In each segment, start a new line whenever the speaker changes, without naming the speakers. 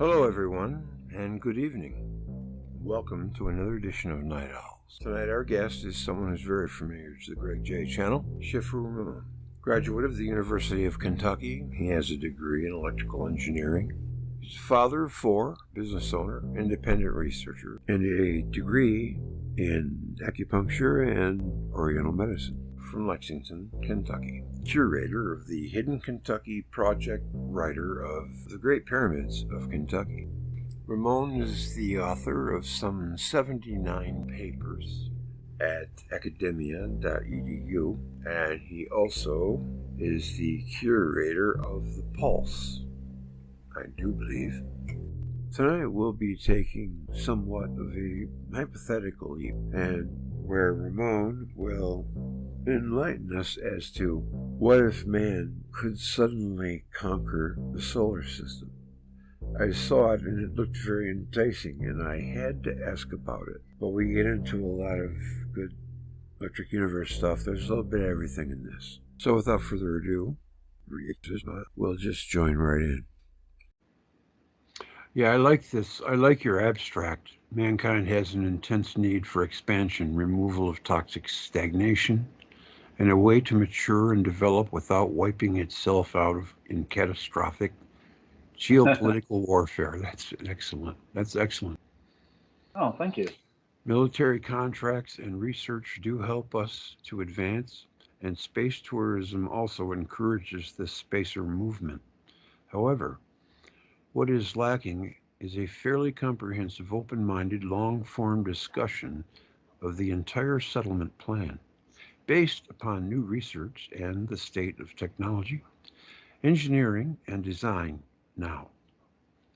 Hello, everyone, and good evening. Welcome to another edition of Night Owls. Tonight, our guest is someone who's very familiar to the Greg J channel, Shifu Ramon. Graduate of the University of Kentucky, he has a degree in electrical engineering. He's a father of four, business owner, independent researcher, and a degree in acupuncture and Oriental medicine from Lexington, Kentucky. Curator of the Hidden Kentucky Project, writer of The Great Pyramids of Kentucky. Ramon is the author of some 79 papers at academia.edu, and he also is the curator of The Pulse, I do believe. Tonight we'll be taking somewhat of a hypothetical leap, and where Ramon will enlighten us as to what if man could suddenly conquer the solar system. I saw it and it looked very enticing, and I had to ask about it. But we get into a lot of good Electric Universe stuff. There's a little bit of everything in this. So without further ado, we'll just join right in. Yeah, I like this. I like your abstract. Mankind has an intense need for expansion, removal of toxic stagnation, and a way to mature and develop without wiping itself out in catastrophic geopolitical warfare. That's excellent. That's excellent.
Oh, thank you.
Military contracts and research do help us to advance, and space tourism also encourages this spacer movement. However, what is lacking is a fairly comprehensive, open-minded, long-form discussion of the entire settlement plan, based upon new research and the state of technology, engineering, and design now.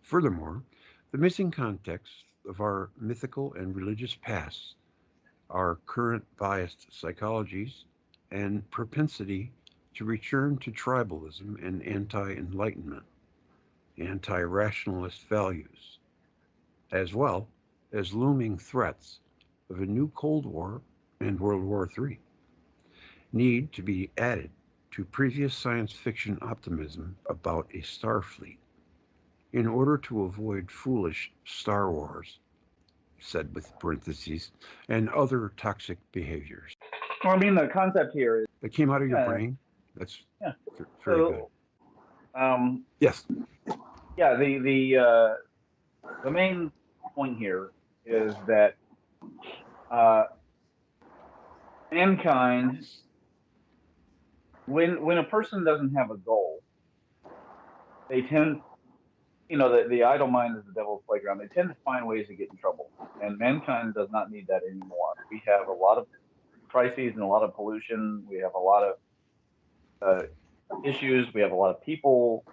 Furthermore, the missing context of our mythical and religious pasts, our current biased psychologies, and propensity to return to tribalism and anti-enlightenment, anti-rationalist values, as well as looming threats of a new Cold War and World War III, need to be added to previous science fiction optimism about a star fleet in order to avoid foolish Star Wars, said with parentheses, and other toxic behaviors.
Well, I mean, the concept here is
that came out of your brain. That's very good. Yes.
Yeah. The main point here is that mankind, when a person doesn't have a goal, they tend, the idle mind is the devil's playground. They tend to find ways to get in trouble, and mankind does not need that anymore. We have a lot of crises and a lot of pollution. We have a lot of issues. We have a lot of people.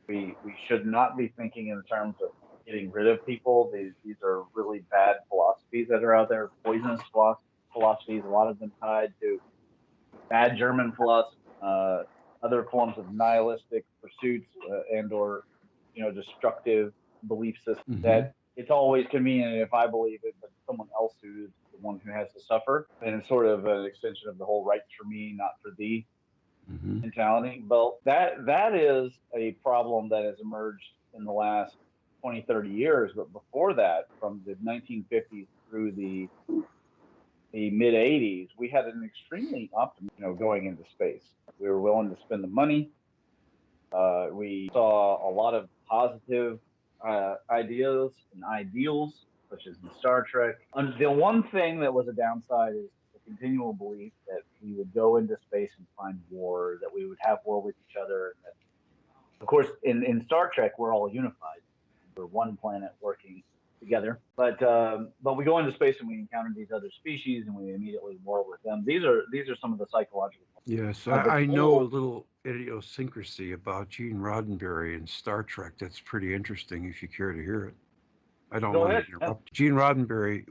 We should not be thinking in terms of getting rid of people. These are really bad philosophies that are out there, poisonous philosophies, a lot of them tied to bad German philosophy, other forms of nihilistic pursuits and or destructive belief systems that it's always convenient if I believe it, but someone else who's the one who has to suffer. And it's sort of an extension of the whole rights for me, not for thee mentality. Well, that is a problem that has emerged in the last 20, 30 years. But before that, from the 1950s through the mid 80s, we had an extremely optimism, going into space. We were willing to spend the money. We saw a lot of positive ideas and ideals, such as in Star Trek. And the one thing that was a downside is the continual belief that we would go into space and find war, that we would have war with each other. And that, of course, in Star Trek, we're all unified. We're one planet working together. But we go into space and we encounter these other species and we immediately war with them. These are some of the psychological.
Yes, I know a little idiosyncrasy about Gene Roddenberry and Star Trek. That's pretty interesting if you care to hear it. I don't want to interrupt. Gene Roddenberry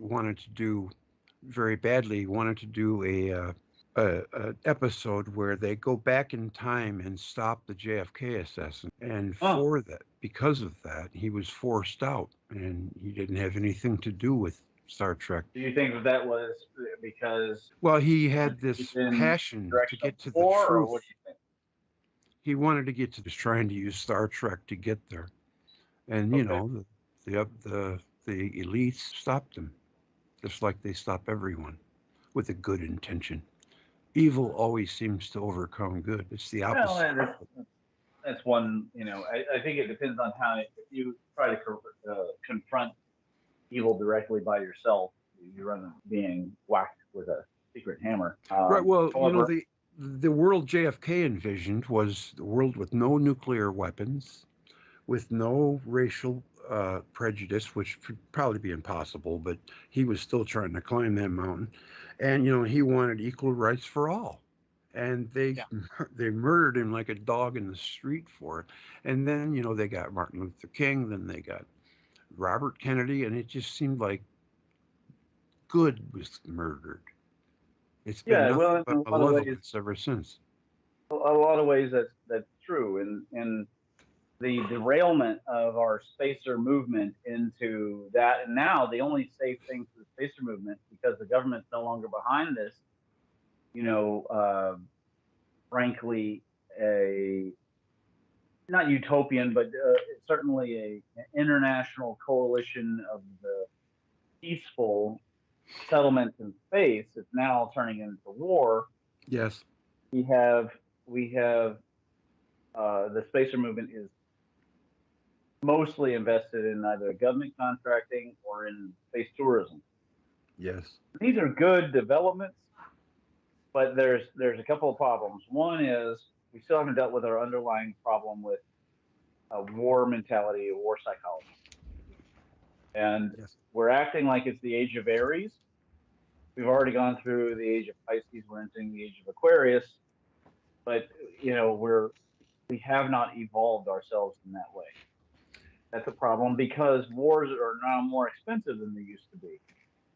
very badly wanted to do a episode where they go back in time and stop the JFK assassination. And because of that, he was forced out, and he didn't have anything to do with Star Trek.
Do you think that was because?
Well, he had this passion to get to the truth.
Or what do you think?
He wanted to get to trying to use Star Trek to get there. And, The elites stopped them, just like they stop everyone with a good intention. Evil always seems to overcome good. It's the
Well,
opposite.
that's one. I think it depends on how if you try to confront evil directly by yourself, you run being whacked with a secret hammer.
Right. Well,
However,
the world JFK envisioned was the world with no nuclear weapons, with no racial prejudice, which would probably be impossible, but he was still trying to climb that mountain. And, he wanted equal rights for all. And
Yeah.
they murdered him like a dog in the street for it. And then, they got Martin Luther King, then they got Robert Kennedy, and it just seemed like good was murdered. It's been
yeah,
nothing
well, in
but malevolence ever since.
a lot of ways that's true, and the derailment of our spacer movement into that, and now the only safe thing for the spacer movement, because the government's no longer behind this, you know, frankly, a not utopian, but certainly an international coalition of the peaceful settlements in space. It's now turning into war.
Yes.
We have we have the spacer movement is mostly invested in either government contracting or in space tourism.
Yes.
These are good developments, but there's a couple of problems. One is we still haven't dealt with our underlying problem with war mentality, war psychology, and
Yes.
we're acting like it's the age of Aries. We've already gone through the age of Pisces. We're entering the age of Aquarius, but we have not evolved ourselves in that way. That's a problem because wars are now more expensive than they used to be.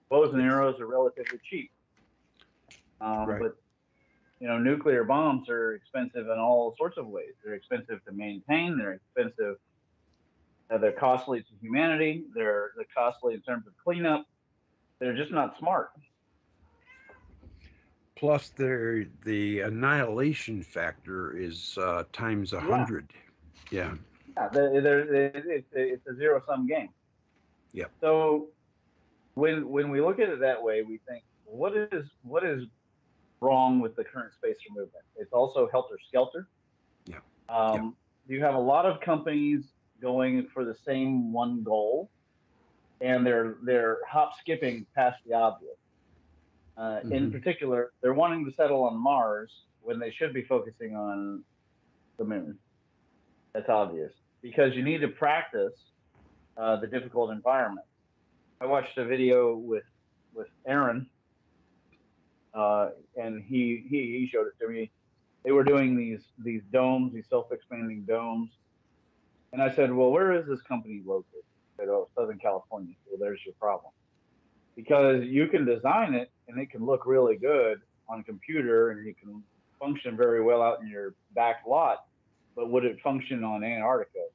Bows and
Yes.
arrows are relatively cheap,
Right.
but nuclear bombs are expensive in all sorts of ways. They're expensive to maintain. They're expensive. They're costly to humanity. They're costly in terms of cleanup. They're just not smart.
Plus, the annihilation factor is times a
Yeah,
hundred. Yeah.
yeah. It's a zero sum game.
Yep.
So when we look at it that way, we think, what is wrong with the current spacer movement? It's also helter skelter.
Yeah. Yeah.
Um, you have a lot of companies going for the same one goal, and they're hop skipping past the obvious. In
Hmm.
particular, they're wanting to settle on Mars when they should be focusing on the moon. That's obvious because you need to practice the difficult environment. I watched a video with Aaron, and he showed it to me. They were doing these domes, these self-expanding domes, and I said, "Well, where is this company located?" He said, "Oh, Southern California." Well, there's your problem because you can design it and it can look really good on a computer and you can function very well out in your back lot, but would it function on Antarctica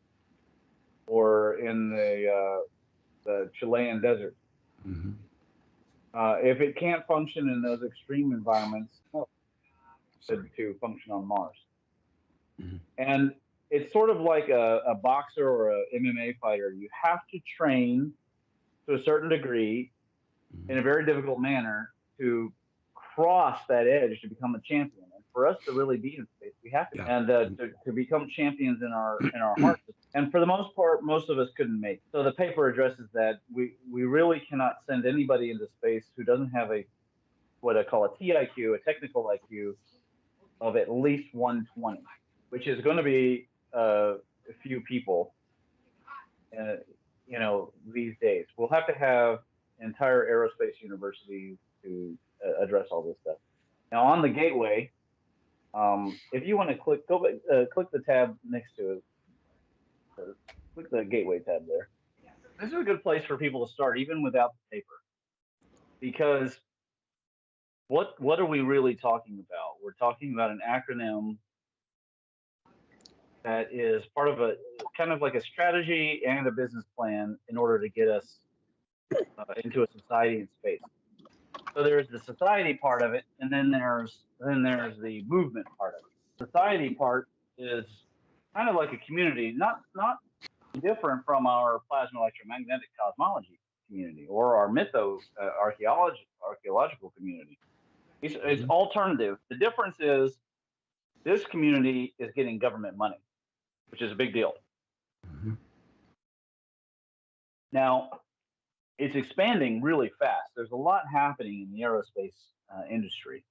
or in the Chilean desert?
Hmm.
If it can't function in those extreme environments,
Sorry.
to function on Mars.
Hmm.
And it's sort of like a boxer or a MMA fighter. You have to train to a certain degree
Hmm.
in a very difficult manner to cross that edge to become a champion. And for us to really be in space, we have to,
Yeah.
and to become champions in our hearts. And for the most part, most of us couldn't make it. So the paper addresses that we really cannot send anybody into space who doesn't have a what I call a TIQ, a technical IQ of at least 120, which is going to be a few people, uh, these days. We'll have to have entire aerospace universities to address all this stuff. Now on the gateway, if you want to click the tab next to it, click the gateway tab there. This is a good place for people to start, even without the paper, because what are we really talking about? We're talking about an acronym that is part of a kind of like a strategy and a business plan in order to get us into a society in space. So there's the society part of it, and then there's the movement part of it. Society part is kind of like a community, not different from our plasma electromagnetic cosmology community or our archaeological community. It's
Mhm.
alternative. The difference is this community is getting government money, which is a big deal.
Mhm.
Now, it's expanding really fast. There's a lot happening in the aerospace industry.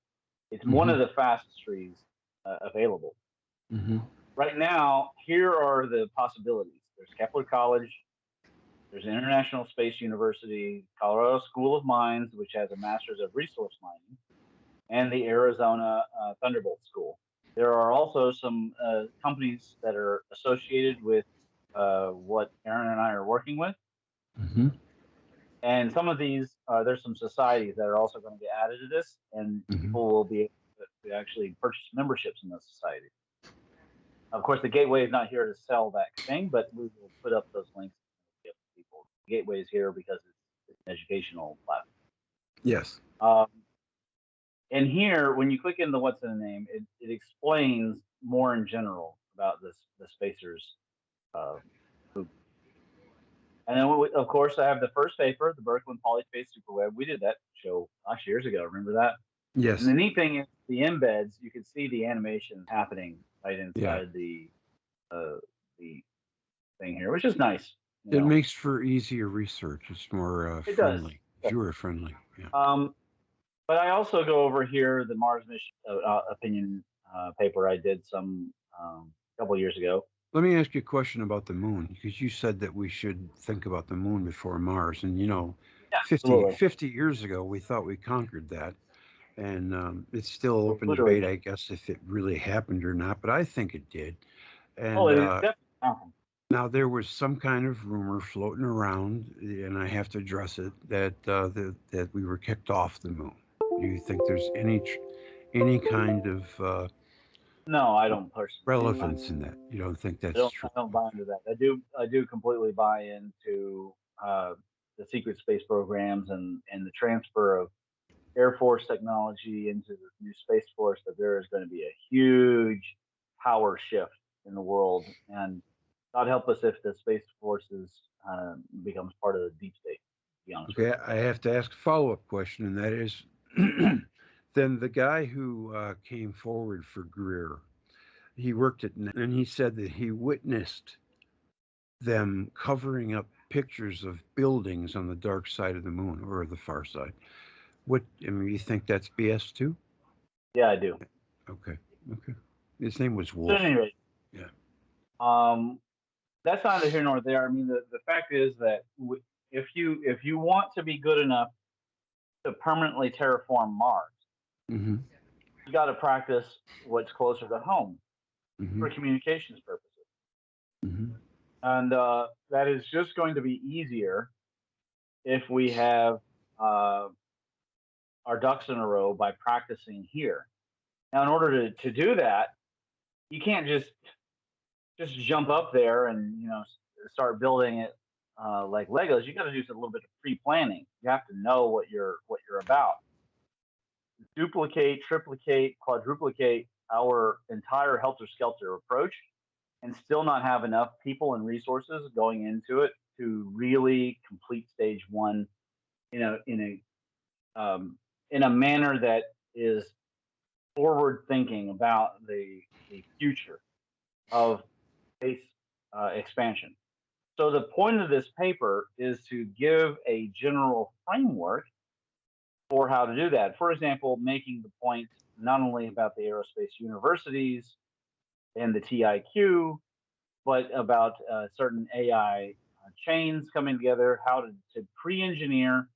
It's one
Mhm.
of the fastest trees available.
Mhm.
Right now, here are the possibilities. There's Kepler College, there's International Space University, Colorado School of Mines, which has a Master's of Resource Mining, and the Arizona Thunderbolt School. There are also some companies that are associated with what Aaron and I are working with.
Mhm.
And some of these, there's some societies that are also going to get added to this, and
Mhm.
people will be able to actually purchase memberships in those societies. Of course, the gateway is not here to sell that thing, but we will put up those links to give people. The gateway is here because it's an educational platform.
Yes.
Um, and here, when you click into what's in the name, it explains more in general about this the spacers uh, movement. And then, of course, I have the first paper, the Berkeley Polyspace Superweb. We did that show last years ago. Remember that? And
Yes.
the neat thing is the embeds. You can see the animation happening right
Yeah.
inside the thing here, which is nice. You
It
know,
makes for easier research. It's more
it does.
friendly, viewer friendly. Yeah.
Um, but I also go over here the Mars mission opinion paper I did some couple years ago.
Let me ask you a question about the moon, because you said that we should think about the moon before Mars. And,
Yeah,
50,
absolutely,
50 years ago, we thought we conquered that. And it's still open
literally
debate,
did.
I guess, if it really happened or not, but I think it did.
Oh,
And
it definitely happened.
now there was some kind of rumor floating around, and I have to address it, that we were kicked off the moon. Do you think there's any kind of
No, I don't personally buy.
relevance in that? You don't think
I
that's
don't.
true?
I don't buy into that. I do completely buy into uh, the secret space programs and the transfer of Air Force technology into the new Space Force. That there is going to be a huge power shift in the world, and God help us if the Space Forces becomes part of the deep state. To be honest with
Okay, I have to ask a follow-up question, and that is, then the guy who came forward for Greer, he worked at, and he said that he witnessed them covering up pictures of buildings on the dark side of the moon or the far side. What, I mean, you think that's BS too?
you. Yeah, I do.
Okay, okay. His name was
So at
Wolf.
any rate,
Yeah.
um, that's neither here nor there. I mean, the fact is that if you want to be good enough to permanently terraform Mars,
Mm-hmm.
you got to practice what's closer to home
Mm-hmm.
for communications purposes.
Mm-hmm.
And that is just going to be easier if we have uh, our ducks in a row by practicing here. Now, in order to do that, you can't just jump up there and start building it like Legos. You got to do a little bit of pre-planning. You have to know what you're about. Duplicate, triplicate, quadruplicate our entire helter skelter approach and still not have enough people and resources going into it to really complete stage one in a manner that is forward thinking about the future of space expansion. So the point of this paper is to give a general framework for how to do that. For example, making the point not only about the aerospace universities and the TIQ, but about certain AI chains coming together, how to pre-engineer.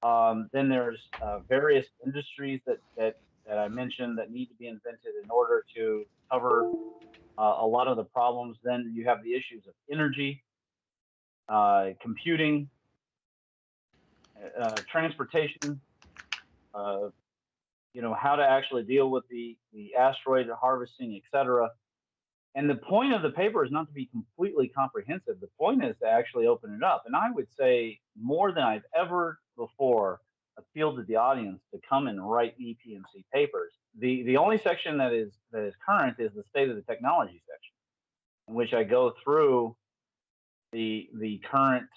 Then there's various industries that I mentioned that need to be invented in order to cover a lot of the problems. Then you have the issues of energy, computing, transportation, uh, how to actually deal with the asteroid harvesting, etc. And the point of the paper is not to be completely comprehensive. The point is to actually open it up. And I would say more than I've ever before appealed to the audience to come and write EPMC papers. The only section that is current is the state of the technology section, in which I go through the current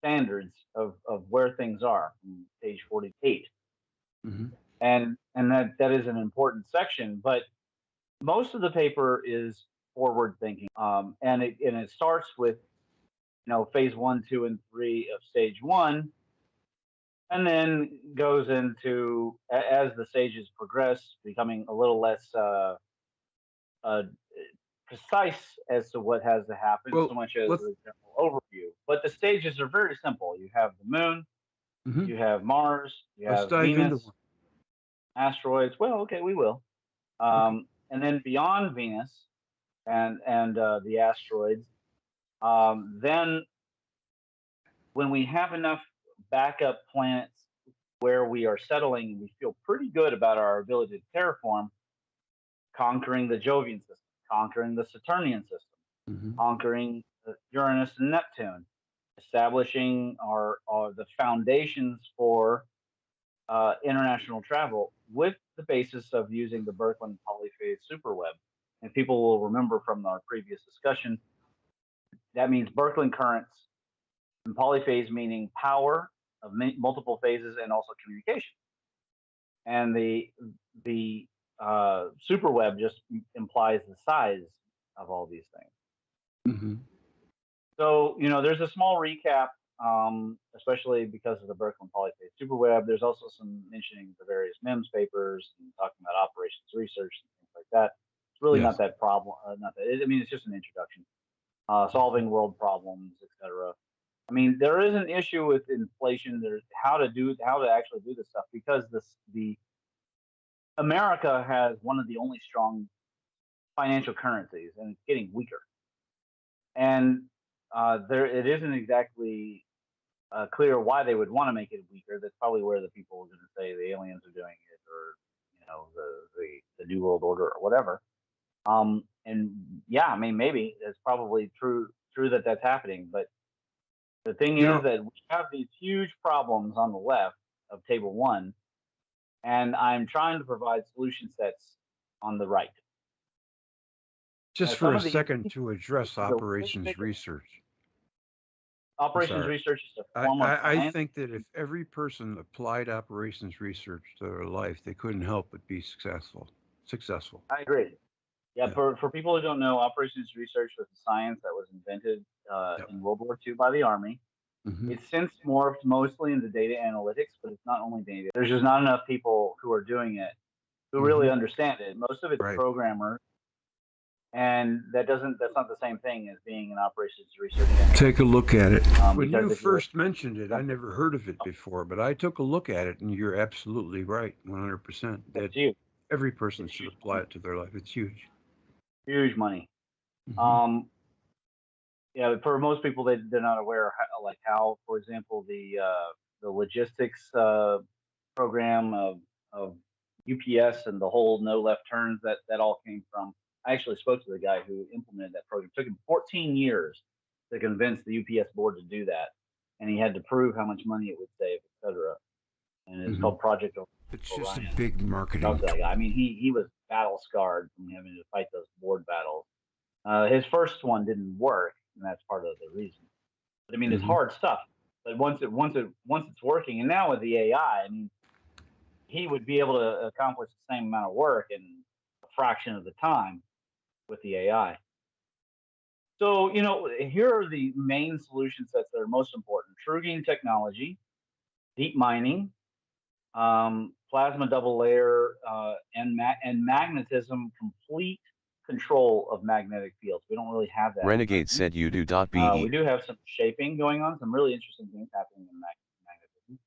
standards of where things are from page 48.
Mm-hmm.
And that is an important section, but most of the paper is forward thinking, and it starts with phase 1, 2, and 3 of stage 1, and then goes into, as the stages progress, becoming a little less uh, precise as to what has to happen, so
Well,
much as
let's.
a general overview. But the stages are very simple. You have the moon,
Mm-hmm.
you have Mars, you
Let's
have
dive into
Venus,
one.
asteroids. Well, okay, we will.
Okay.
And then beyond Venus and the asteroids, then when we have enough backup planets where we are settling, we feel pretty good about our ability to terraform, conquering the Jovian system, conquering the Saturnian system,
Mm-hmm.
conquering Uranus and Neptune, establishing our the foundations for international travel with the basis of using the Birkeland polyphase superweb. And people will remember from our previous discussion that means Birkeland currents and polyphase meaning power of multiple phases and also communication. And the superweb just implies the size of all these things.
Mm-hmm.
So, there's a small recap, especially because of the Birkeland polyphase superweb. There's also some mentioning the various MEMS papers and talking about operations research and things like that. It's really not
Yes.
that problem. Not that. I mean, it's just an introduction. Solving world problems, etc. I mean, there is an issue with inflation. There's how to actually do this stuff, because the America has one of the only strong financial currencies, and it's getting weaker. And there, it isn't exactly clear why they would want to make it weaker. That's probably where the people are going to say the aliens are doing it, or the New World Order or whatever. And yeah, I mean, maybe it's probably true that that's happening. But the thing
You
is
know,
that we have these huge problems on the left of table 1, and I'm trying to provide solution sets on the right. Now,
just for
some
a
of these
second to address
are really
operations
big.
research. I'm
Operations
sorry.
research is a
I,
form of
I, I
science.
think that if every person applied operations research to their life, they couldn't help but be successful. Successful.
I agree. Yeah,
Yeah.
for people who don't know, operations research was a science that was invented
Yep.
in World War II by the Army.
Mm-hmm.
It's since morphed mostly into data analytics, but it's not only data. There's just not enough people who are doing it who
Mm-hmm.
really understand it. Most of it's
Right.
programmers, and that's not the same thing as being an operations research analyst.
Take a look at it. When
Because
you
if you're
first mentioned it, I never heard of it before, but I took a look at it, and you're absolutely right, 100%. That
it's huge.
every person
It's
should
huge
apply
money.
it to their life. It's huge.
Huge money.
Mm-hmm.
Um, yeah, for most people, they're not aware how, for example, the logistics program of UPS and the whole no left turns that all came from. I actually spoke to the guy who implemented that program. It took him 14 years to convince the UPS board to do that, and he had to prove how much money it would save, etc. And it's
Mm-hmm.
called Project
It's just a
Orion.
big
Talk
marketing
to that
tool.
guy. I mean, he was battle scarred from having to fight those board battles. His first one didn't work, and that's part of the reason. But I mean, it's
Mm-hmm.
hard stuff. But once it's working, and now with the AI, I mean, he would be able to accomplish the same amount of work in a fraction of the time with the AI. So, here are the main solution sets that are most important: true game technology, deep mining, plasma double layer, and magnetism, complete control of magnetic fields. We don't really have that at
Renegade
present.
said you do.
We
Be.
do have some shaping going on, some really interesting things happening in magnetism.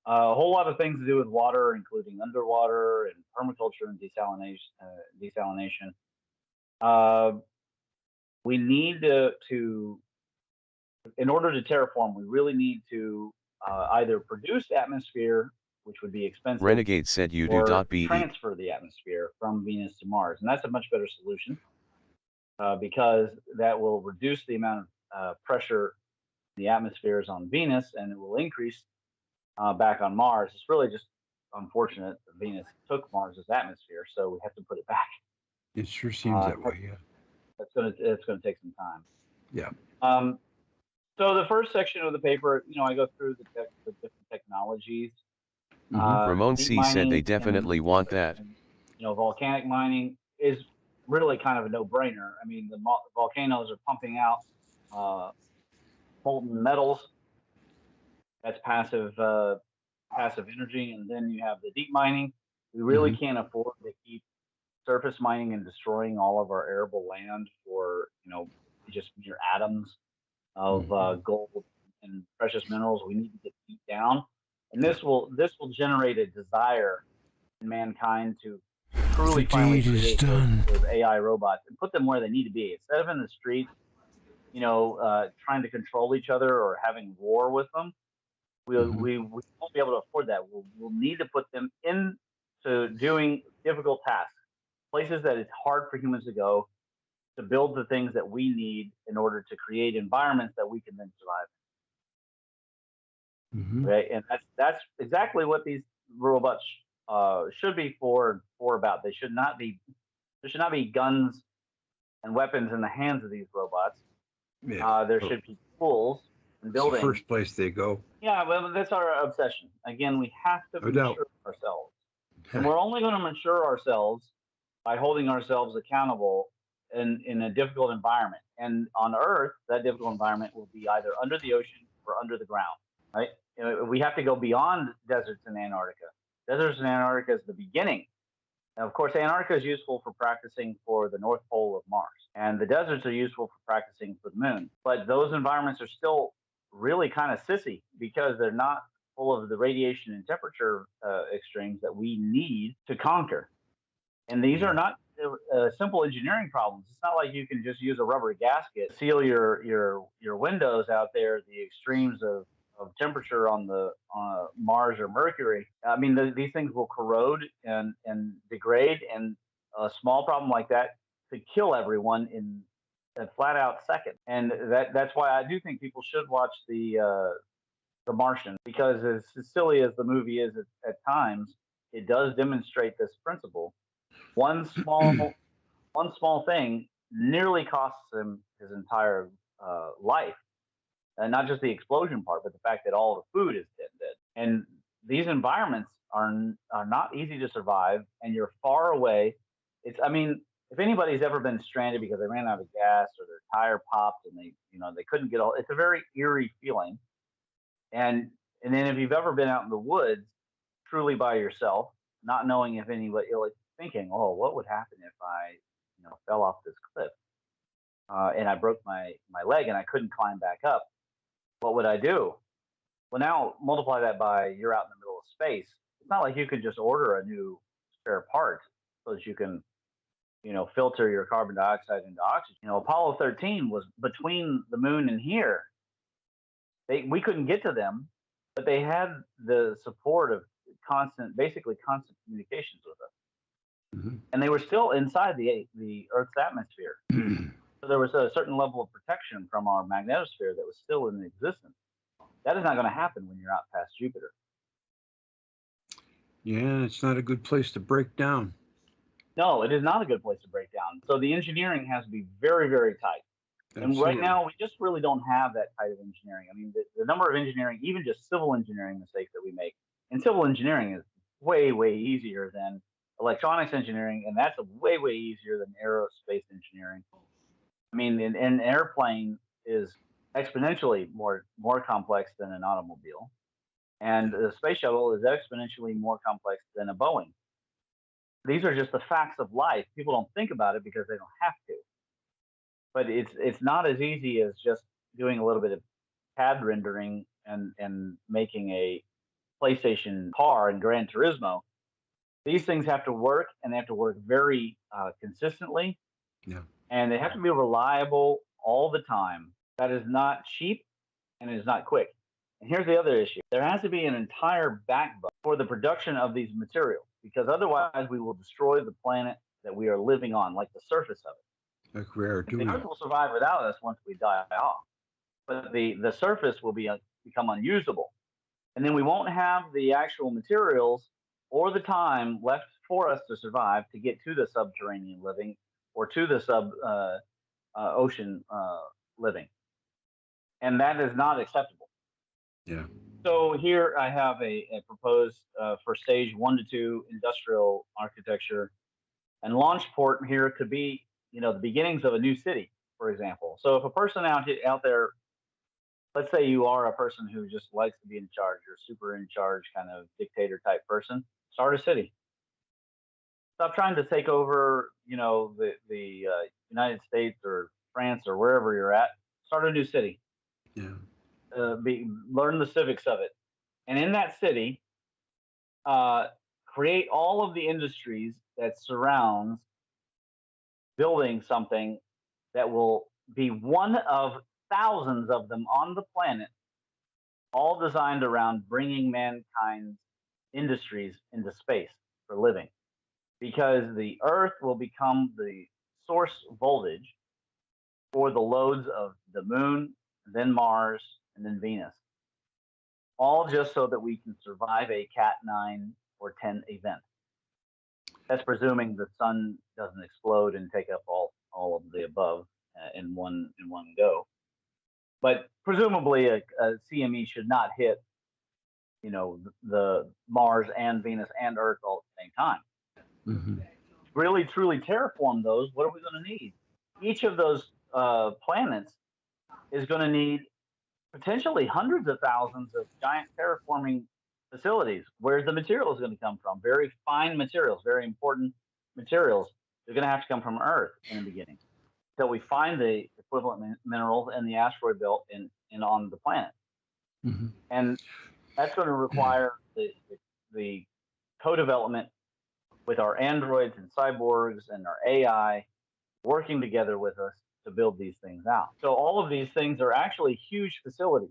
A whole lot of things to do with water, including underwater and permaculture and desalination. We need to, in order to terraform, we really need to either produce atmosphere, which would be expensive,
Renegade said you
or
do.
transfer the atmosphere from Venus to Mars. And that's a much better solution because that will reduce the amount of pressure in the atmospheres on Venus, and it will increase back on Mars. It's really just unfortunate that Venus took Mars's atmosphere, so we have to put it back.
It sure seems that
Uh,
way, yeah.
it's going to take some time.
Yeah.
Um, so the first section of the paper, I go through the different technologies.
Mm-hmm.
Ramon
Deep
C said they
mining
definitely want that.
and volcanic mining is really kind of a no-brainer. I mean, the volcanoes are pumping out uh, molten metals. That's passive energy, and then you have the deep mining. We really
Mm-hmm.
can't afford to keep surface mining and destroying all of our arable land for just mere atoms of
Mm-hmm.
gold and precious minerals. We need to get deep down, and
Yeah.
this will generate a desire in mankind to
The
truly finally
deed is
create
done.
those AI robots and put them where they need to be instead of in the streets, trying to control each other or having war with them.
Mm-hmm.
We won't be able to afford that. We'll need to put them into doing difficult tasks, places that it's hard for humans to go, to build the things that we need in order to create environments that we can then survive.
Mm-hmm.
Okay, and that's exactly what these robots should be for about. They should not be There should not be guns and weapons in the hands of these robots.
Yeah.
There
Oh,
should be tools and
it's the
building.
first place they go.
Yeah, well, that's our obsession. Again, we have to
No doubt.
mature ourselves. And we're only going to mature ourselves by holding ourselves accountable in a difficult environment. And on Earth, that difficult environment will be either under the ocean or under the ground, right? We have to go beyond deserts in Antarctica. Deserts in Antarctica is the beginning. Now, of course, Antarctica is useful for practicing for the North Pole of Mars, and the deserts are useful for practicing for the moon. But those environments are still really kind of sissy because they're not full of the radiation and temperature extremes that we need to conquer. And these
Yeah.
are not simple engineering problems. It's not like you can just use a rubber gasket, seal your windows out there. The extremes of temperature on the Mars or Mercury. I mean, these things will corrode and degrade, and a small problem like that could kill everyone in a flat out second. And that's why I do think people should watch the Martian, because as silly as the movie is at times, it does demonstrate this principle. One small one small thing nearly costs him his entire life, and not just the explosion part, but the fact that all the food is dead. And these environments are not easy to survive, and you're far away. I mean, if anybody's ever been stranded because they ran out of gas or their tire popped and they couldn't get all, it's a very eerie feeling. And and then if you've ever been out in the woods, truly by yourself, not knowing if anybody, like thinking, oh, what would happen if I, fell off this cliff and I broke my leg and I couldn't climb back up? What would I do? Well, now multiply that by you're out in the middle of space. It's not like you can just order a new spare part so that you can, filter your carbon dioxide into oxygen. Apollo 13 was between the moon and here. We couldn't get to them, but they had the support of basically constant communications with us,
Mm-hmm.
and they were still inside the Earth's atmosphere. So there was a certain level of protection from our magnetosphere that was still in existence. That is not going to happen when you're out past Jupiter.
Yeah, it's not a good place to break down.
No, it is not a good place to break down. So the engineering has to be very, very tight. And right
Absolutely.
now, we just really don't have that type of engineering. I mean, the number of engineering, even just civil engineering mistakes that we make, and civil engineering is way, way easier than electronics engineering, and that's way, way easier than aerospace engineering. I mean, an airplane is exponentially more complex than an automobile, and the space shuttle is exponentially more complex than a Boeing. These are just the facts of life. People don't think about it because they don't have to, but it's not as easy as just doing a little bit of CAD rendering and making a PlayStation car in Gran Turismo. These things have to work, and they have to work very consistently,
Yeah.
and they have to be reliable all the time. That is not cheap, and it is not quick. And here's the other issue: there has to be an entire backbone for the production of these materials, because otherwise we will destroy the planet that we are living on, like the surface of it.
Like we are
The
doing.
Earth will survive without us once we die off, but the surface will become unusable, and then we won't have the actual materials or the time left for us to survive to get to the subterranean living or to the sub ocean living, and that is not acceptable.
Yeah.
So here I have a proposed for stage 1 to 2 industrial architecture, and launch port here could be, the beginnings of a new city, for example. So if a person out there, let's say you are a person who just likes to be in charge, you're super in charge kind of dictator type person, start a city. Stop trying to take over, the United States or France or wherever you're at. Start a new city.
Yeah.
Learn the civics of it, and in that city, uh, create all of the industries that surrounds building something that will be one of thousands of them on the planet, all designed around bringing mankind's industries into space for living. Because the Earth will become the source voltage for the loads of the moon, then Mars, and then Venus, all just so that we can survive a Cat 9 or 10 event. That's presuming the sun doesn't explode and take up all of the above in one go. But presumably, a CME should not hit, the Mars and Venus and Earth all at the same time.
Mm-hmm.
Really, truly terraform those. What are we going to need? Each of those planets is going to need potentially hundreds of thousands of giant terraforming facilities. Where's the materials going to come from? Very fine materials, very important materials. They're going to have to come from Earth in the beginning, until we find the equivalent minerals in the asteroid belt in on the planet.
Mm-hmm.
And that's going to require the co-development with our androids and cyborgs and our AI working together with us to build these things out. So all of these things are actually huge facilities.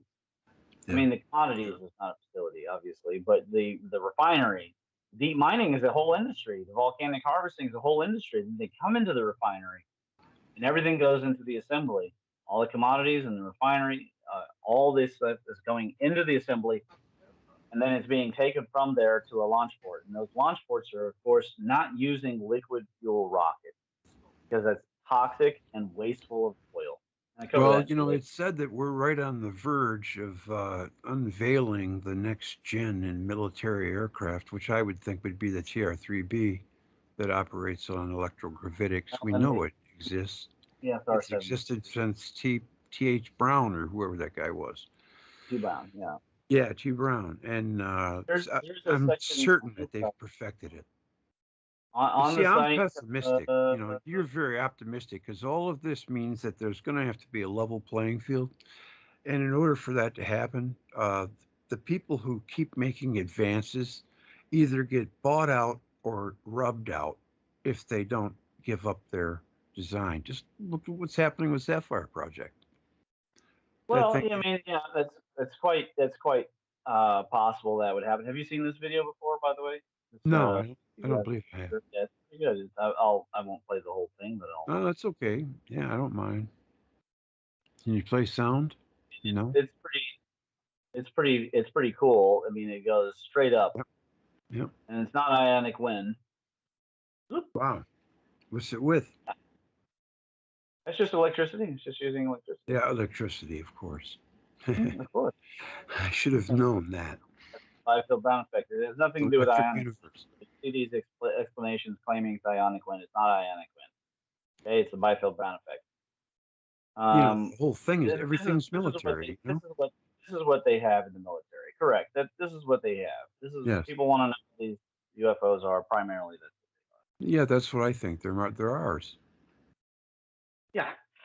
Yeah.
I mean, the commodities is not a facility, obviously, but the refinery, deep mining is a whole industry. The volcanic harvesting is a whole industry. They come into the refinery, and everything goes into the assembly. All the commodities and the refinery, all this stuff is going into the assembly, and then it's being taken from there to a launch port. And those launch ports are, of course, not using liquid fuel rockets because that's toxic and wasteful of oil. And I cover
Well,
that later.
it's said that we're right on the verge of unveiling the next gen in military aircraft, which I would think would be the TR-3B that operates on electrogravitics. We know it exists.
Yeah,
It's
R7.
existed since T.H. Brown or whoever that guy was.
T-bound, yeah.
Yeah, T. Brown. And
There's a
I'm
section
certain that they've perfected it. But
on
see,
the
I'm
site.
pessimistic. You're very optimistic because all of this means that there's going to have to be a level playing field. And in order for that to happen, the people who keep making advances either get bought out or rubbed out if they don't give up their design. Just look at what's happening with Sapphire Project. That
Well,
thing.
yeah, I mean, yeah, that's quite possible that would happen. Have you seen this video before, by the way? It's
No, I don't believe I have.
yeah, it's pretty good. I won't play the whole thing, but I'll.
No, that's okay. Yeah, I don't mind. Can you play sound? No.
It's pretty cool. I mean, it goes straight up,
Yep. Yep.
and it's not ionic wind.
Wow. What's it with?
It's just electricity. It's just using electricity.
Yeah, electricity, of course.
Of course.
I should have known that.
Bifield bound effect. It has nothing to do with
Electric
ionic.
universe.
You see these explanations claiming it's ionic wind. It's not ionic wind. Okay, it's the Bifield bound effect.
The whole thing is
This is
everything's
this is what they,
military.
this is what they have in the military. Correct. That this is what they have. This is
Yes.
people want to know what these UFOs are primarily. This.
Yeah, that's what I think. They're ours.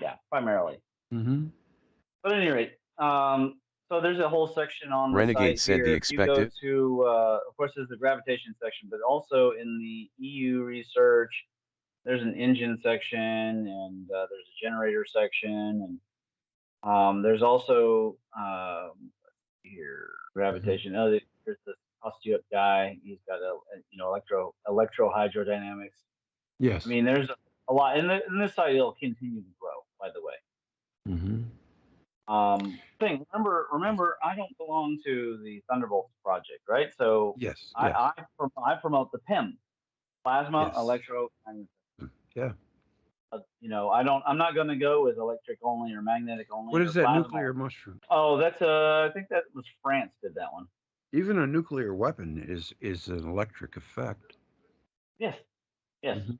Yeah, primarily.
Mm-hmm.
But at any rate, so there's a whole section on the
Renegade
site
said
here.
the
If you go
expected.
to, of course, there's the gravitation section, but also in the EU research, there's an engine section and there's a generator section, and there's also here gravitation. Oh, there's this Osteop guy. He's got electro hydrodynamics.
Yes.
I mean, there's a lot in this site. It'll continue to grow, by the way.
Mm-hmm.
Remember, I don't belong to the Thunderbolts project, right? So
Yes.
I
Yes.
I promote the PEM, plasma
Yes.
electro.
Yeah.
I'm not going to go with electric only or magnetic
What
only or
is that
plasma
nuclear
only.
mushroom?
Oh, that's I think that was France did that one.
Even a nuclear weapon is an electric effect.
Yes, yes.
Hmm.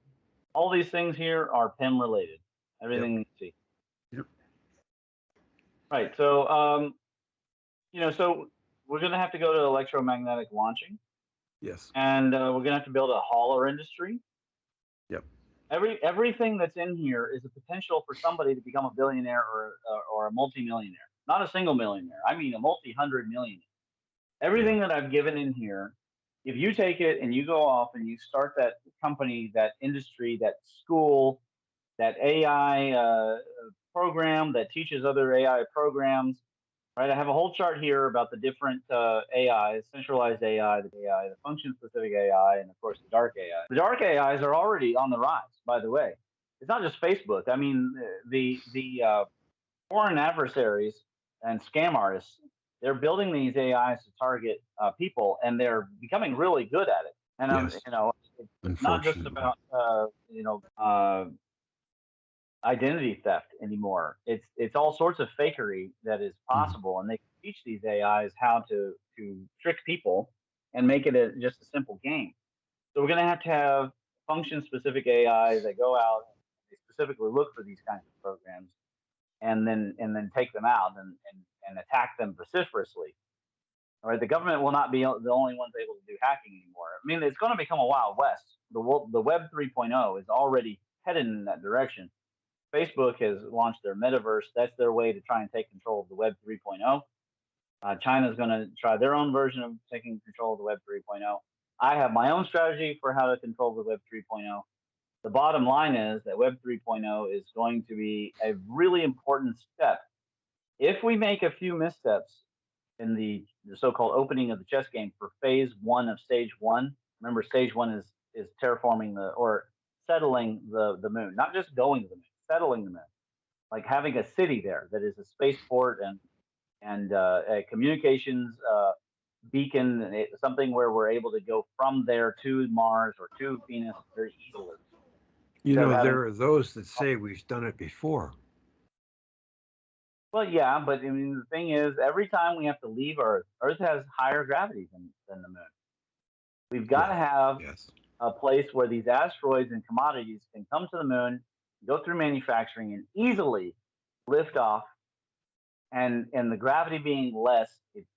All these things here are PIM related.
Yep.
Everything you see.
Yep.
Right. So, so we're going to have to go to electromagnetic launching,
Yes.
and we're going to have to build a hauler industry.
Yep.
Everything that's in here is a potential for somebody to become a billionaire or a multimillionaire. Not a single millionaire. I mean a multi-hundred millionaire.
Yeah.
Everything that I've given in here, if you take it and you go off and you start that company, that industry, that school, that AI program that teaches other AI programs, right? I have a whole chart here about the different AIs, centralized AI, the function-specific AI, and of course the dark AI. The dark AIs are already on the rise, by the way. It's not just Facebook. I mean, the foreign adversaries and scam artists, they're building these AIs to target people, and they're becoming really good at it. And
Yes.
it's not just
Unfortunately.
about identity theft anymore. It's all sorts of fakery that is
Mhm.
possible, and they teach these AIs how to trick people and make it just a simple game. So we're going to have function specific AIs that go out and they specifically look for these kinds of programs and then take them out and attack them vociferously. All right, the government will not be the only ones able to do hacking anymore. I mean, it's going to become a wild west. The Web 3.0 is already headed in that direction. Facebook has launched their metaverse. That's their way to try and take control of the Web 3.0. China's going to try their own version of taking control of the Web 3.0. I have my own strategy for how to control the Web 3.0. The bottom line is that Web 3.0 is going to be a really important step. If we make a few missteps in the so-called opening of the chess game for phase one of stage one, remember stage one is terraforming or settling the moon, not just going to the moon, settling the moon, like having a city there that is a spaceport and a communications beacon, something where we're able to go from there to Mars or to Venus very easily
You
instead of
know,
having.
there are those that say we've done it before.
Well, yeah, but I mean the thing is, every time we have to leave Earth, Earth has higher gravity than the moon. We've got to
Yes.
have
Yes.
a place where these asteroids and commodities can come to the moon, go through manufacturing, and easily lift off. And the gravity being less,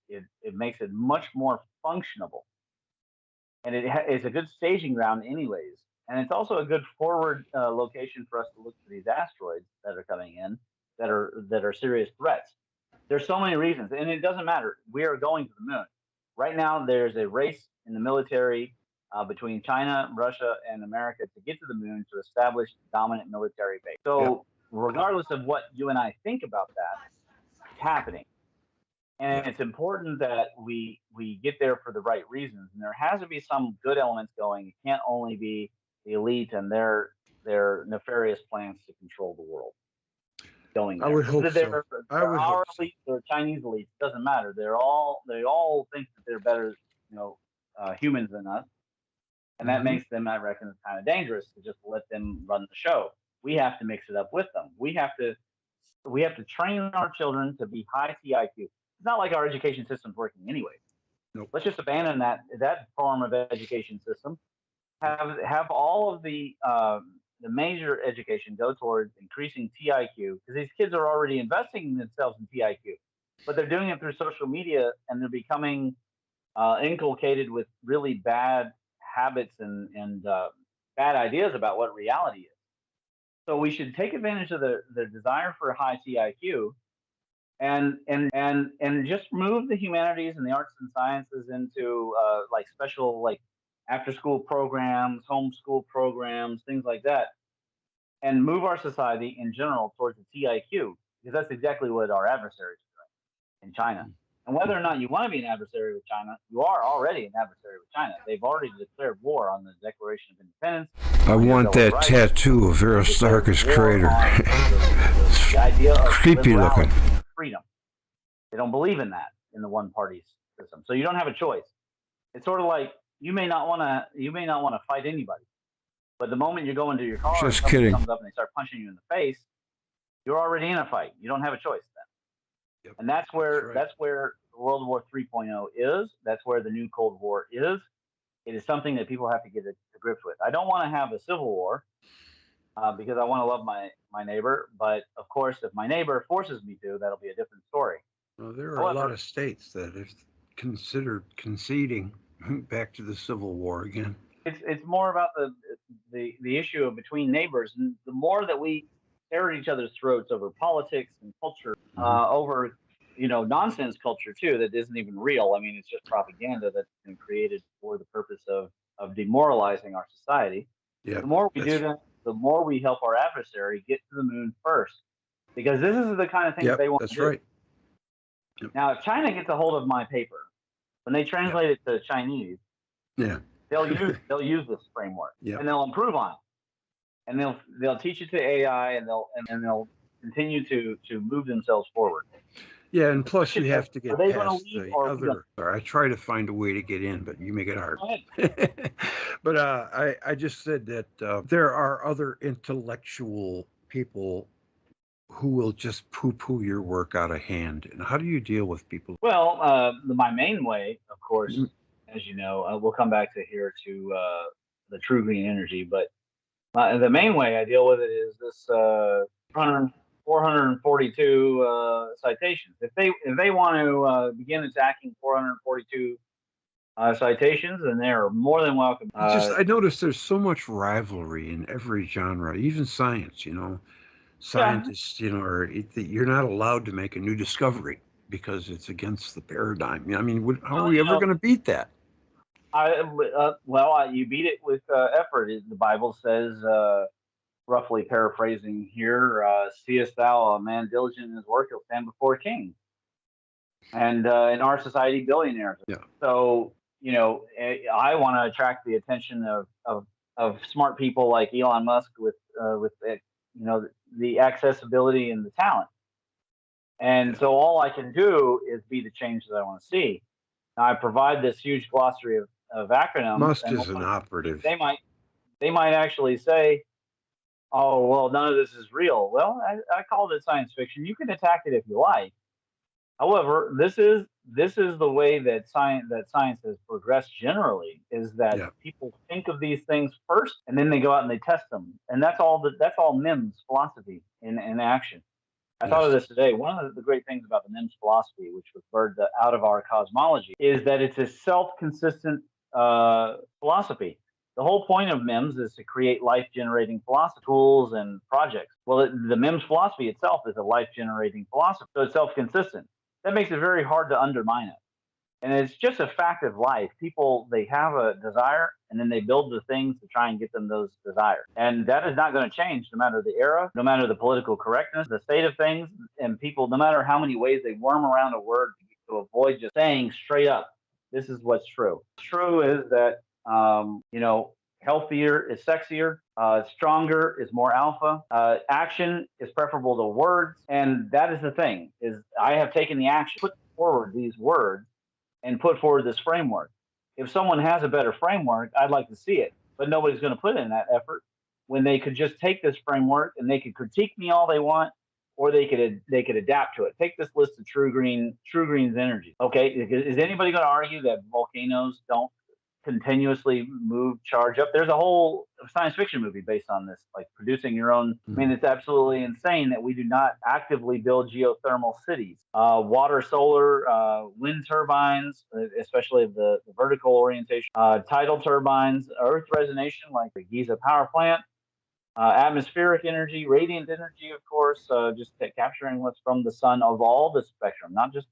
it makes it much more functionable, and it's a good staging ground, anyways. And it's also a good forward location for us to look for these asteroids that are coming in that are serious threats. There's so many reasons, and it doesn't matter. We are going to the moon. Right now, there's a race in the military between China, Russia, and America to get to the moon to establish dominant military base.
Yep.
So, regardless of what you and I think about that, it's happening. And
Yeah.
it's important that we get there for the right reasons. And there has to be some good elements going. It can't only be the elite and their nefarious plans to control the world going
I
there.
would hope
Whether
so.
they're
I
they're
would
our
hope so.
elites or Chinese elites doesn't matter. They all think that they're better, humans than us, and that
Hmm.
makes them, I reckon, kind of dangerous to just let them run the show. We have to mix it up with them. We have to train our children to be high TIQ. It's not like our education system's working anyway.
Nope.
Let's just abandon that form of education system. Have all of the major education go towards increasing TIQ because these kids are already investing themselves in TIQ, but they're doing it through social media and they're becoming inculcated with really bad habits and bad ideas about what reality is. So we should take advantage of their desire for high TIQ and just move the humanities and the arts and sciences into like special like after school programs, homeschool programs, things like that, and move our society in general towards the TIQ because that's exactly what our adversaries are doing in China. And whether or not you want to be an adversary with China, you are already an adversary with China. They've already declared war on the Declaration of Independence,
I
on your
want
Bill of
that
Rights.
tattoo of
They've declared
Aristarchus
war
Crater.
on the idea of
Creepy looking.
liberality and freedom. They don't believe in that in the one party system. So you don't have a choice. It's sort of like you may not want to fight anybody. But the moment you go into your car and
Just
somebody
kidding.
comes up and they start punching you in the face, you're already in a fight. You don't have a choice then.
Yep,
And that's where
right.
that's where World War 3.0 is. That's where the new Cold War is. It is something that people have to get to grips with. I don't want to have a civil war because I want to love my neighbor. But of course, if my neighbor forces me to, that'll be a different story.
Well, there are a lot
However,
of states that have considered conceding back to the Civil War again.
it's more about the issue of between neighbors, and the more that we tear at each other's throats over politics and culture,
Mm-hmm.
over nonsense culture too that isn't even real. I mean, it's just propaganda that's been created for the purpose of demoralizing our society.
Yeah,
The more we do
that's
that, the more we help our adversary get to the moon first, because this is the kind of thing that
yep,
they want to
that's
do.
right. Yep.
Now, if China gets a hold of my paper, when they translate it to Chinese,
Yeah,
they'll use this framework
yeah,
and they'll improve on it, and they'll teach it to AI, and they'll continue to move themselves forward.
yeah. And
The
plus,
question
you
is,
have to
are
get
they going to
past
lead
the
or are we going
other. I try to find a way to get in, but you make it hard.
to? Go ahead.
But I just said that there are other intellectual people who will just poo-poo your work out of hand. And how do you deal with people?
Well, my main way, of course,
Mm,
as you know, we'll come back to the true green energy, but the main way I deal with it is this 442 citations. If they want to begin attacking 442 citations, then they're more than welcome.
I noticed there's so much rivalry in every genre, even science.
Yeah,
Scientists, you're not allowed to make a new discovery because it's against the paradigm. I mean, how are
well,
we ever going to beat that?
you beat it with effort. The Bible says, roughly paraphrasing here, "Seest thou a man diligent in his work, he'll stand before a king." And in our society, billionaires.
Yeah,
So I want to attract the attention of smart people like Elon Musk with the accessibility and the talent. And
yeah.
so all I can do is be the change that I want to see. Now I provide this huge glossary of acronyms,
Musk
and
is an operative.
they might they might actually say, "Oh, well, none of this is real." Well, I call it science fiction. You can attack it if you like. However, this is the way that science has progressed generally, is that
Yeah.
people think of these things first and then they go out and they test them. And that's all MIMS philosophy in action. I thought of
Yes.
this today. One of the great things about the MIMS philosophy, which was birthed out of our cosmology, is that it's a self-consistent philosophy. The whole point of MIMS is to create life-generating philosophy tools and projects. Well, the MIMS philosophy itself is a life-generating philosophy, so it's self-consistent. That makes it very hard to undermine it. And it's just a fact of life. People, they have a desire and then they build the things to try and get them those desires. And that is not going to change no matter the era, no matter the political correctness, the state of things. And people, no matter how many ways they worm around a word to avoid just saying straight up, this is what's true. True is that, healthier is sexier, stronger is more alpha, action is preferable to words. And that is the thing, is I have taken the action, put forward these words, and put forward this framework. If someone has a better framework, I'd like to see it, but nobody's going to put in that effort when they could just take this framework and they could critique me all they want, or they could adapt to it. Take this list of True Green's energy. Okay, is anybody going to argue that volcanoes don't continuously move charge up? There's a whole science fiction movie based on this, like producing your own. I mean, it's absolutely insane that we do not actively build geothermal cities. Water, solar, wind turbines, especially the vertical orientation, tidal turbines, earth resonation, like the Giza power plant, atmospheric energy, radiant energy, of course, just capturing what's from the sun of all the spectrum, not just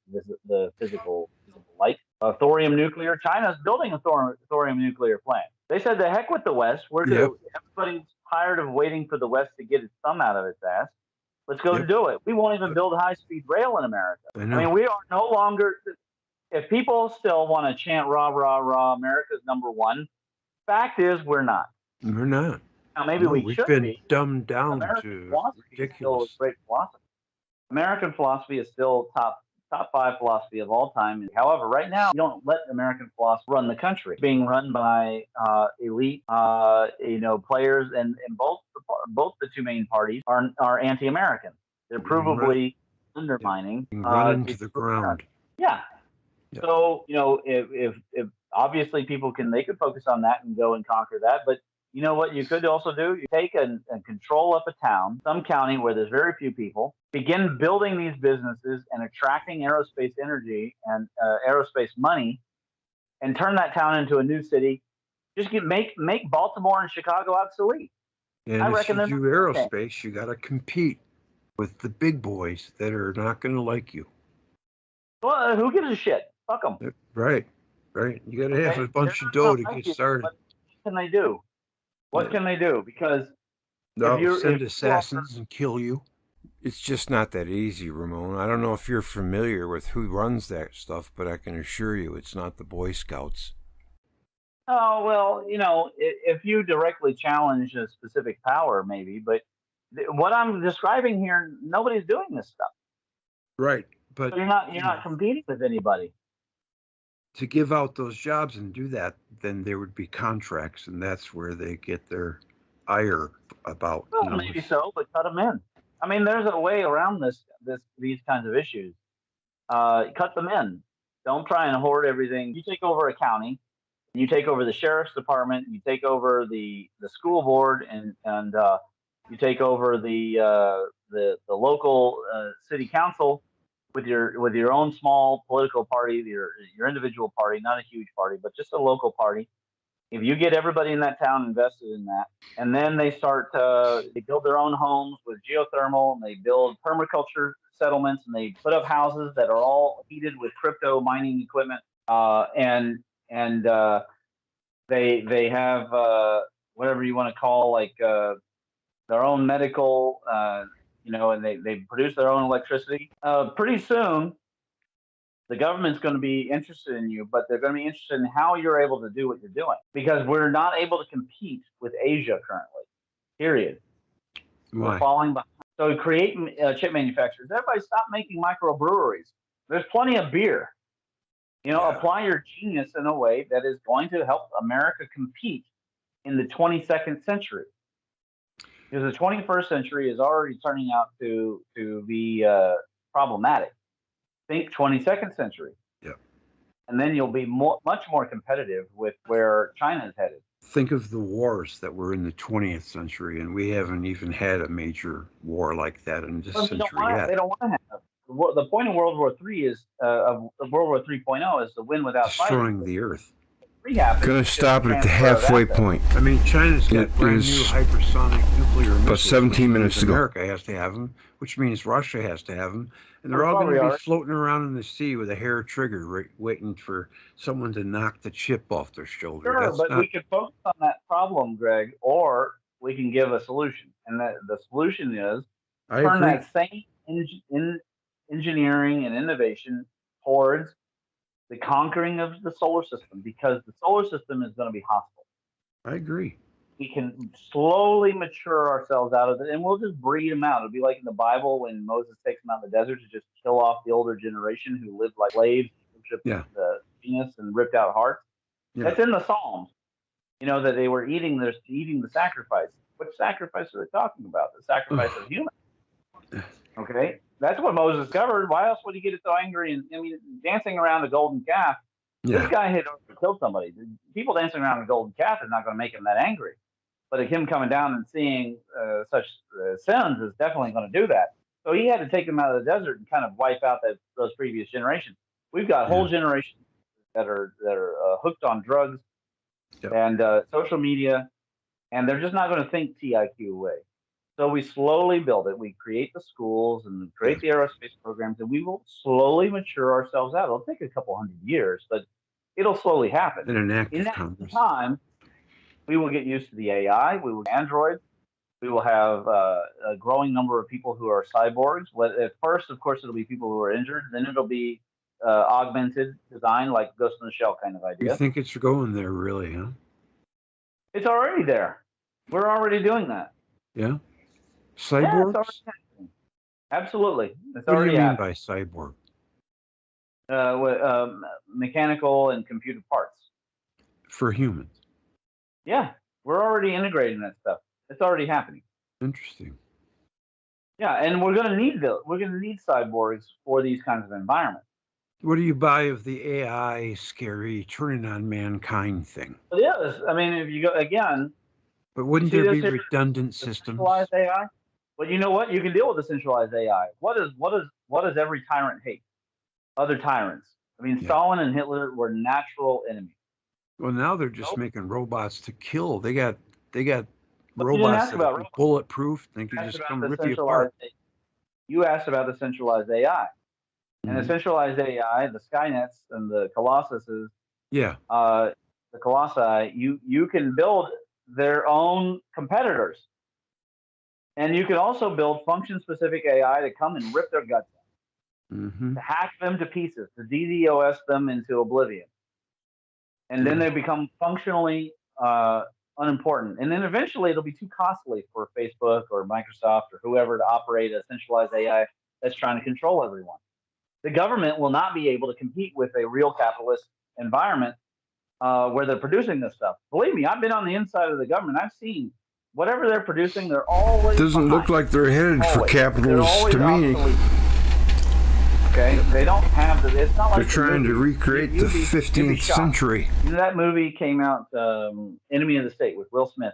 the physical light. Thorium nuclear. China's building a thorium nuclear plant. They said, "The heck with the West.
Yep.
Everybody's tired of waiting for the West to get its thumb out of its ass. Let's go
Yep.
do it. We won't even build high-speed rail in America."
I
I mean,
know.
we are no longer. If people still want to chant "rah rah rah," America's number one. Fact is, we're not.
We're not.
Now, maybe
No,
we
we've
should
been
be.
dumbed down
American
to
philosophy is still a
ridiculous.
great philosophy. American philosophy is still top top 5 philosophy of all time. However, right now, you don't let American philosophy run the country. It's being run by elite, players, and both the two main parties are anti-American. They're provably undermining
run into the ground.
America. Yeah. So if obviously they could focus on that and go and conquer that, but you know what you could also do? You take and control up a town, some county where there's very few people, begin building these businesses and attracting aerospace energy and aerospace money, and turn that town into a new city. Just make Baltimore and Chicago obsolete.
And I reckon if you do aerospace, you got to compete with the big boys that are not going to like you.
Well, who gives a shit? Fuck them.
Right. You got to have a bunch of dough to get started.
What can they do? What can they do? Because
send assassins and kill you. It's just not that easy, Ramon. I don't know if you're familiar with who runs that stuff, but I can assure you it's not the Boy Scouts.
Oh, well, if you directly challenge a specific power, maybe, but what I'm describing here, nobody's doing this stuff.
Right. But
so you're not competing with anybody.
To give out those jobs and do that, then there would be contracts, and that's where they get their ire about.
Well, maybe so, but cut them in. I mean, there's a way around these kinds of issues. Cut them in. Don't try and hoard everything. You take over a county, you take over the sheriff's department, you take over the school board, and you take over the local city council. With your own small political party, your individual party, not a huge party, but just a local party. If you get everybody in that town invested in that, and then they build their own homes with geothermal, and they build permaculture settlements, and they put up houses that are all heated with crypto mining equipment, and they have whatever you want to call their own medical. And they produce their own electricity. Pretty soon, the government's going to be interested in you, but they're going to be interested in how you're able to do what you're doing, because we're not able to compete with Asia currently, period.
Why?
We're falling behind. So create chip manufacturers. Everybody stop making microbreweries. There's plenty of beer. Apply your genius in a way that is going to help America compete in the 22nd century. Because the 21st century is already turning out to be problematic. Think 22nd century.
Yeah.
And then you'll be much more competitive with where China is headed.
Think of the wars that were in the 20th century, and we haven't even had a major war like that in this century yet.
They don't want to have. The point of World War III is World War 3.0 is to win without
destroying
fighting.
the earth.
Going to stop it at the halfway point.
I mean, China's got brand new hypersonic nuclear missiles.
About 17 minutes ago.
America has to have them, which means Russia has to have them. And they're all going to be floating around in the sea with a hair trigger, waiting for someone to knock the chip off their shoulder.
Sure, we could focus on that problem, Greg, or we can give a solution. And the solution is turn that same engineering and innovation towards the conquering of the solar system, because the solar system is going to be hostile.
I agree.
We can slowly mature ourselves out of it, and we'll just breed them out. It'll be like in the Bible when Moses takes them out in the desert to just kill off the older generation who lived like slaves, worshipped the Venus and ripped out hearts. Yeah. That's in the Psalms. That they were eating the sacrifice. Which sacrifice are they talking about? The sacrifice of humans. Okay. That's what Moses discovered. Why else would he get so angry? And dancing around a golden calf. Yeah. This guy had killed somebody. People dancing around a golden calf is not going to make him that angry. But him coming down and seeing such sins is definitely going to do that. So he had to take them out of the desert and kind of wipe out those previous generations. We've got whole generations that are hooked on drugs and social media, and they're just not going to think TIQ away. So we slowly build it. We create the schools and create the aerospace programs, and we will slowly mature ourselves out. It'll take a couple hundred years, but it'll slowly happen.
In
that time, we will get used to the AI. We will Android. We will have a growing number of people who are cyborgs. At first, of course, it'll be people who are injured. Then it'll be augmented design, like Ghost in the Shell kind of idea.
You think it's going there, really, huh?
It's already there. We're already doing that.
Yeah. Cyborgs?
Yeah, absolutely.
What do you mean by cyborg?
mechanical and computer parts
for humans.
Yeah, we're already integrating that stuff. It's already happening.
Interesting.
Yeah, and we're going to need cyborgs for these kinds of environments.
What do you buy of the AI scary turning on mankind thing?
But yeah, I mean, if you go again,
but wouldn't there be redundant systems?
Centralized AI. But you know what? You can deal with the centralized AI. What does every tyrant hate? Other tyrants. I mean, yeah. Stalin and Hitler were natural enemies.
Well, now they're just making robots to kill. They got robots that are bulletproof. They can just come rip you apart.
You asked about the centralized AI. And the centralized AI, the Skynets and the Colossuses,
yeah,
the Colossi, you can build their own competitors, and you can also build function-specific AI to come and rip their guts out, to hack them to pieces, to DDoS them into oblivion, and then they become functionally unimportant. And then eventually it'll be too costly for Facebook or Microsoft or whoever to operate a centralized AI that's trying to control everyone. The government will not be able to compete with a real capitalist environment where they're producing this stuff. Believe me, I've been on the inside of the government. I've seen whatever they're producing, they're always
doesn't look like they're headed for capitalists to me.
Okay, they don't have the. It's not like
they're trying to recreate the 15th century.
You know, that movie came out, Enemy of the State, with Will Smith,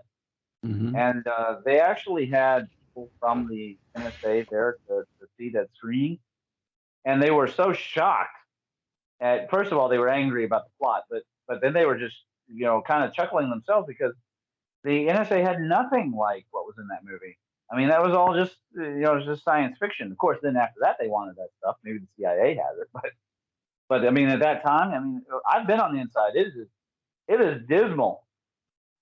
and they actually had people from the NSA there to see that screening. And they were so shocked at, first of all, they were angry about the plot, but then they were just, kind of chuckling themselves because the NSA had nothing like what was in that movie. I mean, that was all just, it was just science fiction. Of course, then after that, they wanted that stuff. Maybe the CIA has it, but I mean, at that time, I mean, I've been on the inside. It is dismal.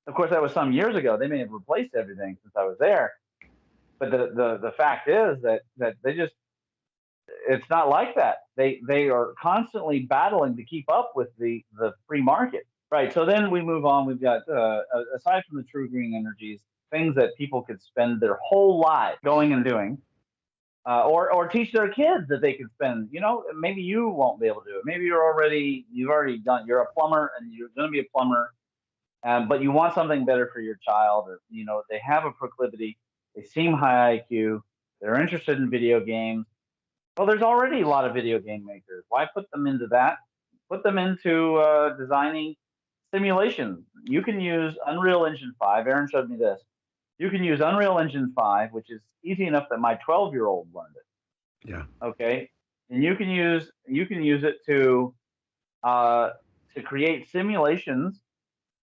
Of course, that was some years ago. They may have replaced everything since I was there, but the fact is that they just, it's not like that. They are constantly battling to keep up with the free market. Right. So then we move on. We've got, aside from the true green energies, things that people could spend their whole life going and doing, or teach their kids that they could spend. Maybe you won't be able to do it. Maybe you've already done. You're a plumber and you're going to be a plumber, but you want something better for your child, or they have a proclivity. They seem high IQ. They're interested in video games. Well, there's already a lot of video game makers. Why put them into that? Put them into designing simulations. You can use Unreal Engine 5. Aaron showed me this. You can use Unreal Engine 5, which is easy enough that my 12-year-old learned it.
Yeah.
Okay. And you can use it to create simulations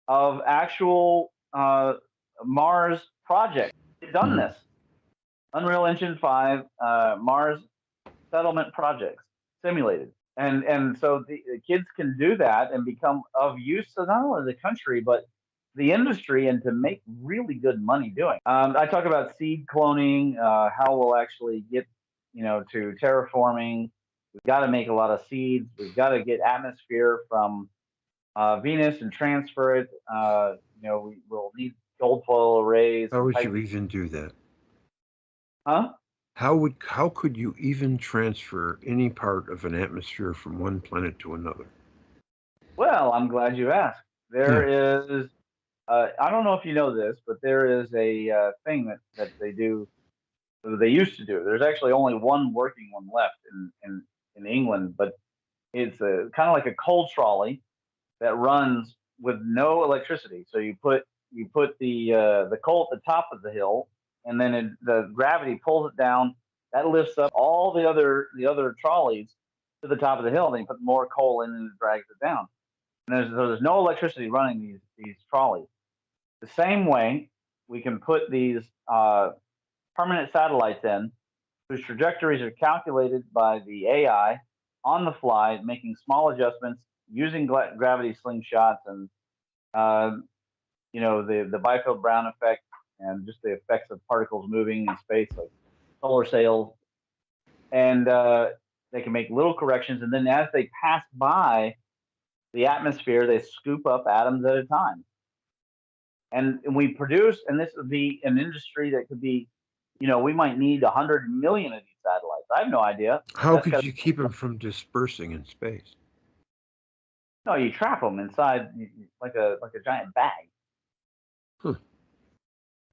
of actual Mars projects. They've done this. Unreal Engine 5 Mars settlement projects simulated. And so the kids can do that and become of use to not only the country, but the industry, and to make really good money doing. I talk about seed cloning, how we'll actually get, to terraforming. We've got to make a lot of seeds. We've got to get atmosphere from Venus and transfer it. We will need gold foil arrays.
How would you even do that?
Huh?
How could you even transfer any part of an atmosphere from one planet to another?
Well, I'm glad you asked. There is, I don't know if you know this, but there is a thing that they do, they used to do. There's actually only one working one left in England, but it's kind of like a coal trolley that runs with no electricity. So you put the coal at the top of the hill, and then the gravity pulls it down. That lifts up all the other trolleys to the top of the hill. Then you put more coal in, and it drags it down. And there's no electricity running these trolleys. The same way, we can put these permanent satellites in, whose trajectories are calculated by the AI on the fly, making small adjustments using gravity slingshots and the Byfield-Brown effect, and just the effects of particles moving in space, like solar sails. And they can make little corrections, and then as they pass by the atmosphere, they scoop up atoms at a time. And we produce, and this would be an industry that could be, we might need 100 million of these satellites. I have no idea.
How could you keep them from dispersing in space?
No, you trap them inside like a giant bag.
Huh.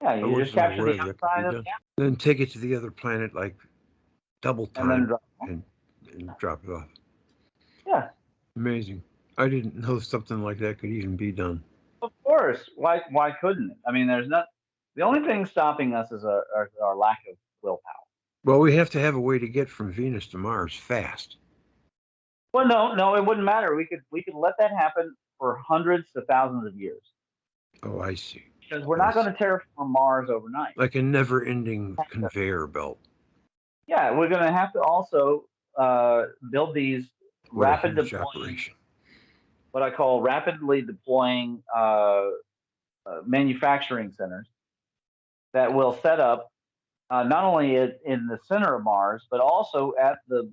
Yeah, you just capture the outside of the
then take it to the other planet like double time
and
and drop it off.
Yeah.
Amazing. I didn't know something like that could even be done.
Of course. Why couldn't it? I mean, there's not. The only thing stopping us is our lack of willpower.
Well, we have to have a way to get from Venus to Mars fast.
Well, no, it wouldn't matter. We could let that happen for hundreds to thousands of years.
Oh, I see.
Because we're not going to terraform Mars overnight.
Like a never-ending conveyor belt.
Yeah, we're going to have to also build these rapid deploying, what I call rapidly deploying manufacturing centers that will set up not only in the center of Mars, but also at the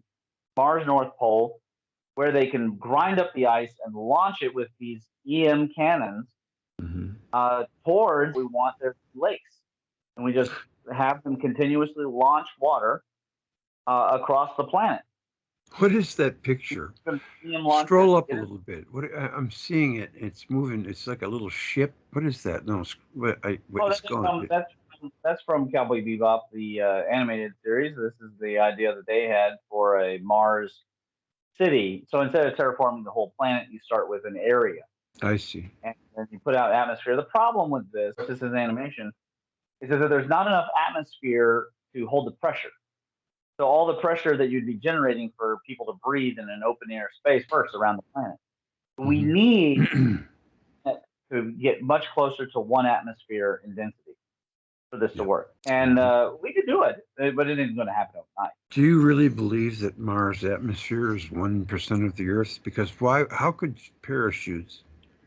Mars North Pole, where they can grind up the ice and launch it with these EM cannons towards we want their lakes. And we just have them continuously launch water across the planet.
What is that picture? Scroll up a little bit. I'm seeing it. It's moving. It's like a little ship. What is that? No,
that's from Cowboy Bebop, the animated series. This is the idea that they had for a Mars city. So instead of terraforming the whole planet, you start with an area.
I see.
And then you put out atmosphere. The problem with this is animation, is that there's not enough atmosphere to hold the pressure. So all the pressure that you'd be generating for people to breathe in an open air space first around the planet. We need to get much closer to 1 atmosphere in density for this to work. And we could do it, but it isn't going to happen overnight.
Do you really believe that Mars' atmosphere is 1% of the Earth's? Because how could parachutes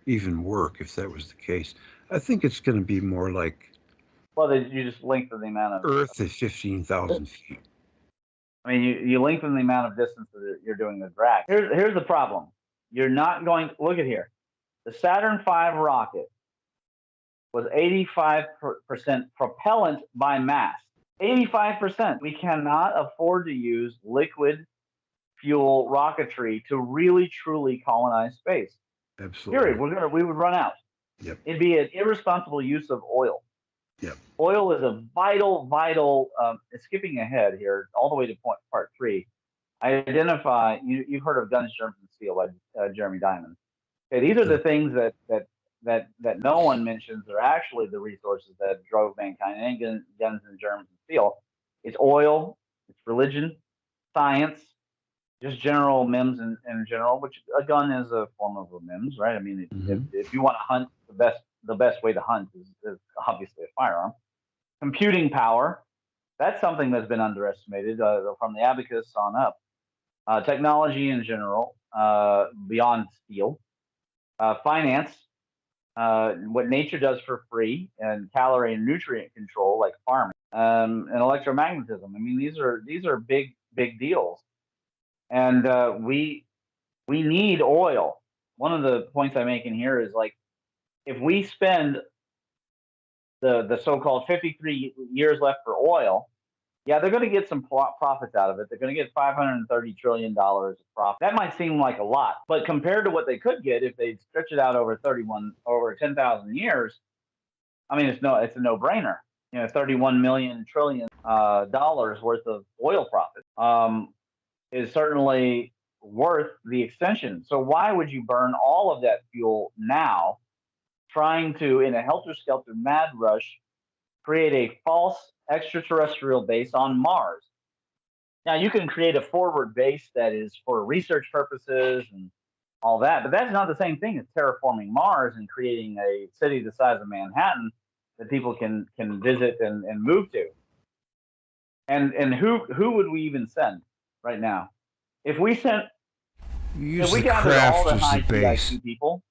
even work if that was the case? I think it's going to be more like...
Well, you just lengthen the amount of...
Earth is 15,000 feet.
I mean, you lengthen the amount of distance that you're doing the drag. Here's the problem. You're not going... Look at here. The Saturn V rocket was 85% propellant by mass. 85%. We cannot afford to use liquid fuel rocketry to really, truly colonize space.
Absolutely.
Period. We would run out.
Yep.
It'd be an irresponsible use of oil.
Yep.
Oil is a vital. Skipping ahead here, all the way to part 3. Identify. You've heard of guns, germs, and steel by Jeremy Diamond. Okay, these are the things that no one mentions are actually the resources that drove mankind. And guns and germs and steel. It's oil. It's religion, science, just general MIMS in general. Which a gun is a form of a MIMS, right? I mean, if you want to hunt, the best way to hunt is obviously a firearm. Computing power, that's something that's been underestimated from the abacus on up. Technology in general, beyond steel. Finance, what nature does for free, and calorie and nutrient control like farming, and electromagnetism. I mean, these are big deals, and we need oil. One of the points I make in here is like, if we spend the so-called 53 years left for oil, yeah, they're going to get some profits out of it. They're going to get $530 trillion of profit. That might seem like a lot, but compared to what they could get if they stretch it out over 10,000 years, I mean, it's a no-brainer. 31 million trillion dollars worth of oil profit is certainly worth the extension. So why would you burn all of that fuel now, trying to, in a helter-skelter mad rush, create a false extraterrestrial base on Mars? Now, you can create a forward base that is for research purposes and all that, but that's not the same thing as terraforming Mars and creating a city the size of Manhattan that people can visit and move to. And who would we even send right now? If we gathered all the high IQ people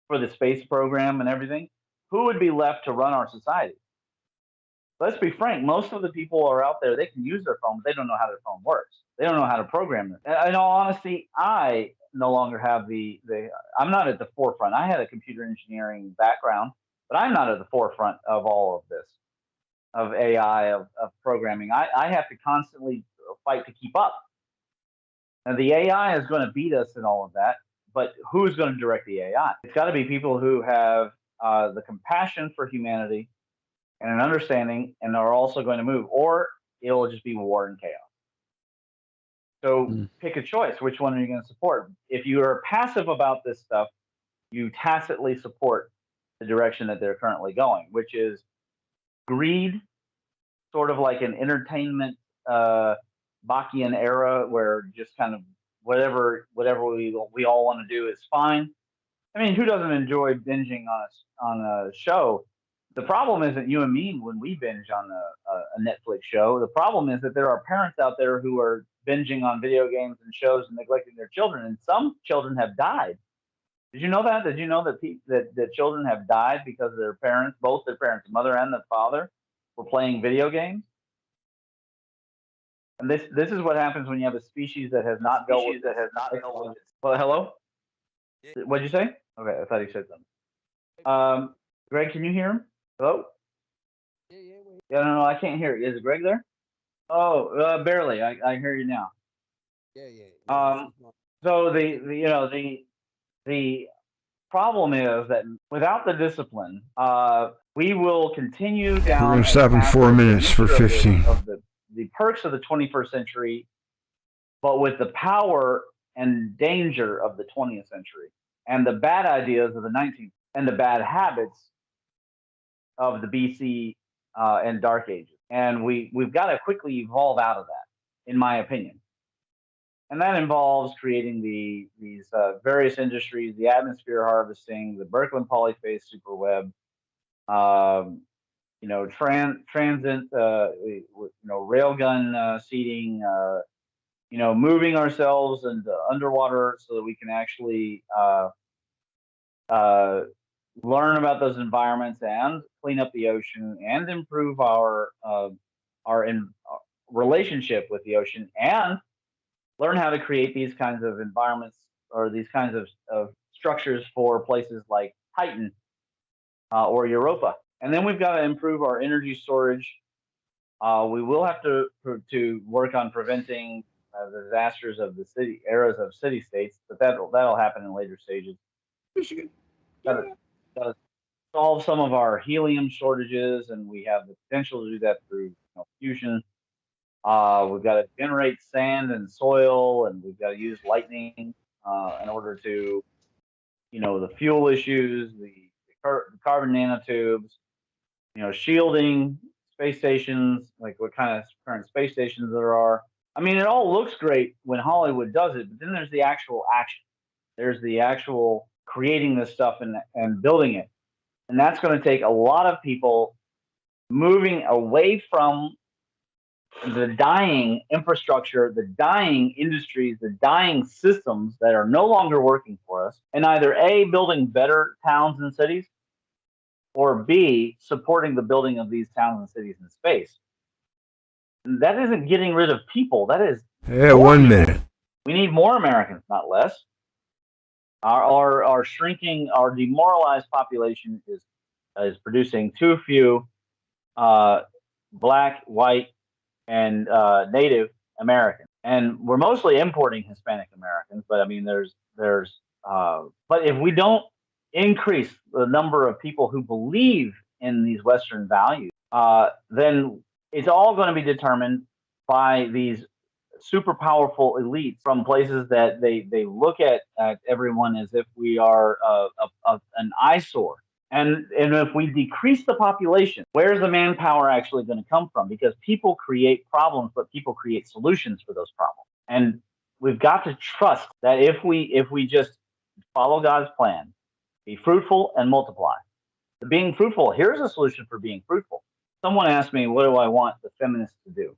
for the space program and everything, who would be left to run our society? Let's be frank. Most of the people are out there. They can use their phone, but they don't know how their phone works. They don't know how to program it. In all honesty, I no longer have I'm not at the forefront. I had a computer engineering background, but I'm not at the forefront of all of this, of AI, of programming. I have to constantly fight to keep up. And the AI is going to beat us in all of that, but who's going to direct the AI? It's got to be people who have the compassion for humanity and an understanding, and are also going to move, or it'll just be war and chaos. So pick a choice. Which one are you going to support? If you are passive about this stuff, you tacitly support the direction that they're currently going, which is greed, sort of like an entertainment Bachian era, where just kind of whatever we all want to do is fine. I mean, who doesn't enjoy binging on a show? The problem isn't you and me when we binge on a Netflix show. The problem is that there are parents out there who are binging on video games and shows and neglecting their children, and some children have died. Did you know that? Did you know that children have died because their parents, both their parents, the mother and the father, were playing video games? And this is what happens when you have a species that has not dealt with it. Well, hello? What'd you say? Okay, I thought he said something. Greg, can you hear him? Hello? Yeah, no, I can't hear you. Is Greg there? Oh, barely. I hear you now. So the problem is that without the discipline, we will continue down.
We're going to stop in 4 minutes for 15.
Of the perks of the 21st century, but with the power and danger of the 20th century, and the bad ideas of the 19th, and the bad habits of the BC and Dark Ages. And we've got to quickly evolve out of that, in my opinion. And that involves creating these various industries, the atmosphere harvesting, the Birkeland polyphase superweb, transit, railgun seating, moving ourselves into underwater so that we can actually learn about those environments and clean up the ocean and improve our relationship with the ocean, and learn how to create these kinds of environments or these kinds of structures for places like Titan or Europa. And then we've got to improve our energy storage. We will have to work on preventing the disasters of the eras of city states, but that'll happen in later stages.
Michigan.
Got to solve some of our helium shortages, and we have the potential to do that through fusion. We've got to generate sand and soil, and we've got to use lightning in order to, the fuel issues, the carbon nanotubes, shielding space stations, like what kind of current space stations there are. I mean, it all looks great when Hollywood does it, but then there's the actual action. There's the actual creating this stuff and building it. And that's going to take a lot of people moving away from the dying infrastructure, the dying industries, the dying systems that are no longer working for us, and either A, building better towns and cities, or B, supporting the building of these towns and cities in space. And that isn't getting rid of people. That is
1 minute.
We need more Americans, not less. Our shrinking, our demoralized population is producing too few black, white, and Native Americans, and we're mostly importing Hispanic Americans. But I mean, but if we don't increase the number of people who believe in these Western values, then it's all going to be determined by these super powerful elites from places that they look at everyone as if we are an eyesore. And if we decrease the population, where's the manpower actually going to come from? Because people create problems, but people create solutions for those problems. And we've got to trust that if we just follow God's plan, be fruitful and multiply. Being fruitful, here's a solution for being fruitful. Someone asked me, what do I want the feminists to do?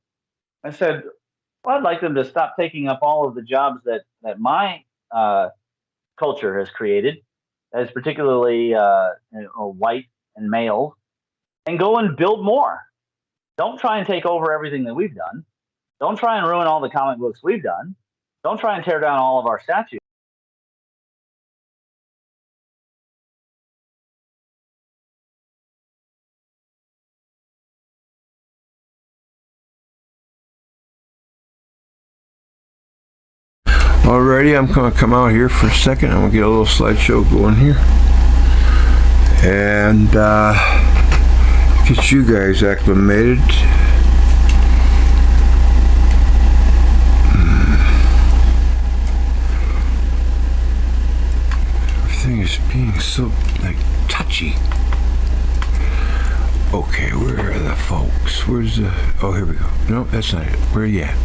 I said, well, I'd like them to stop taking up all of the jobs that my culture has created, as particularly white and male, and go and build more. Don't try and take over everything that we've done. Don't try and ruin all the comic books we've done. Don't try and tear down all of our statues.
Alrighty, I'm going to come out here for a second. I'm going to get a little slideshow going here. And get you guys acclimated. Everything is being so like touchy. Okay, where are the folks? Where's the... Oh, here we go. No, that's not it. Where are you at?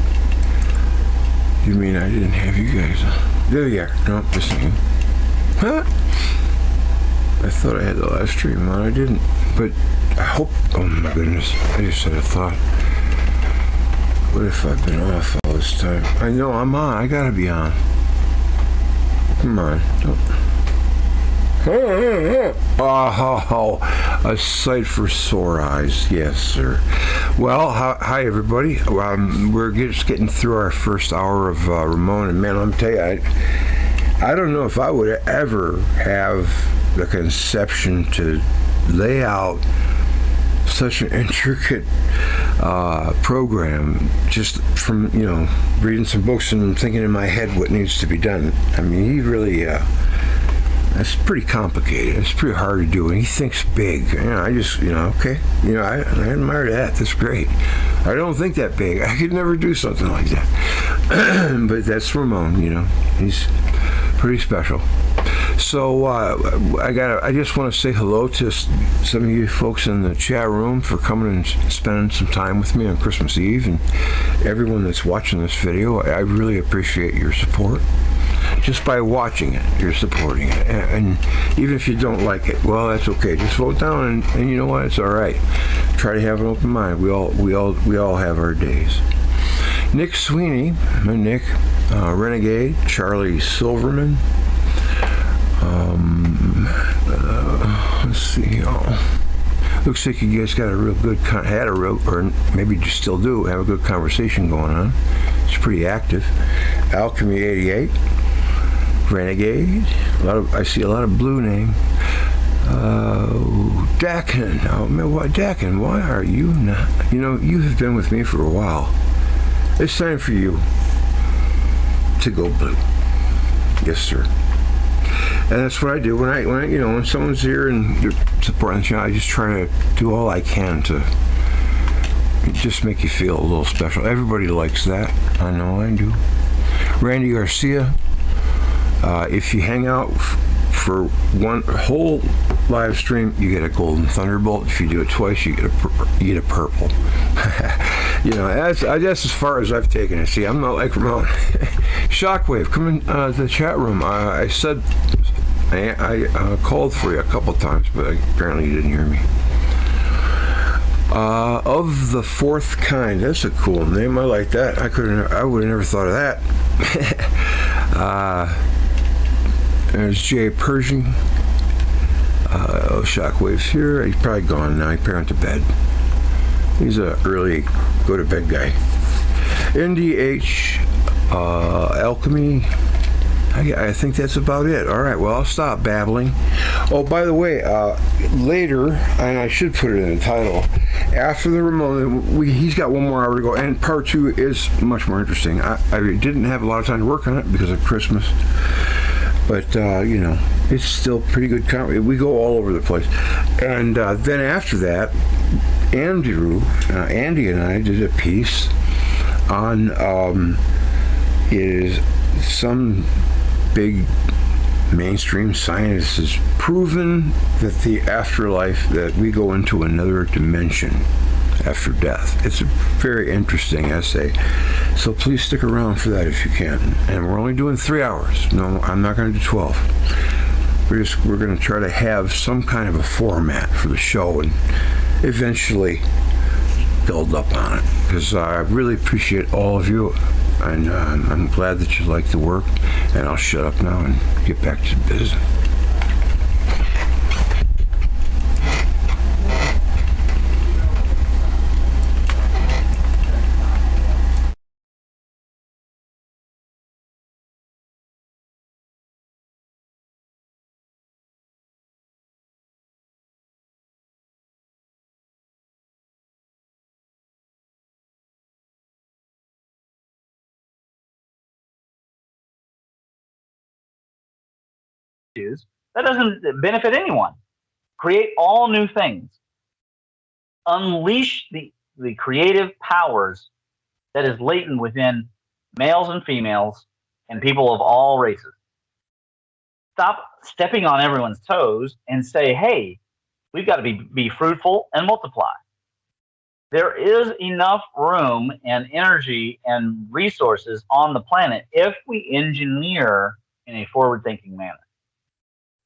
You mean I didn't have you guys on? There you are. No, this ain't you. Huh? I thought I had the live stream on. I didn't. But I hope... Oh, my goodness. I just had a thought. What if I've been off all this time? I know I'm on. I gotta be on. Come on. Don't... Oh, a sight for sore eyes. Yes, sir. Well, hi everybody. We're just getting through our first hour of Ramon, and man, let me tell you, I don't know if I would ever have the conception to lay out such an intricate program just from, reading some books and thinking in my head what needs to be done. I mean, he really... It's pretty complicated. It's pretty hard to do, and he thinks big. I just, okay. I admire that. That's great. I don't think that big. I could never do something like that. But that's Ramon, He's pretty special. So I just want to say hello to some of you folks in the chat room for coming and spending some time with me on Christmas Eve, and everyone that's watching this video. I really appreciate your support. Just by watching it, you're supporting it, and even if you don't like it, well, that's okay. Just vote down, and you know what? It's all right. Try to have an open mind. We all have our days. Nick Sweeney, Nick, Renegade, Charlie Silverman. Let's see. Looks like you guys got a real good or maybe you still do have a good conversation going on. It's pretty active. Alchemy 88. Renegade. I see a lot of blue name. Dakin. Oh man, what Dakin? Why are you not? You have been with me for a while. It's time for you to go blue. Yes, sir. And that's what I do when someone's here and they're supporting the channel. I just try to do all I can to just make you feel a little special. Everybody likes that. I know I do. Randy Garcia. If you hang out for one whole live stream, you get a golden thunderbolt. If you do it twice, you get a purple. That's as far as I've taken it. See, I'm not like Ramon. Shockwave, come in the chat room. I said I called for you a couple times, but apparently you didn't hear me. Of the Fourth Kind. That's a cool name. I like that. I would have never thought of that. There's Jay Pershing. Shockwave's here. He's probably gone now. He probably went to bed. He's a early go-to-bed guy. NDH, Alchemy. I think that's about it. All right, well, I'll stop babbling. Oh, by the way, later, and I should put it in the title, after the Ramon, he's got one more hour to go, and part 2 is much more interesting. I didn't have a lot of time to work on it because of Christmas. But, it's still pretty good comedy. We go all over the place. And then after that, Andy and I did a piece on is some big mainstream science has proven that the afterlife, that we go into another dimension after death. It's a very interesting essay. So please stick around for that if you can. And we're only doing 3 hours. No, I'm not going to do 12. We're going to try to have some kind of a format for the show and eventually build up on it. Because I really appreciate all of you. And I'm glad that you like the work. And I'll shut up now and get back to business.
issues, that doesn't benefit anyone. Create all new things. Unleash the creative powers that is latent within males and females and people of all races. Stop stepping on everyone's toes and say, hey, we've got to be fruitful and multiply. There is enough room and energy and resources on the planet if we engineer in a forward-thinking manner.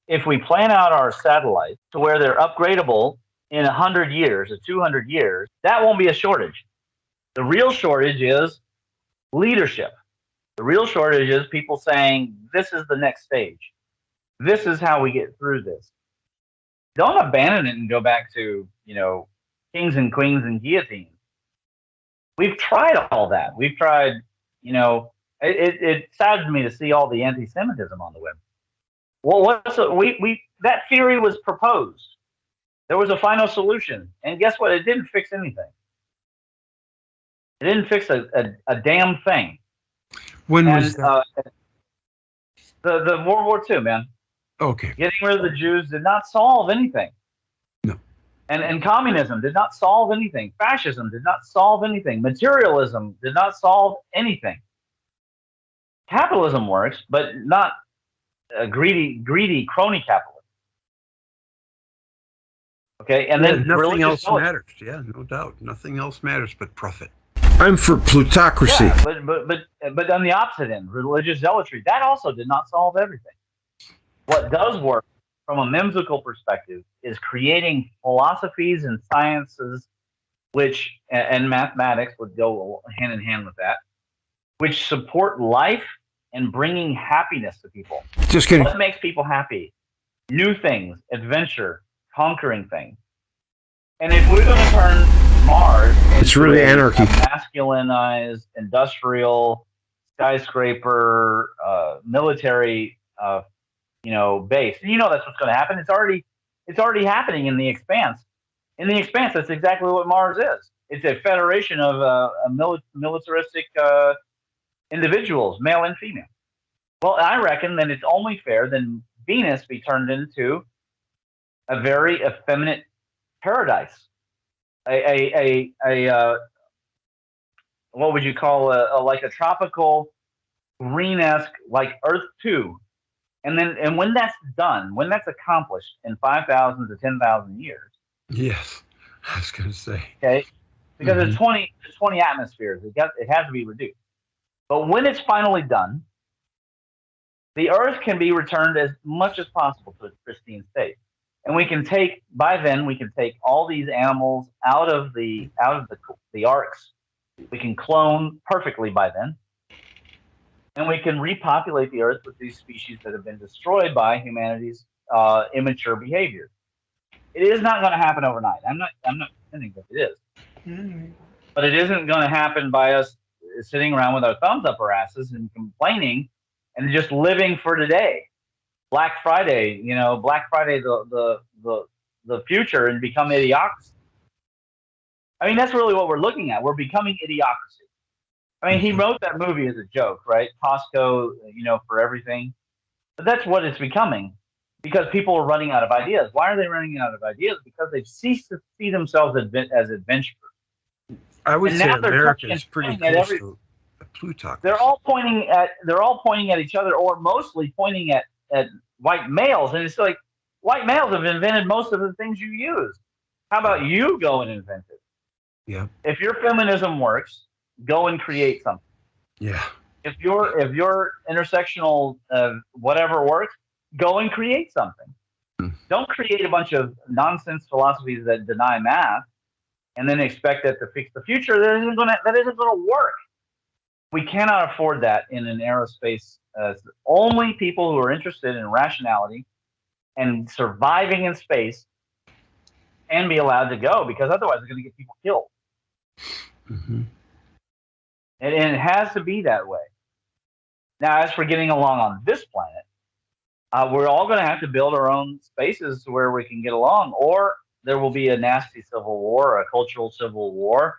If we plan out our satellites to where they're upgradable in 100 years or 200 years, that won't be a shortage. The real shortage is leadership. The real shortage is people saying, this is the next stage. This is how we get through this. Don't abandon it and go back to, kings and queens and guillotines. We've tried all that. We've tried, it saddens me to see all the anti-Semitism on the web. Well, that theory was proposed. There was a final solution, and guess what? It didn't fix anything. It didn't fix a damn thing.
When was that?
The World War II, man.
Okay.
Getting rid of the Jews did not solve anything.
No.
And communism did not solve anything. Fascism did not solve anything. Materialism did not solve anything. Capitalism works, but not greedy crony capitalism. Okay, and then
nothing else matters. Yeah, no doubt. Nothing else matters but profit.
I'm for plutocracy.
Yeah, but on the opposite end, religious zealotry, that also did not solve everything. What does work from a whimsical perspective is creating philosophies and sciences, which and mathematics would go hand in hand with that, which support life and bringing happiness to people.
Just kidding.
What makes people happy? New things, adventure, conquering things. And if we're going to turn Mars
it's really anarchy.
A masculinized, industrial, skyscraper, military, base, that's what's going to happen. It's already happening in the Expanse. In the Expanse, that's exactly what Mars is. It's a federation of militaristic individuals, male and female. Well, I reckon that it's only fair that Venus be turned into a very effeminate paradise. What would you call like a tropical green-esque, like Earth 2. And when that's done, when that's accomplished in 5,000 to 10,000 years.
Yes, I was going to say.
Okay, because there's 20 atmospheres. It has to be reduced. But when it's finally done, the Earth can be returned as much as possible to its pristine state. And by then we can take all these animals out of the arcs. We can clone perfectly by then. And we can repopulate the Earth with these species that have been destroyed by humanity's immature behavior. It is not going to happen overnight. I'm not pretending that it is. But it isn't going to happen by us sitting around with our thumbs up our asses and complaining and just living for today. Black Friday, the future, and become idiocracy. I mean, that's really what we're looking at. We're becoming idiocracy. I mean, he wrote that movie as a joke, right? Costco, for everything. But that's what it's becoming because people are running out of ideas. Why are they running out of ideas? Because they've ceased to see themselves as adventurers.
I would say America is pretty close to a plutocracy.
They're all pointing at each other, or mostly pointing at white males, and it's like white males have invented most of the things you use. How about you go and invent it?
Yeah.
If your feminism works, go and create something.
Yeah.
If your intersectional whatever works, go and create something. Don't create a bunch of nonsense philosophies that deny math and then expect that to fix the future. That isn't going to work. We cannot afford that in an aerospace. Only people who are interested in rationality and surviving in space can be allowed to go, because otherwise they're going to get people killed.
Mm-hmm.
And it has to be that way. Now, as for getting along on this planet, we're all going to have to build our own spaces where we can get along, or there will be a nasty civil war, a cultural civil war.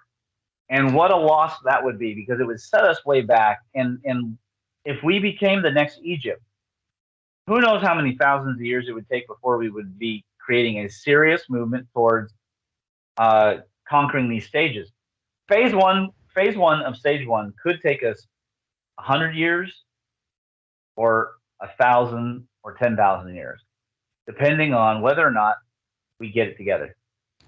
And what a loss that would be, because it would set us way back. And if we became the next Egypt, who knows how many thousands of years it would take before we would be creating a serious movement towards conquering these stages. Phase one of stage one could take us 100 years or 1,000 or 10,000 years, depending on whether or not we get it together.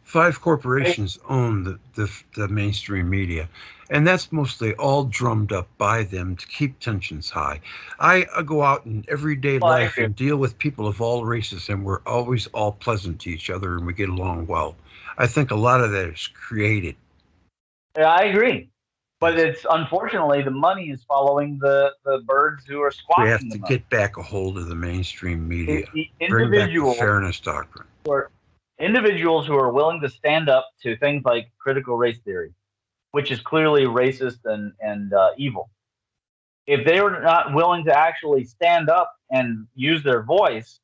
5 corporations own the mainstream media, and that's mostly all drummed up by them to keep tensions high. I go out in everyday
Well, I
life
agree.
and deal with people of all races, and we're always all pleasant to each other and we get along well. I think a lot of that is created.
Yeah, I agree. But
Yes.
it's unfortunately the money is following the birds who are
We have
squawking the
to
money.
get back a hold of the mainstream media, bring back the
Individuals
fairness doctrine.
who are individuals who are willing to stand up to things like critical race theory, which is clearly racist and evil. If they are not willing to actually stand up and use their voice,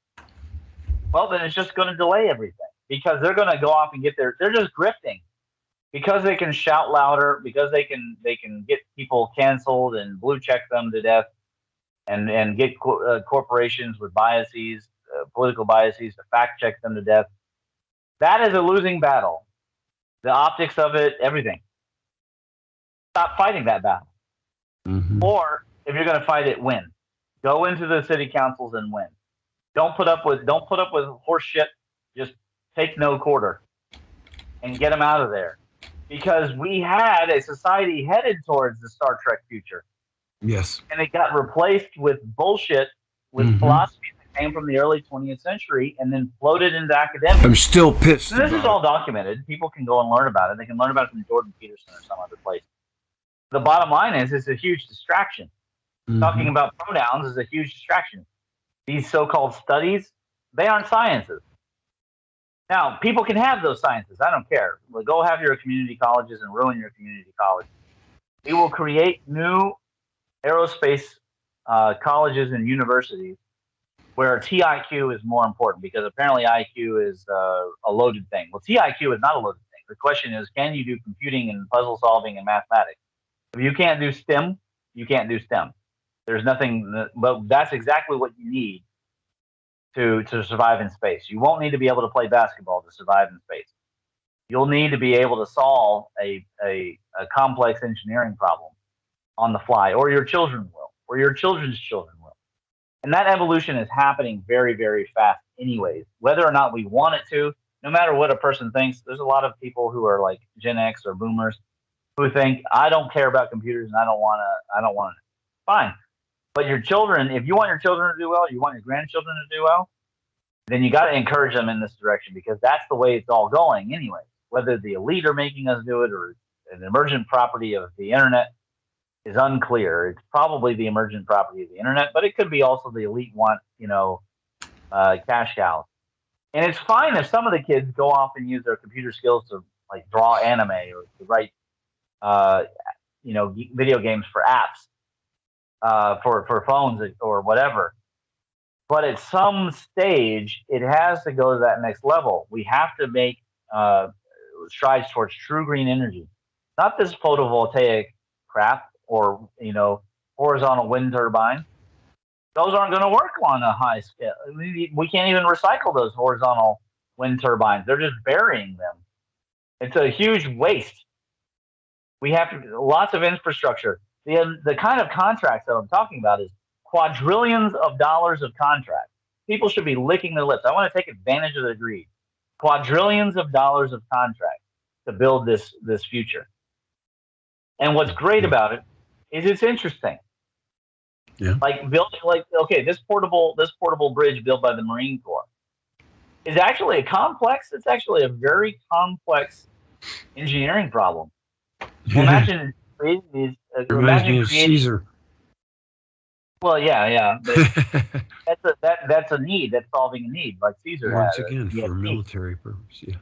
well, then it's just going to delay everything because they're going to go off and get their. They're just grifting because they can shout louder, because they can get people canceled and blue check them to death, and get corporations with biases, political biases, to fact check them to death. That is a losing battle. The optics of it, everything. Stop fighting that battle.
Hmm.
Or if you're going to fight it, win. Go into the city councils and win. Don't put up with horse shit. Just take no quarter and get them out of there. Because we had a society headed towards the Star Trek future,
Yes.
and it got replaced with bullshit, with
Hmm.
philosophy that came from the early 20th century and then floated into academia.
I'm still pissed
And this is
about it.
all documented. People can go and learn about it. They can learn about it from Jordan Peterson or some other place. The bottom line is it's a huge distraction. Talking
Hmm.
about pronouns is a huge distraction. These so-called studies, they aren't sciences. Now, people can have those sciences. I don't care. Well, go have your community colleges and ruin your community college. We will create new aerospace colleges and universities where TIQ is more important because apparently IQ is a loaded thing. Well, TIQ is not a loaded thing. The question is, can you do computing and puzzle solving and mathematics? If you can't do STEM, you can't do STEM. There's nothing, but that's exactly what you need to survive in space. You won't need to be able to play basketball to survive in space. You'll need to be able to solve a complex engineering problem on the fly, or your children will, or your children's children will. And that evolution is happening very, very fast, anyways. Whether or not we want it to, no matter what a person thinks, there's a lot of people who are like Gen X or Boomers who think I don't care about computers and I don't want to. I don't want it. Fine, but your children, if you want your children to do well, you want your grandchildren to do well, then you got to encourage them in this direction because that's the way it's all going, anyway. Whether the elite are making us do it or an emergent property of the internet is unclear. It's probably the emergent property of the internet, but it could be also the elite want, cash cows. And it's fine if some of the kids go off and use their computer skills to like draw anime or to write, uh, video games for apps, for phones or whatever. But at some stage, it has to go to that next level. We have to make uh, strides towards true green energy, not this photovoltaic crap or horizontal wind turbines. Those aren't going to work on a high scale. We can't even recycle those horizontal wind turbines. They're just burying them. It's a huge waste. We have lots of infrastructure. The kind of contracts that I'm talking about is quadrillions of dollars of contracts. People should be licking their lips. I want to take advantage of the greed. Quadrillions of dollars of contracts to build this future. And what's great about it is it's interesting.
Yeah.
Like building, like okay, this portable bridge built by the Marine Corps is actually a complex. It's actually a very complex engineering problem. Well, imagine creating these.
Reminds
Imagine
me of
creating.
Caesar.
Well, yeah, but that's a need. That's solving a need, like Caesar had.
Once again,
He had
for
a need.
military purpose. Yeah.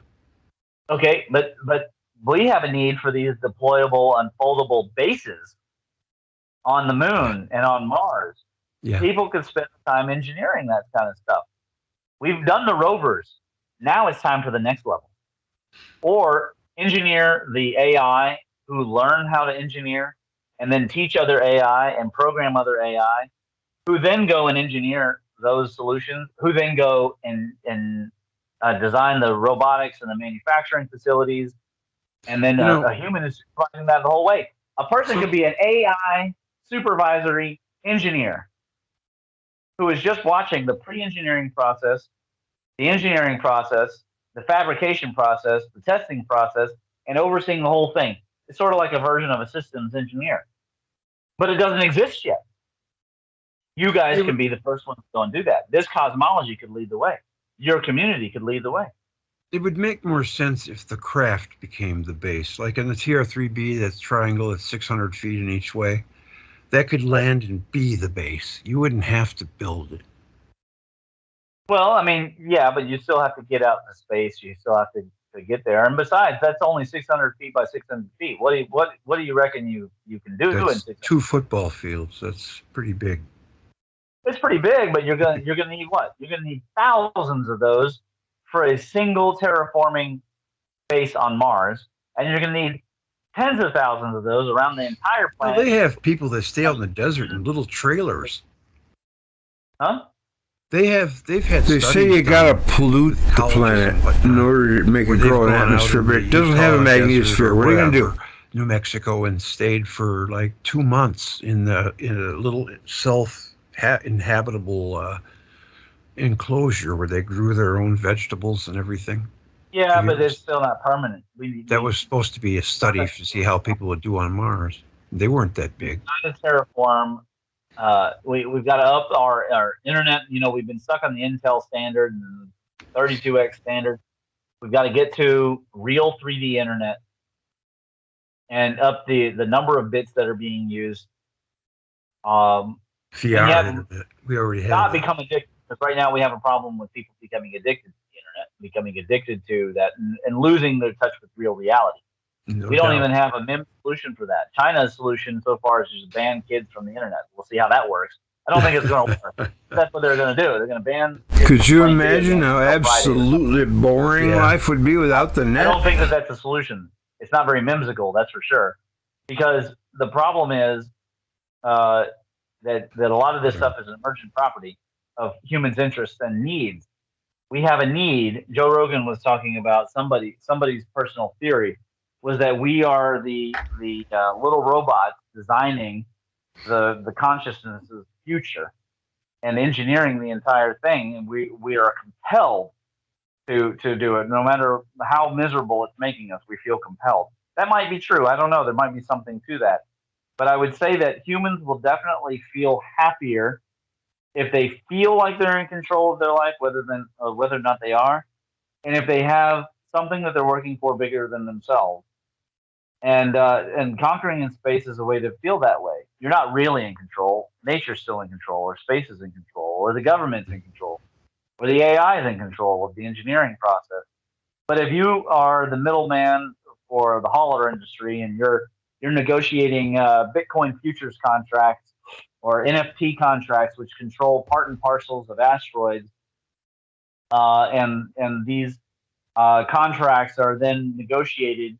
Okay, but we have a need for these deployable, unfoldable bases on the moon and on Mars.
Yeah.
People could spend time engineering that kind of stuff. We've done the rovers. Now it's time for the next level. Or engineer the AI who learn how to engineer and then teach other AI and program other AI who then go and engineer those solutions, who then go and design the robotics and the manufacturing facilities, and then a human is supervising that the whole way. A person could be an AI supervisory engineer who is just watching the pre-engineering process, the engineering process, the fabrication process, the testing process, and overseeing the whole thing. It's sort of like a version of a systems engineer, but it doesn't exist yet. You guys can be the first ones to go and do that. This cosmology could lead the way. Your community could lead the way.
It would make more sense if the craft became the base. Like in the TR-3B, that triangle that's 600 feet in each way, that could land and be the base. You wouldn't have to build it.
Well, I mean, yeah, but you still have to get out into space. You still have to get there. And besides, that's only 600 feet by 600 feet. What do you reckon you can do in 600 feet?
2 football fields. That's pretty big.
It's pretty big, but you're gonna need what? You're gonna need thousands of those for a single terraforming base on Mars, and you're gonna need tens of thousands of those around the entire planet.
Well, they have people that stay out in the desert in little trailers.
Huh?
They've had.
They say you gotta pollute the planet in order to make it grow an atmosphere, but it doesn't have a magnetosphere. What are you gonna do?
New Mexico, and stayed for like 2 months in a little inhabitable enclosure where they grew their own vegetables and everything.
Yeah, but it's still not permanent.
That was supposed to be a study to see how people would do on Mars. They weren't that big.
Not a terraform. We've got to up our internet. You know, we've been stuck on the Intel standard and 32x standard. We've got to get to real 3D internet and up the number of bits that are being used.
VR internet. We already have.
Not become addicted, because right now we have a problem with people becoming addicted to the internet, becoming addicted to that, and losing their touch with real reality. We don't even have a MIM solution for that. China's solution so far is just ban kids from the internet. We'll see how that works. I don't think it's going to work. That's what they're going to do. They're going to ban.
Could you imagine how absolutely boring life would be without the net?
I don't think that's a solution. It's not very mimsical, that's for sure. Because the problem is that a lot of this stuff is an emergent property of humans' interests and needs. We have a need. Joe Rogan was talking about somebody's personal theory was that we are the little robots designing the consciousness's future and engineering the entire thing, and we are compelled to do it. No matter how miserable it's making us, we feel compelled. That might be true. I don't know. There might be something to that. But I would say that humans will definitely feel happier if they feel like they're in control of their life, whether or not they are, and if they have something that they're working for bigger than themselves. And conquering in space is a way to feel that way. You're not really in control. Nature's still in control, or space is in control, or the government's in control, or the AI is in control of the engineering process. But if you are the middleman for the hauler industry and you're negotiating Bitcoin futures contracts or NFT contracts, which control part and parcels of asteroids, and these contracts are then negotiated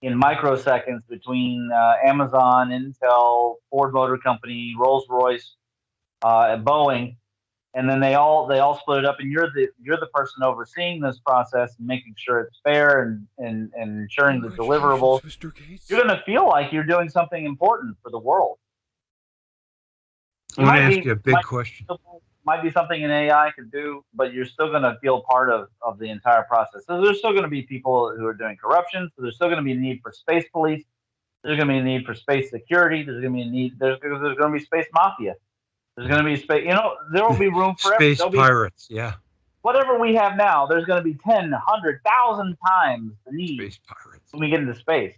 in microseconds between Amazon, Intel, Ford Motor Company, Rolls-Royce, and Boeing, and then they all split it up, and you're the person overseeing this process and making sure it's fair and ensuring the deliverables. You're going to feel like you're doing something important for the world.
I want to ask you a big question.
Might be something an AI could do, but you're still going to feel part of the entire process. So there's still going to be people who are doing corruption. So there's still going to be a need for space police. There's going to be a need for space security. There's going to be a need. There's going to be space mafia. There's going to be space. There will be room for
space pirates. Yeah.
Whatever we have now, there's going to be 10, 100,000 times the need
space pirates
when we get into space.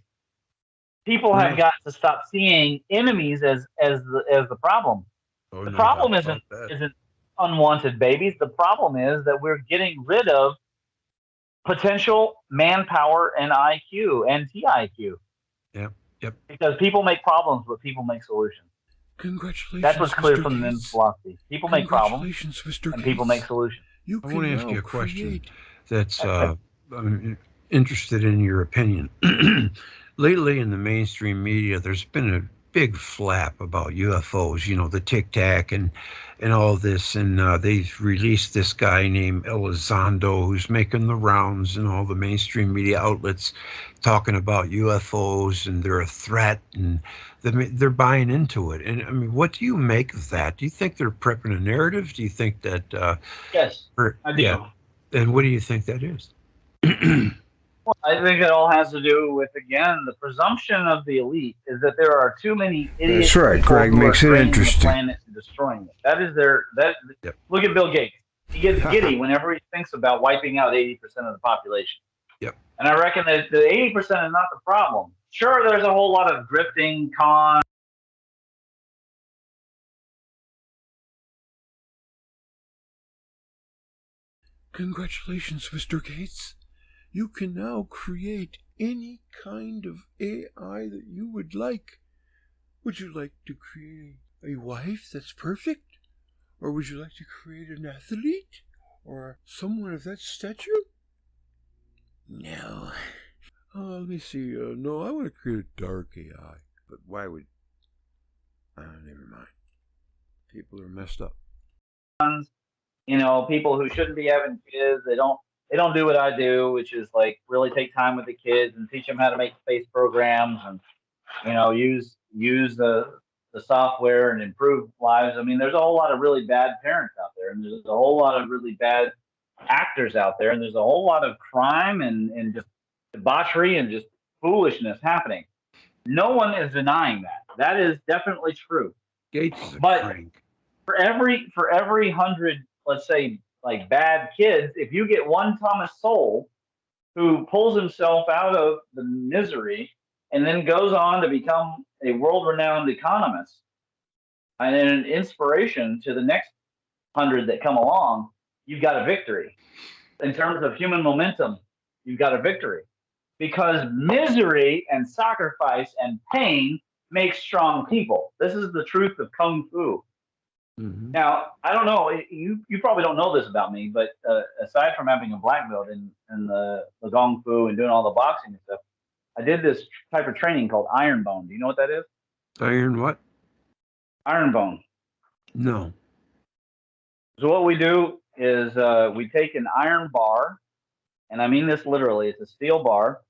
People have got to stop seeing enemies as the problem. The problem isn't unwanted babies. The problem is that we're getting rid of potential manpower and IQ and TIQ.
Yep.
Because people make problems, but people make solutions.
Congratulations.
That's what's clear
Mr.
from the
Gates.
philosophy. People make problems,
Mr.
and people make solutions.
You
I want to ask you a
create.
question that's I'm interested in your opinion. Lately in the mainstream media, there's been big flap about UFOs, the Tic Tac and all this, and they released this guy named Elizondo who's making the rounds in all the mainstream media outlets, talking about UFOs and they're a threat, and they're buying into it. And I mean, what do you make of that? Do you think they're prepping a narrative? Do you think that,
Yes, I
yeah?
do.
And what do you think that is?
Well, I think it all has to do with, again, the presumption of the elite is that there are too many
That's
idiot
right.
people
Greg
who are
makes it
draining the
interesting.
planet and destroying it. That is their that.
Yep.
Look at Bill Gates. He gets giddy whenever he thinks about wiping out 80% of the population.
Yep.
And I reckon that the 80% is not the problem. Sure, there's a whole lot of grifting, con.
Congratulations, Mr. Gates. You can now create any kind of AI that you would like. Would you like to create a wife that's perfect? Or would you like to create an athlete? Or someone of that stature? No. Let me see. No, I want to create a dark AI. But why would... never mind. People are messed up.
People who shouldn't be having kids, they don't do what I do, which is like really take time with the kids and teach them how to make space programs and use the software and improve lives. I mean, there's a whole lot of really bad parents out there, and there's a whole lot of really bad actors out there, and there's a whole lot of crime and just debauchery and just foolishness happening. No one is denying that. That is definitely true.
Gates is a
But
crank.
for every 100, let's say, like bad kids, if you get one Thomas Sowell who pulls himself out of the misery and then goes on to become a world-renowned economist and an inspiration to the next 100 that come along, you've got a victory. In terms of human momentum, you've got a victory. Because misery and sacrifice and pain make strong people. This is the truth of Kung Fu.
Mm-hmm.
Now, I don't know, you probably don't know this about me, but aside from having a black belt in the Kung Fu and doing all the boxing and stuff, I did this type of training called Iron Bone. Do you know what that is?
Iron what?
Iron Bone.
No.
So what we do is we take an iron bar, and I mean this literally. It's a steel bar.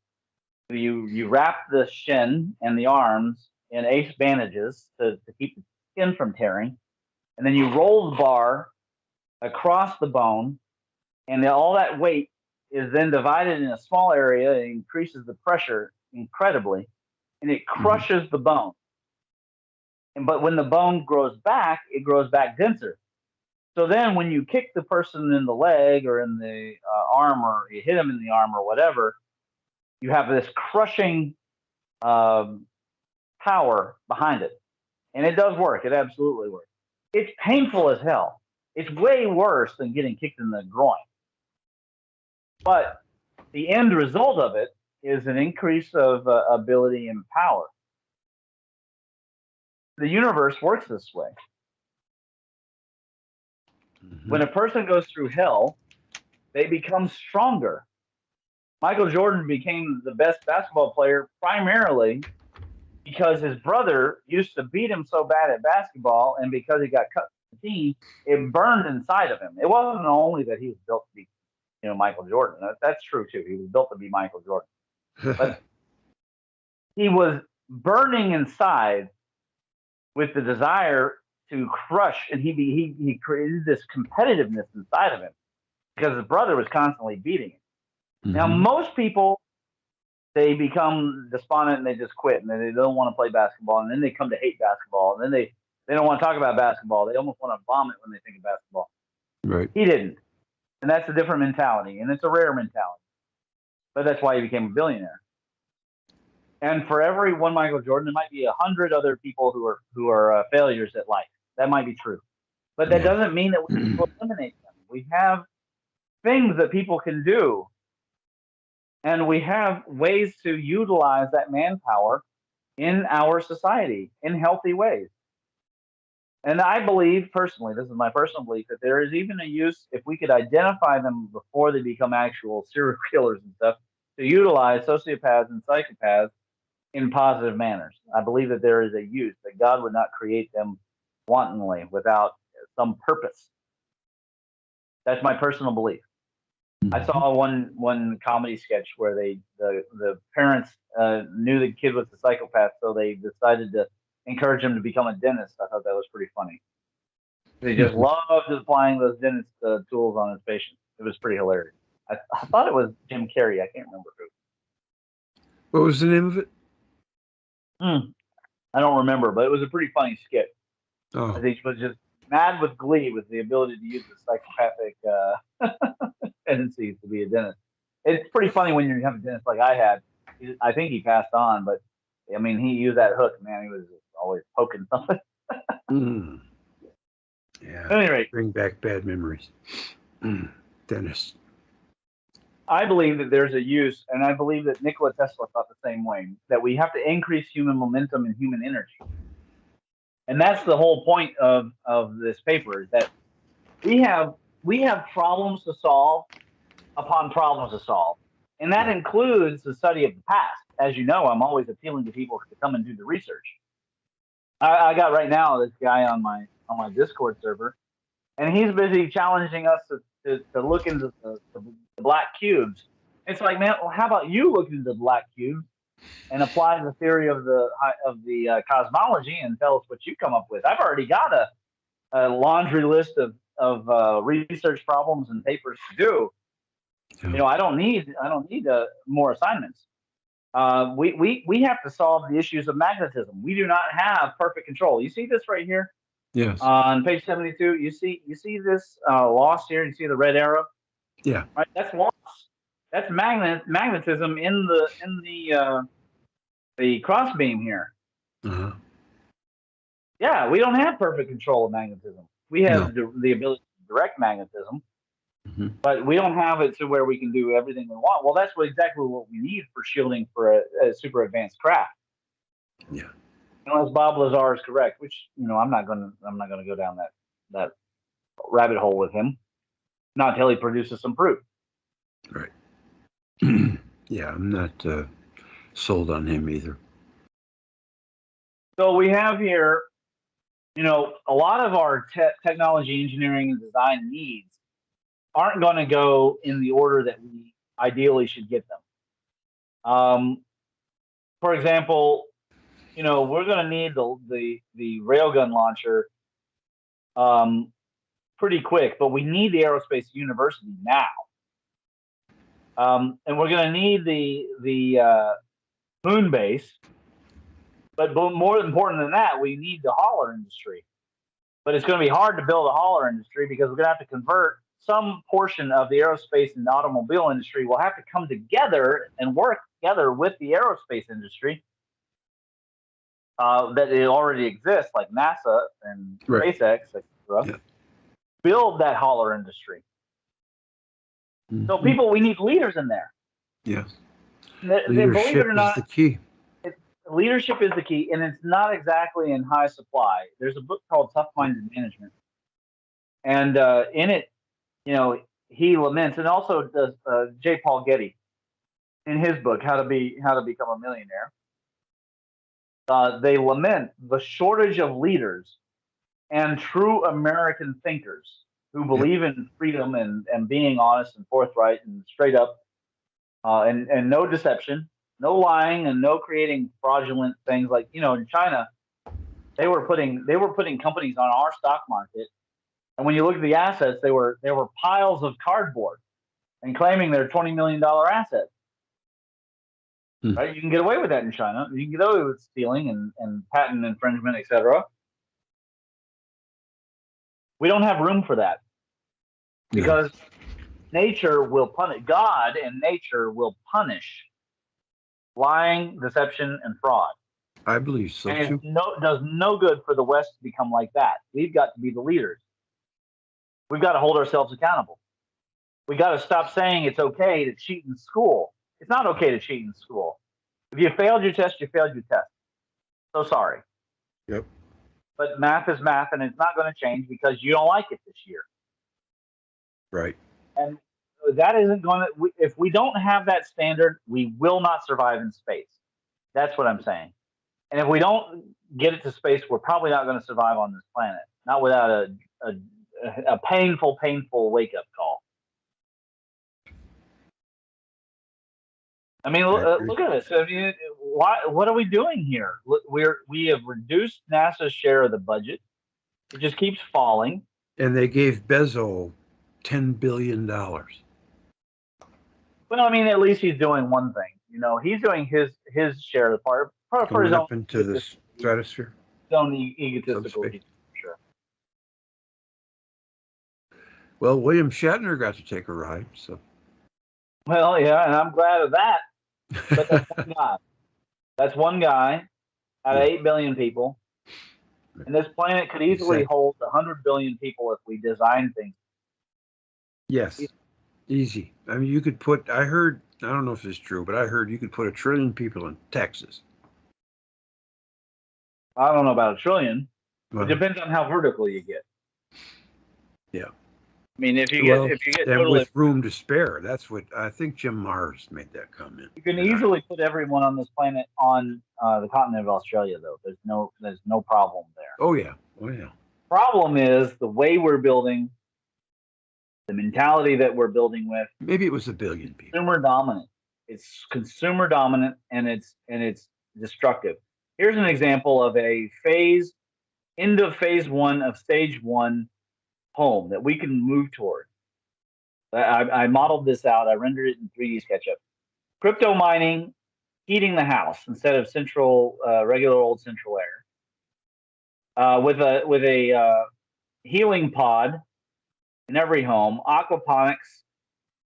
You wrap the shin and the arms in ace bandages to keep the skin from tearing, and then you roll the bar across the bone, and all that weight is then divided in a small area. It increases the pressure incredibly, and it crushes the bone. But when the bone grows back, it grows back denser. So then when you kick the person in the leg or in the arm, or you hit them in the arm or whatever, you have this crushing power behind it. And it does work. It absolutely works. It's painful as hell. It's way worse than getting kicked in the groin. But the end result of it is an increase of ability and power. The universe works this way. When a person goes through hell, they become stronger. Michael Jordan became the best basketball player primarily because his brother used to beat him so bad at basketball, and because he got cut from the team, it burned inside of him. It wasn't only that he was built to be, Michael Jordan. That's true too. He was built to be Michael Jordan, but he was burning inside with the desire to crush, and he created this competitiveness inside of him because his brother was constantly beating him. Now, most people, they become despondent and they just quit, and they don't want to play basketball, and then they come to hate basketball, and then they don't want to talk about basketball. They almost want to vomit when they think of basketball.
Right.
He didn't, and that's a different mentality, and it's a rare mentality. But that's why he became a billionaire. And for every one Michael Jordan, there might be 100 other people who are failures at life. That might be true, but that doesn't mean that we need to eliminate them. We have things that people can do, and we have ways to utilize that manpower in our society in healthy ways. And I believe personally, this is my personal belief, that there is even a use, if we could identify them before they become actual serial killers and stuff, to utilize sociopaths and psychopaths in positive manners. I believe that there is a use, that God would not create them wantonly without some purpose. That's my personal belief. I saw one comedy sketch where the parents knew the kid was a psychopath, so they decided to encourage him to become a dentist. I thought that was pretty funny. They just loved applying those dentist tools on his patients. It was pretty hilarious. I thought it was Jim Carrey. I can't remember who.
What was the name of it?
I don't remember, but it was a pretty funny skit.
Oh,
I think he was just mad with glee with the ability to use the psychopathic tendencies to be a dentist. It's pretty funny when you have a dentist like I had. I think he passed on, but I mean, he used that hook, man. He was always poking something.
Yeah.
At any rate,
Bring back bad memories. Dennis.
I believe that there's a use, and I believe that Nikola Tesla thought the same way, that we have to increase human momentum and human energy. And that's the whole point of this paper, is that we have problems to solve upon problems to solve. And that includes the study of the past. As you know, I'm always appealing to people to come and do the research. I got right now this guy on my Discord server, and he's busy challenging us to look into the black cubes. It's like, man, well, how about you look into the black cubes and apply the theory of the cosmology and tell us what you come up with? I've already got a laundry list of research problems and papers to do. You know, I don't need more assignments. We have to solve the issues of magnetism. We do not have perfect control. You see this right here?
Yes.
On page 72, you see this loss here. You see the red arrow?
Yeah.
Right. That's loss. That's magnetism in the cross beam here.
Uh-huh.
Yeah, we don't have perfect control of magnetism. We have the ability to direct magnetism, but we don't have it to where we can do everything we want. Well, that's exactly what we need for shielding for a super advanced craft.
Yeah.
Unless Bob Lazar is correct, which I'm not gonna go down that rabbit hole with him, not until he produces some proof.
Right. Yeah, I'm not sold on him either.
So we have here, a lot of our technology, engineering, and design needs aren't going to go in the order that we ideally should get them. For example, we're going to need the railgun launcher pretty quick, but we need the aerospace university now. And we're going to need the moon base, but more important than that, we need the hauler industry. But it's going to be hard to build a hauler industry because we're going to have to convert some portion of the aerospace and automobile industry. Will have to come together and work together with the aerospace industry that it already exists, like NASA and SpaceX, etc. Build that hauler industry. So people, we need leaders in there.
Yes.
Leadership believe it or not,
is the key.
Leadership is the key, and it's not exactly in high supply. There's a book called Tough Minded Management, and in it, he laments, and also does J. Paul Getty in his book How to Become a Millionaire. They lament the shortage of leaders and true American thinkers who believe in freedom and being honest and forthright and straight up, and no deception, no lying, and no creating fraudulent things. Like in China, they were putting companies on our stock market, and when you look at the assets, they were piles of cardboard, and claiming they're $20 million assets. Right? You can get away with that in China. You can get away with stealing and patent infringement, etc. We don't have room for that because nature will punish. God and nature will punish lying, deception, and fraud.
I believe so
and
too.
It does no good for the West to become like that. We've got to be the leaders. We've got to hold ourselves accountable. We got to stop saying it's okay to cheat in school. It's not okay to cheat in school. If you failed your test, you failed your test. So sorry.
Yep.
But math is math, and it's not going to change because you don't like it this year.
Right.
And that isn't going to. If we don't have that standard, we will not survive in space. That's what I'm saying. And if we don't get it to space, we're probably not going to survive on this planet. Not without a painful wake up call. I mean, look at this. I mean, what are we doing here? We have reduced NASA's share of the budget. It just keeps falling.
And they gave Bezos $10 billion.
Well, I mean, at least he's doing one thing. You know, he's doing his share of the part for his own,
up into the stratosphere.
His own egotistical reasons, for sure.
Well, William Shatner got to take a ride, so.
Well, yeah, and I'm glad of that. But that's one guy. That's one guy out of 8 billion people. And this planet could easily hold 100 billion people if we design things.
Yes, easy. I mean, you could put, I don't know if it's true, but I heard you could put 1 trillion people in Texas.
I don't know about 1 trillion. It depends on how vertical you get.
Yeah.
I mean, if you get totally
with room to spare, that's what I think Jim Mars made that comment.
You can easily put everyone on this planet on the continent of Australia, though. There's no problem there.
Oh yeah.
Problem is the way we're building, the mentality that we're building with.
Maybe it was 1 billion people.
Consumer dominant. It's consumer dominant, and it's destructive. Here's an example of a phase phase 1 of stage 1 home that we can move toward. I modeled this out. I rendered it in 3D SketchUp. Crypto mining, heating the house instead of regular old central air. With a healing pod in every home, aquaponics,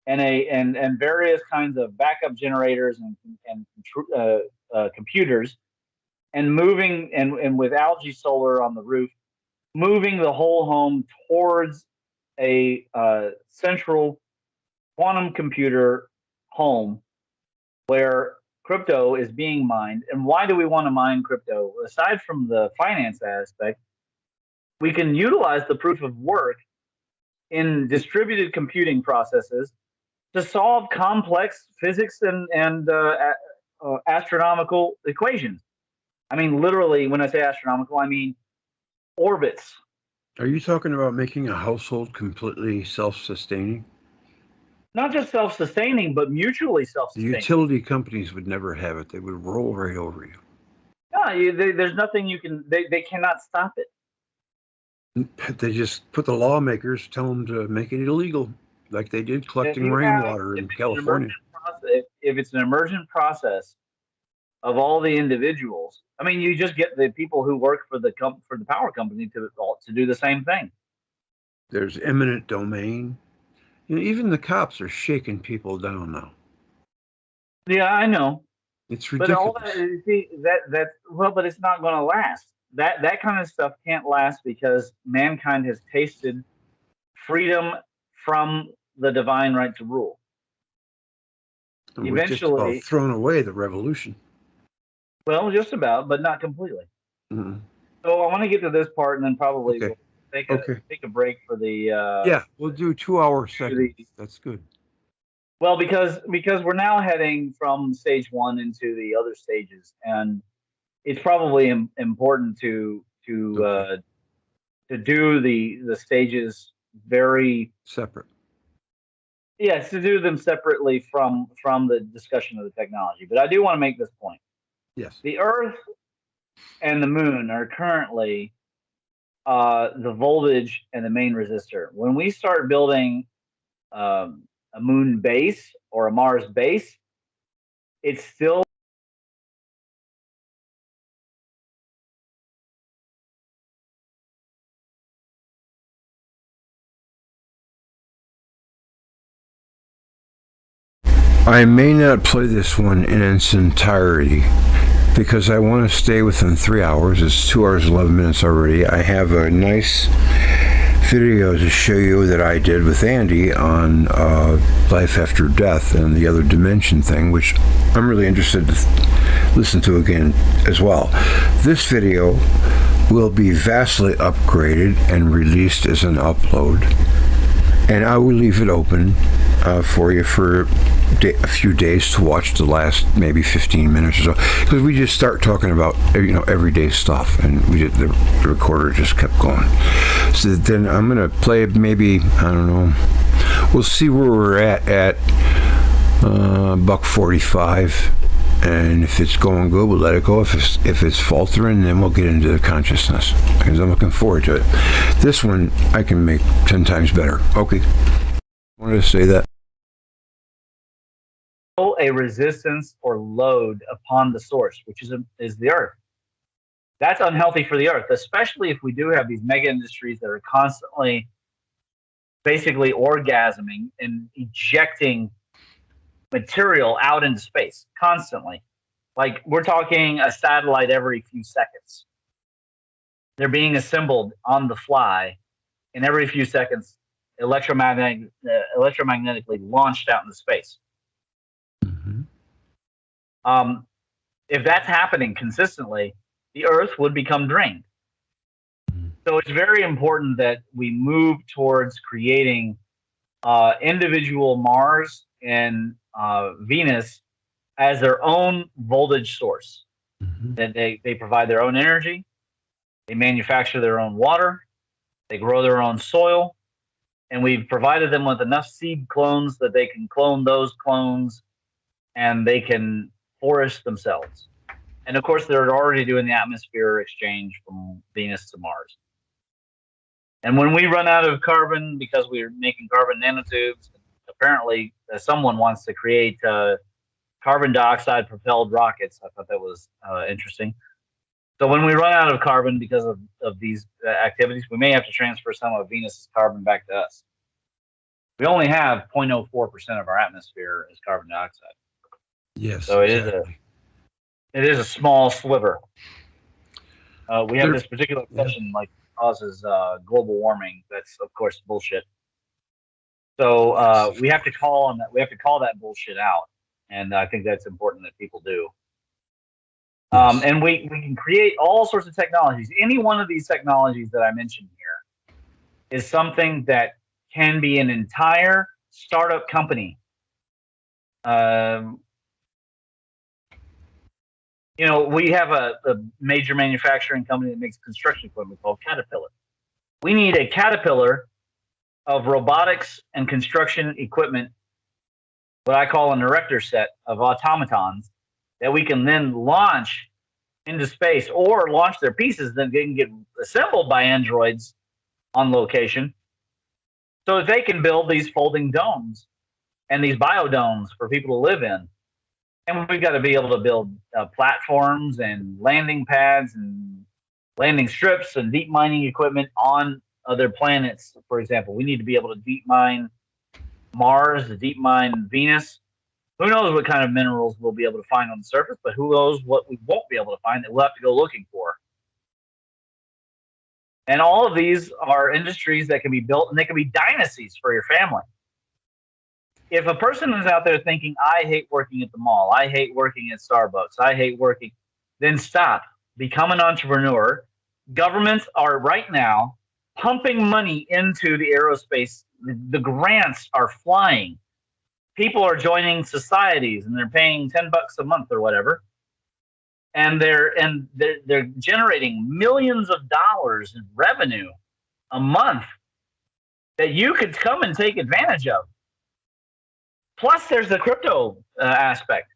and various kinds of backup generators and computers, and moving and with algae solar on the roof, moving the whole home towards a central quantum computer home where crypto is being mined. And why do we want to mine crypto? Aside from the finance aspect, we can utilize the proof of work in distributed computing processes to solve complex physics and astronomical equations. I mean, literally, when I say astronomical, I mean orbits.
Are you talking about making a household completely self-sustaining?
Not just self-sustaining, but mutually self-sustaining.
The utility companies would never have it. They would roll right over you.
No, there's nothing you can. They cannot stop it.
They just put the lawmakers, tell them to make it illegal, like they did collecting rainwater in California.
If it's an emergent process of all the individuals, I mean, you just get the people who work for the power company to do the same thing.
There's eminent domain. You know, even the cops are shaking people down now.
Yeah, I know.
It's ridiculous.
But all that, but it's not going to last. That kind of stuff can't last because mankind has tasted freedom from the divine right to rule.
And eventually, just thrown away the revolution.
Well, just about, but not completely.
Mm-hmm.
So I want to get to this part, and then probably we'll take a break for the.
Yeah, we'll do 2-hour segments. That's good.
Well, because we're now heading from stage 1 into the other stages, and it's probably important to do the stages very
separate.
Yes, to do them separately from the discussion of the technology. But I do want to make this point.
Yes.
The Earth and the Moon are currently the voltage and the main resistor. When we start building a Moon base or a Mars base, it's still
I may not play this one in its entirety because I want to stay within 3 hours. It's 2 hours 11 minutes already. I have a nice video to show you that I did with Andy on life after death and the other dimension thing, which I'm really interested to listen to again as well. This video will be vastly upgraded and released as an upload, and I will leave it open for you for a few days to watch the last maybe 15 minutes or so, because we just start talking about everyday stuff, and the recorder just kept going. So then I'm gonna play maybe, I don't know, we'll see where we're at $1:45, and if it's going good, we'll let it go. If it's faltering, then we'll get into the consciousness, because I'm looking forward to it. This one I can make 10 times better. Okay, I wanted to say that.
A resistance or load upon the source, which is the earth. That's unhealthy for the earth, especially if we do have these mega industries that are constantly basically orgasming and ejecting material out into space constantly. Like, we're talking a satellite every few seconds. They're being assembled on the fly, and every few seconds electromagnetically launched out into space. If that's happening consistently, the Earth would become drained. So it's very important that we move towards creating individual Mars and Venus as their own voltage source. That they provide their own energy, they manufacture their own water, they grow their own soil, and we've provided them with enough seed clones that they can clone those clones, and they can forest themselves. And of course, they're already doing the atmosphere exchange from Venus to Mars. And when we run out of carbon, because we're making carbon nanotubes, apparently someone wants to create carbon dioxide propelled rockets. I thought that was interesting. So when we run out of carbon because of these activities, we may have to transfer some of Venus's carbon back to us. We only have 0.04% of our atmosphere as carbon dioxide.
Yes.
So
exactly.
it is a small sliver. We have this particular obsession, like, causes global warming. That's, of course, bullshit. So we have to call on that. We have to call that bullshit out, and I think that's important that people do.
Yes.
And we can create all sorts of technologies. Any one of these technologies that I mentioned here is something that can be an entire startup company. We have a major manufacturing company that makes construction equipment called Caterpillar. We need a Caterpillar of robotics and construction equipment, what I call an erector set of automatons, that we can then launch into space, or launch their pieces, then they can get assembled by androids on location, so that they can build these folding domes and these biodomes for people to live in. And we've got to be able to build platforms and landing pads and landing strips and deep mining equipment on other planets. For example, we need to be able to deep mine Mars, to deep mine Venus. Who knows what kind of minerals we'll be able to find on the surface, but who knows what we won't be able to find that we'll have to go looking for. And all of these are industries that can be built, and they can be dynasties for your family. If a person is out there thinking, I hate working at the mall, I hate working at Starbucks, I hate working, then stop. Become an entrepreneur. Governments are right now pumping money into the aerospace. The grants are flying. People are joining societies, and they're paying $10 a month or whatever, and they're generating millions of dollars in revenue a month that you could come and take advantage of. Plus, there's the crypto aspect.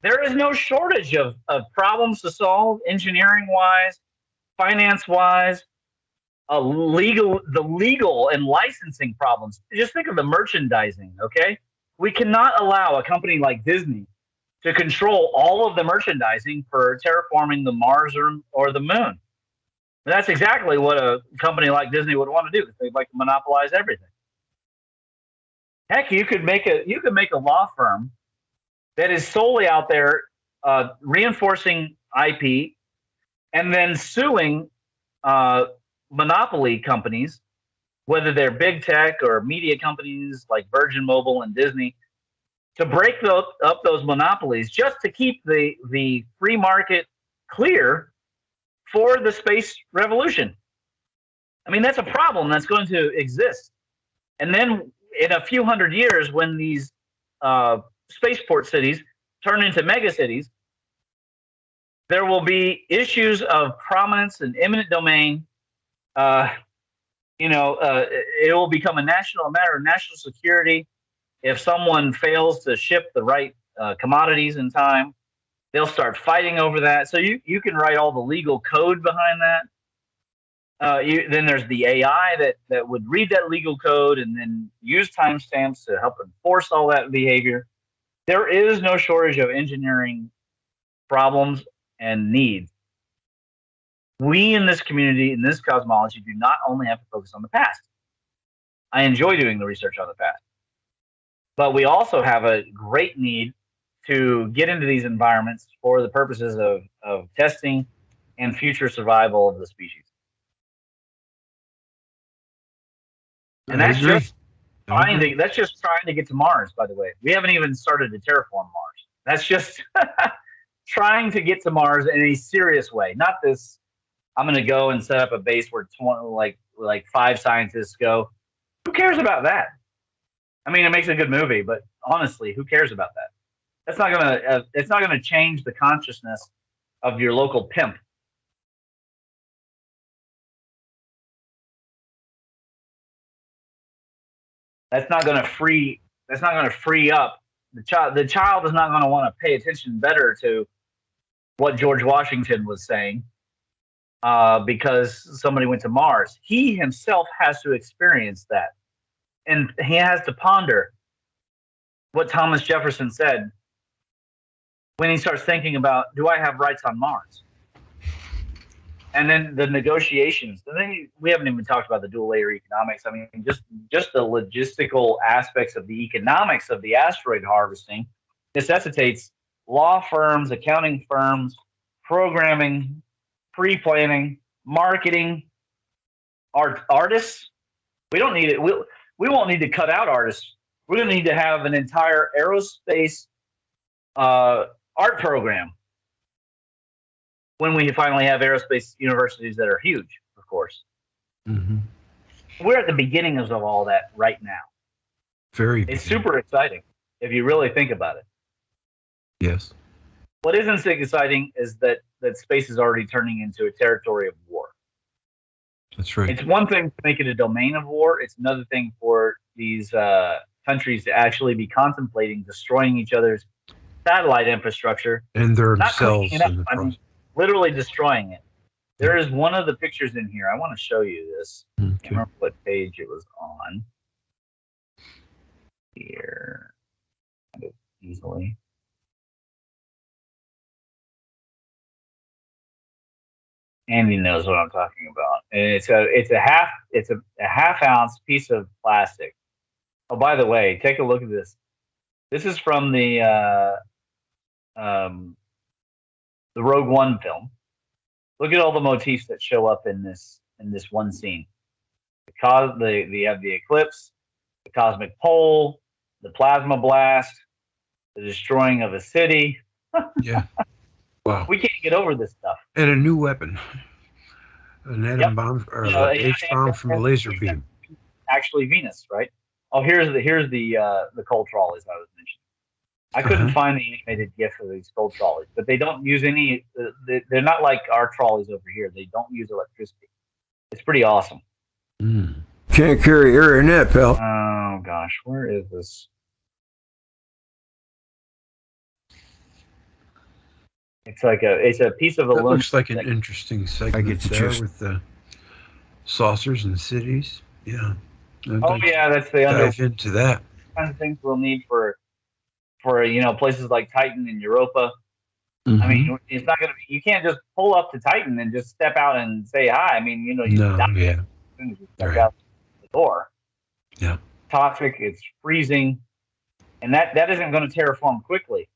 There is no shortage of problems to solve, engineering-wise, finance-wise, the legal and licensing problems. Just think of the merchandising, okay? We cannot allow a company like Disney to control all of the merchandising for terraforming the Mars or the moon. And that's exactly what a company like Disney would want to do, because they'd like to monopolize everything. Heck, you could make a law firm that is solely out there reinforcing IP and then suing monopoly companies, whether they're big tech or media companies like Virgin Mobile and Disney, to break up those monopolies, just to keep the free market clear for the space revolution. I mean, that's a problem that's going to exist. And then in a few hundred years, when these spaceport cities turn into mega cities, there will be issues of prominence and eminent domain. It will become a matter of national security. If someone fails to ship the right commodities in time, they'll start fighting over that. So you can write all the legal code behind that. Then there's the AI that would read that legal code and then use timestamps to help enforce all that behavior. There is no shortage of engineering problems and needs. We in this community, in this cosmology, do not only have to focus on the past. I enjoy doing the research on the past. But we also have a great need to get into these environments for the purposes of testing and future survival of the species. And that's just trying to get to Mars, by the way. We haven't even started to terraform Mars. That's just trying to get to Mars in a serious way. Not this, I'm going to go and set up a base where 20, like 5 scientists go. Who cares about that? I mean, it makes a good movie, but honestly, who cares about that? It's not gonna change the consciousness of your local pimp. That's not gonna free up the child. The child is not gonna want to pay attention better to what George Washington was saying because somebody went to Mars. He himself has to experience that. And he has to ponder what Thomas Jefferson said when he starts thinking about, do I have rights on Mars? And then the negotiations. And then we haven't even talked about the dual layer economics. I mean, just the logistical aspects of the economics of the asteroid harvesting necessitates law firms, accounting firms, programming, pre-planning, marketing, artists. We don't need it. We won't need to cut out artists. We're going to need to have an entire aerospace art program when we finally have aerospace universities that are huge, of course.
Mm-hmm.
We're at the beginnings of all that right now. It's super exciting if you really think about it.
Yes.
What isn't exciting is that space is already turning into a territory of war.
That's right.
It's one thing to make it a domain of war. It's another thing for these countries to actually be contemplating destroying each other's satellite infrastructure.
And themselves.
Literally destroying it. There is one of the pictures in here. I want to show you this. Okay. I can't remember what page it was on. Here. Kind of easily. Andy knows what I'm talking about. And it's a half ounce piece of plastic. Oh, by the way, take a look at this. This is from the Rogue One film. Look at all the motifs that show up in this one scene. You have the eclipse, the cosmic pole, the plasma blast, the destroying of a city.
Yeah. Wow.
We can't get over this stuff.
And a new weapon. An atom bomb or an H-bomb from a laser beam.
Actually Venus, right? Oh, here's the coal trolleys I was mentioning. I couldn't find the animated GIF of these coal trolleys, but they don't use any. They're not like our trolleys over here. They don't use electricity. It's pretty awesome.
Can't carry air in that, pal.
Oh gosh, where is this? It's a piece of aluminum.
That looks like an interesting segment there with the saucers and cities. Yeah.
That's the
dive into that.
Kinds of things we'll need for places like Titan and Europa.
Mm-hmm.
I mean, it's not gonna be. You can't just pull up to Titan and just step out and say hi. I mean, die as soon as you step out the door.
Yeah.
Toxic. It's freezing, and that isn't going to terraform quickly.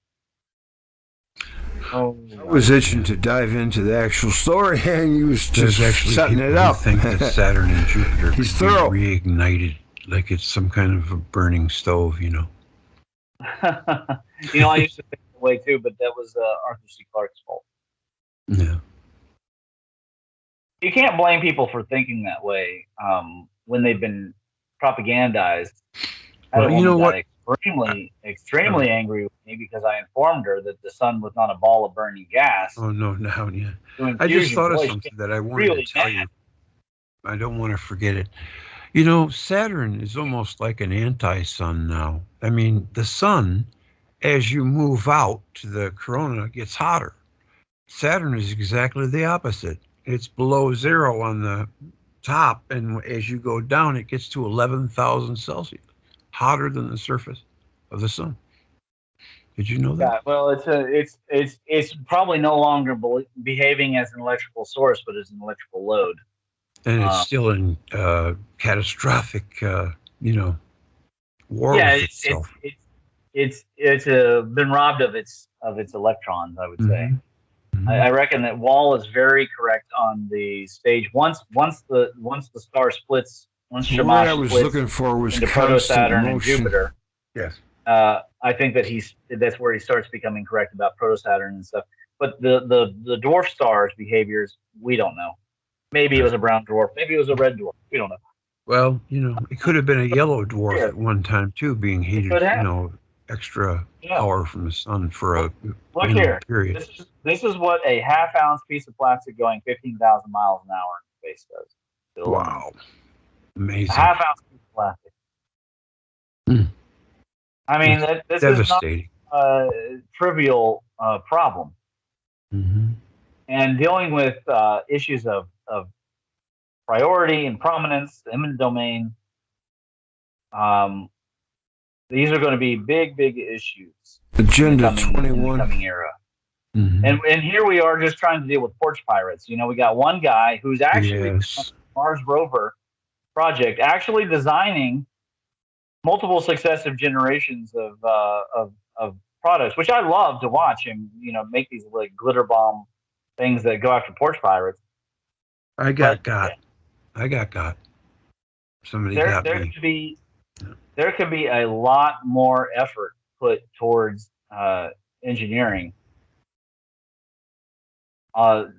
I was itching to dive into the actual story, and he was just setting it up.
I think that Saturn and Jupiter could be reignited, like it's some kind of a burning stove,
I used to think that way too, but that was Arthur C. Clarke's fault.
Yeah.
You can't blame people for thinking that way when they've been propagandized I had a
Well, you know
woman
what?
got extremely
Uh,
angry with me because I informed her that the sun was not a ball of burning gas
oh no, now yeah.
doing
I just
fusion.
thought of
Boy, she got
something that I wanted to
really
tell
mad.
you. I don't want to forget it. You know, Saturn is almost like an anti-sun now. I mean, the sun, as you move out to the corona, gets hotter. Saturn is exactly the opposite. It's below zero on the top, and as you go down, it gets to 11,000 Celsius, hotter than the surface of the sun. Did you know that?
Yeah, well, it's probably no longer behaving as an electrical source, but as an electrical load.
And it's
Uh,
still in catastrophic, you know, war
yeah,
with itself.
it's been robbed of its electrons. I would say.
Hmm. Hmm.
I reckon that Wall is very correct on the stage. Once the star splits, once
The word I
Shamash
was
splits
looking for was
into Proto
constant
Saturn and
motion.
Jupiter,
Yes.
I think that that's where he starts becoming correct about Proto Saturn and stuff. But the dwarf stars' behaviors, we don't know. Maybe it
Right.
was a brown dwarf. Maybe it was a red dwarf. We don't know.
Well, you know, it could have been a yellow dwarf
Yeah,
at one time too, being
it
heated,
could
you
have.
know, extra
Yeah.
power from the sun for a,
Look
you know,
here.
period.
This is what a half-ounce piece of plastic going 15,000 miles an hour in space does to the luminance.
Wow.
A
Amazing.
half-ounce piece of plastic.
Mm.
I mean,
It's
this is not
devastating.
a trivial problem.
Hmm.
And dealing with issues of priority and prominence, eminent domain, um, these are going to be big, big issues
Agenda
in the
21.
coming era.
Hmm.
And here we are just trying to deal with porch pirates. You know, we got one guy who's actually on
Yes.
the Mars rover project, actually designing multiple successive generations of products, which I love to watch him, make these like glitter bomb things that go after porch pirates.
I
But
got. I got. Somebody
there
got
there
me.
could be there could be a lot more effort put towards engineering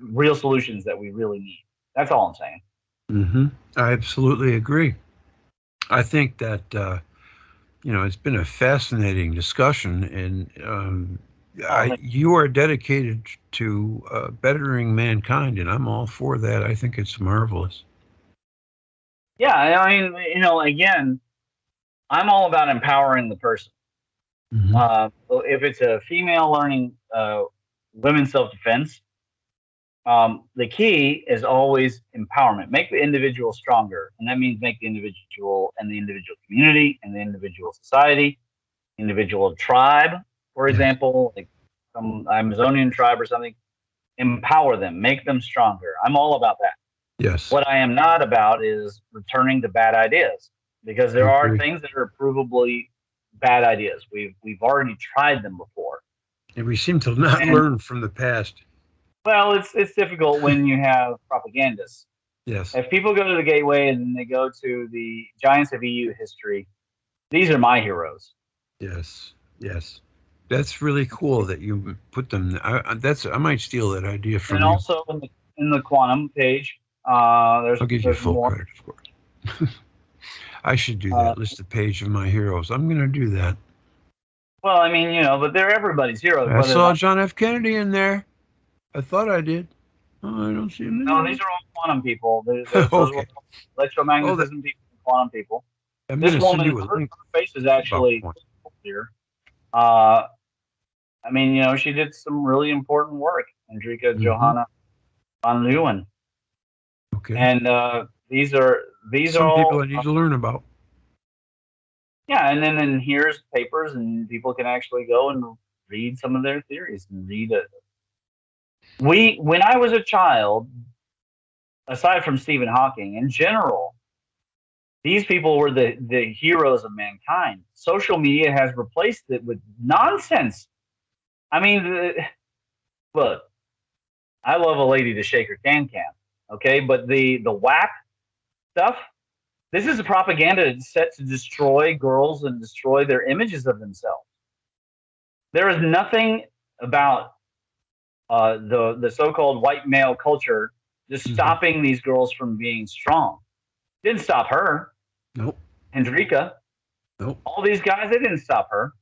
real solutions that we really need. That's all I'm saying.
Hmm. I absolutely agree. I think that you know it's been a fascinating discussion, and
Oh,
you are dedicated to bettering mankind, and I'm all for that. I think it's marvelous.
yeah, I mean, again, I'm all about empowering the person.
Hmm.
If it's a female learning women's self defense, the key is always empowerment. Make the individual stronger, and that means make the individual and the individual community and the individual society, individual tribe, for
Yes.
example, like some Amazonian tribe or something. Empower them, make them stronger. I'm all about that.
Yes.
What I am not about is returning to bad ideas because
I
there are
agree.
things that are provably bad ideas. We've already tried them before,
And we seem to not
and
learn from the past.
well, it's difficult when you have propagandists.
Yes.
If people go to the Gateway and they go to the Giants of EU history, these are my heroes.
Yes. Yes. That's really cool that you put them. I might steal that idea
And
from you.
also in the quantum page,
I'll give you
there's
full
more.
credit for it. I should do
Uh,
that. List a page of my heroes. I'm going to do that.
well, I mean, but they're everybody's heroes,
I
whether or
saw
not.
John F. Kennedy in there. I thought I did. Oh, I don't see him
No, these
in
are all quantum people.
there.
Those were
Okay.
all
Oh,
electromagnetism people and quantum people.
I'm going
This
to send
woman,
you a
her
link
face is
about
actually
one.
here. Uh, I mean, she did some really important work, Hendrika
Hmm.
Johanna van Leeuwen.
Okay.
And these are
Some people
all
I need to learn about.
yeah. And then here's papers, and people can actually go and read some of their theories and read it. When I was a child, aside from Stephen Hawking, in general, these people were the heroes of mankind. Social media has replaced it with nonsense. I mean, look, I love a lady to shake her can, okay, but the WAP stuff. This is a propaganda set to destroy girls and destroy their images of themselves. There is nothing about the so-called white male culture just
Hmm.
stopping these girls from being strong. Didn't stop her,
Nope.
Hendrika.
Nope.
All these guys, they didn't stop her.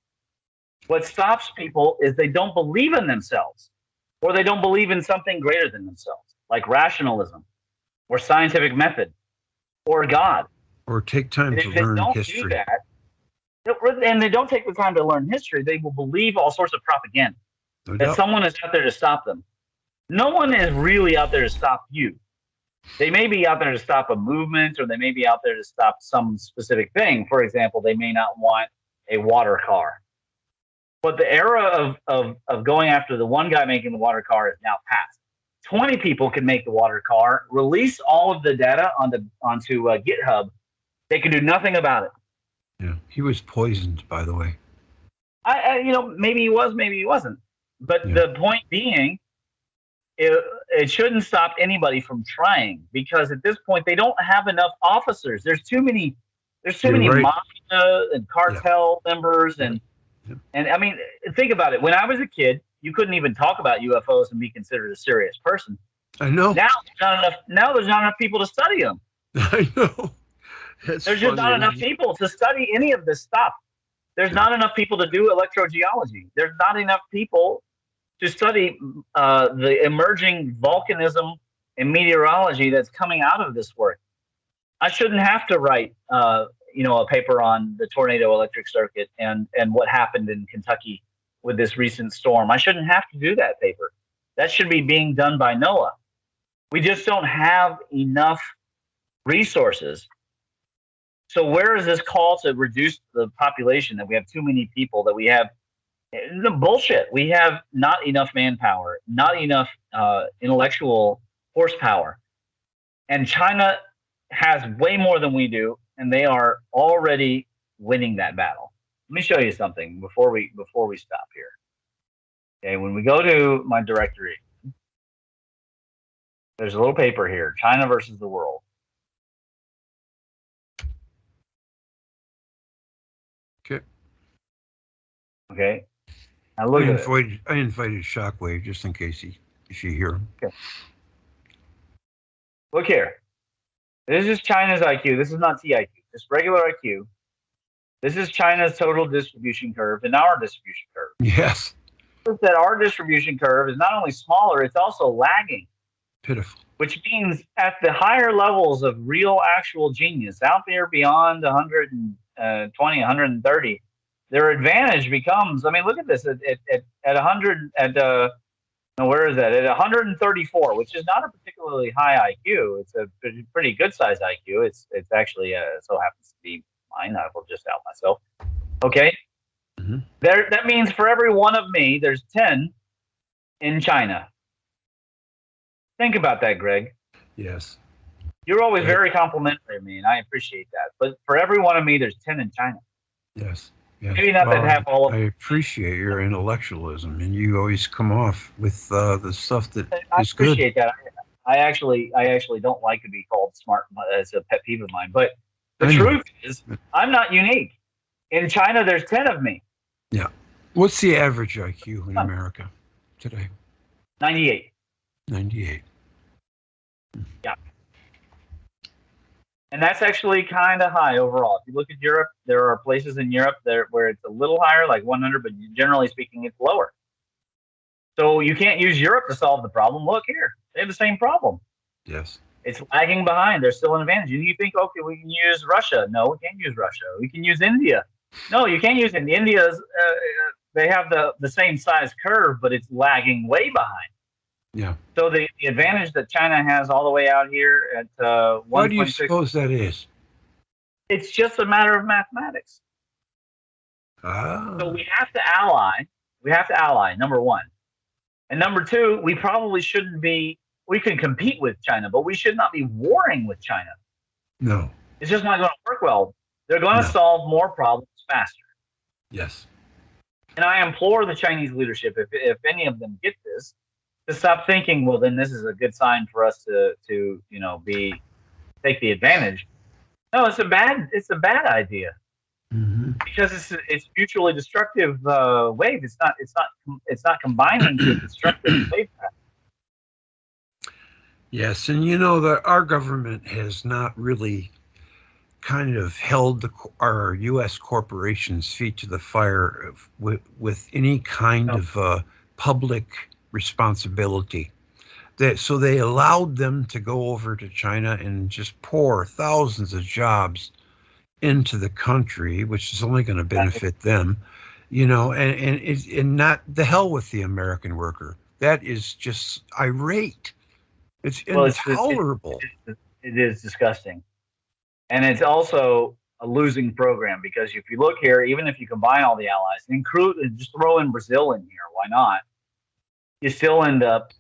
What stops people is they don't believe in themselves, or they don't believe in something greater than themselves, like rationalism or scientific method or God.
Or take time
And
to
if they
learn
don't do
history.
that, and they don't take the time to learn history, they will believe all sorts of propaganda
No
that
doubt.
someone is out there to stop them. No one is really out there to stop you. They may be out there to stop a movement, or they may be out there to stop some specific thing. For example, they may not want a water car. But the era of going after the one guy making the water car is now past. 20 people can make the water car, release all of the data onto GitHub. They can do nothing about it.
Yeah. He was poisoned, by the way.
Maybe he was, maybe he wasn't. But
Yeah.
the point being, it shouldn't stop anybody from trying, because at this point they don't have enough officers. There's too many
You're right.
mafia and cartel members,
Yeah.
and I mean, think about it. When I was a kid, you couldn't even talk about UFOs and be considered a serious person.
I know.
Now there's not enough people to study them.
I know. That's
There's just not
funny.
enough people to study any of this stuff. There's not enough people to do electrogeology. There's not enough people to study the emerging volcanism and meteorology that's coming out of this work. I shouldn't have to write, a paper on the tornado electric circuit and what happened in Kentucky with this recent storm. I shouldn't have to do that paper. That should be being done by NOAA. We just don't have enough resources. So where is this call to reduce the population, that we have too many people, that we have the bullshit? We have not enough manpower, not enough intellectual horsepower. And China has way more than we do, and they are already winning that battle. Let me show you something before we stop here. Okay, when we go to my directory, there's a little paper here, China versus the world.
Okay.
Okay. Now look at it.
I invited Shockwave just in case she hear him.
Okay. Look here. This is China's IQ. This is not TIQ. Just regular IQ. This is China's total distribution curve and our distribution curve.
Yes.
That our distribution curve is not only smaller, it's also lagging.
Pitiful.
Which means at the higher levels of real actual genius, out there beyond 120, 130, their advantage becomes, I mean, look at this, at 100, where is that? At 134, which is not a particularly high IQ. It's a pretty good size IQ. It's actually, so happens to be mine. I will just out myself. Okay.
Mm-hmm.
That means for every one of me, there's 10 in China. Think about that, Greg.
Yes.
You're always very complimentary of me, and I appreciate that. But for every one of me, there's 10 in China.
Yes.
Maybe not that have all of
I appreciate your intellectualism, and you always come off with the stuff that is good.
I appreciate that. I actually don't like to be called smart. As a pet peeve of mine. But the truth is, I'm not unique. In China, there's 10 of me.
Yeah. What's the average IQ in America today?
98.
98.
Yeah. And that's actually kind of high overall. If you look at Europe, there are places in Europe where it's a little higher, like 100, but generally speaking, it's lower. So you can't use Europe to solve the problem. Look here. They have the same problem.
Yes.
It's lagging behind. There's still an advantage. And you think, okay, we can use Russia. No, we can't use Russia. We can use India. No, you can't use India. India's, they have the same size curve, but it's lagging way behind.
Yeah.
So the advantage that China has all the way out here at 1.6.
Why do you suppose that is?
It's just a matter of mathematics.
Ah.
So we have to ally. We have to ally, number one. And number two, we probably shouldn't be, we can compete with China, but we should not be warring with China.
No.
It's just not going to work well. They're going to solve more problems faster.
Yes.
And I implore the Chinese leadership, if any of them get this, to stop thinking, well, then this is a good sign for us to take the advantage. No, it's a bad idea.
Mm-hmm.
Because it's mutually destructive wave. It's not combining to a destructive wave path.
Yes, and that our government has not really kind of held our U.S. corporations' feet to the fire with any kind of public responsibility. So they allowed them to go over to China and just pour thousands of jobs into the country, which is only going to benefit them, and not the hell with the American worker. That is just irate. It's intolerable.
It is disgusting. And it's also a losing program because if you look here, even if you combine all the allies, include just throw in Brazil in here, why not? You still end up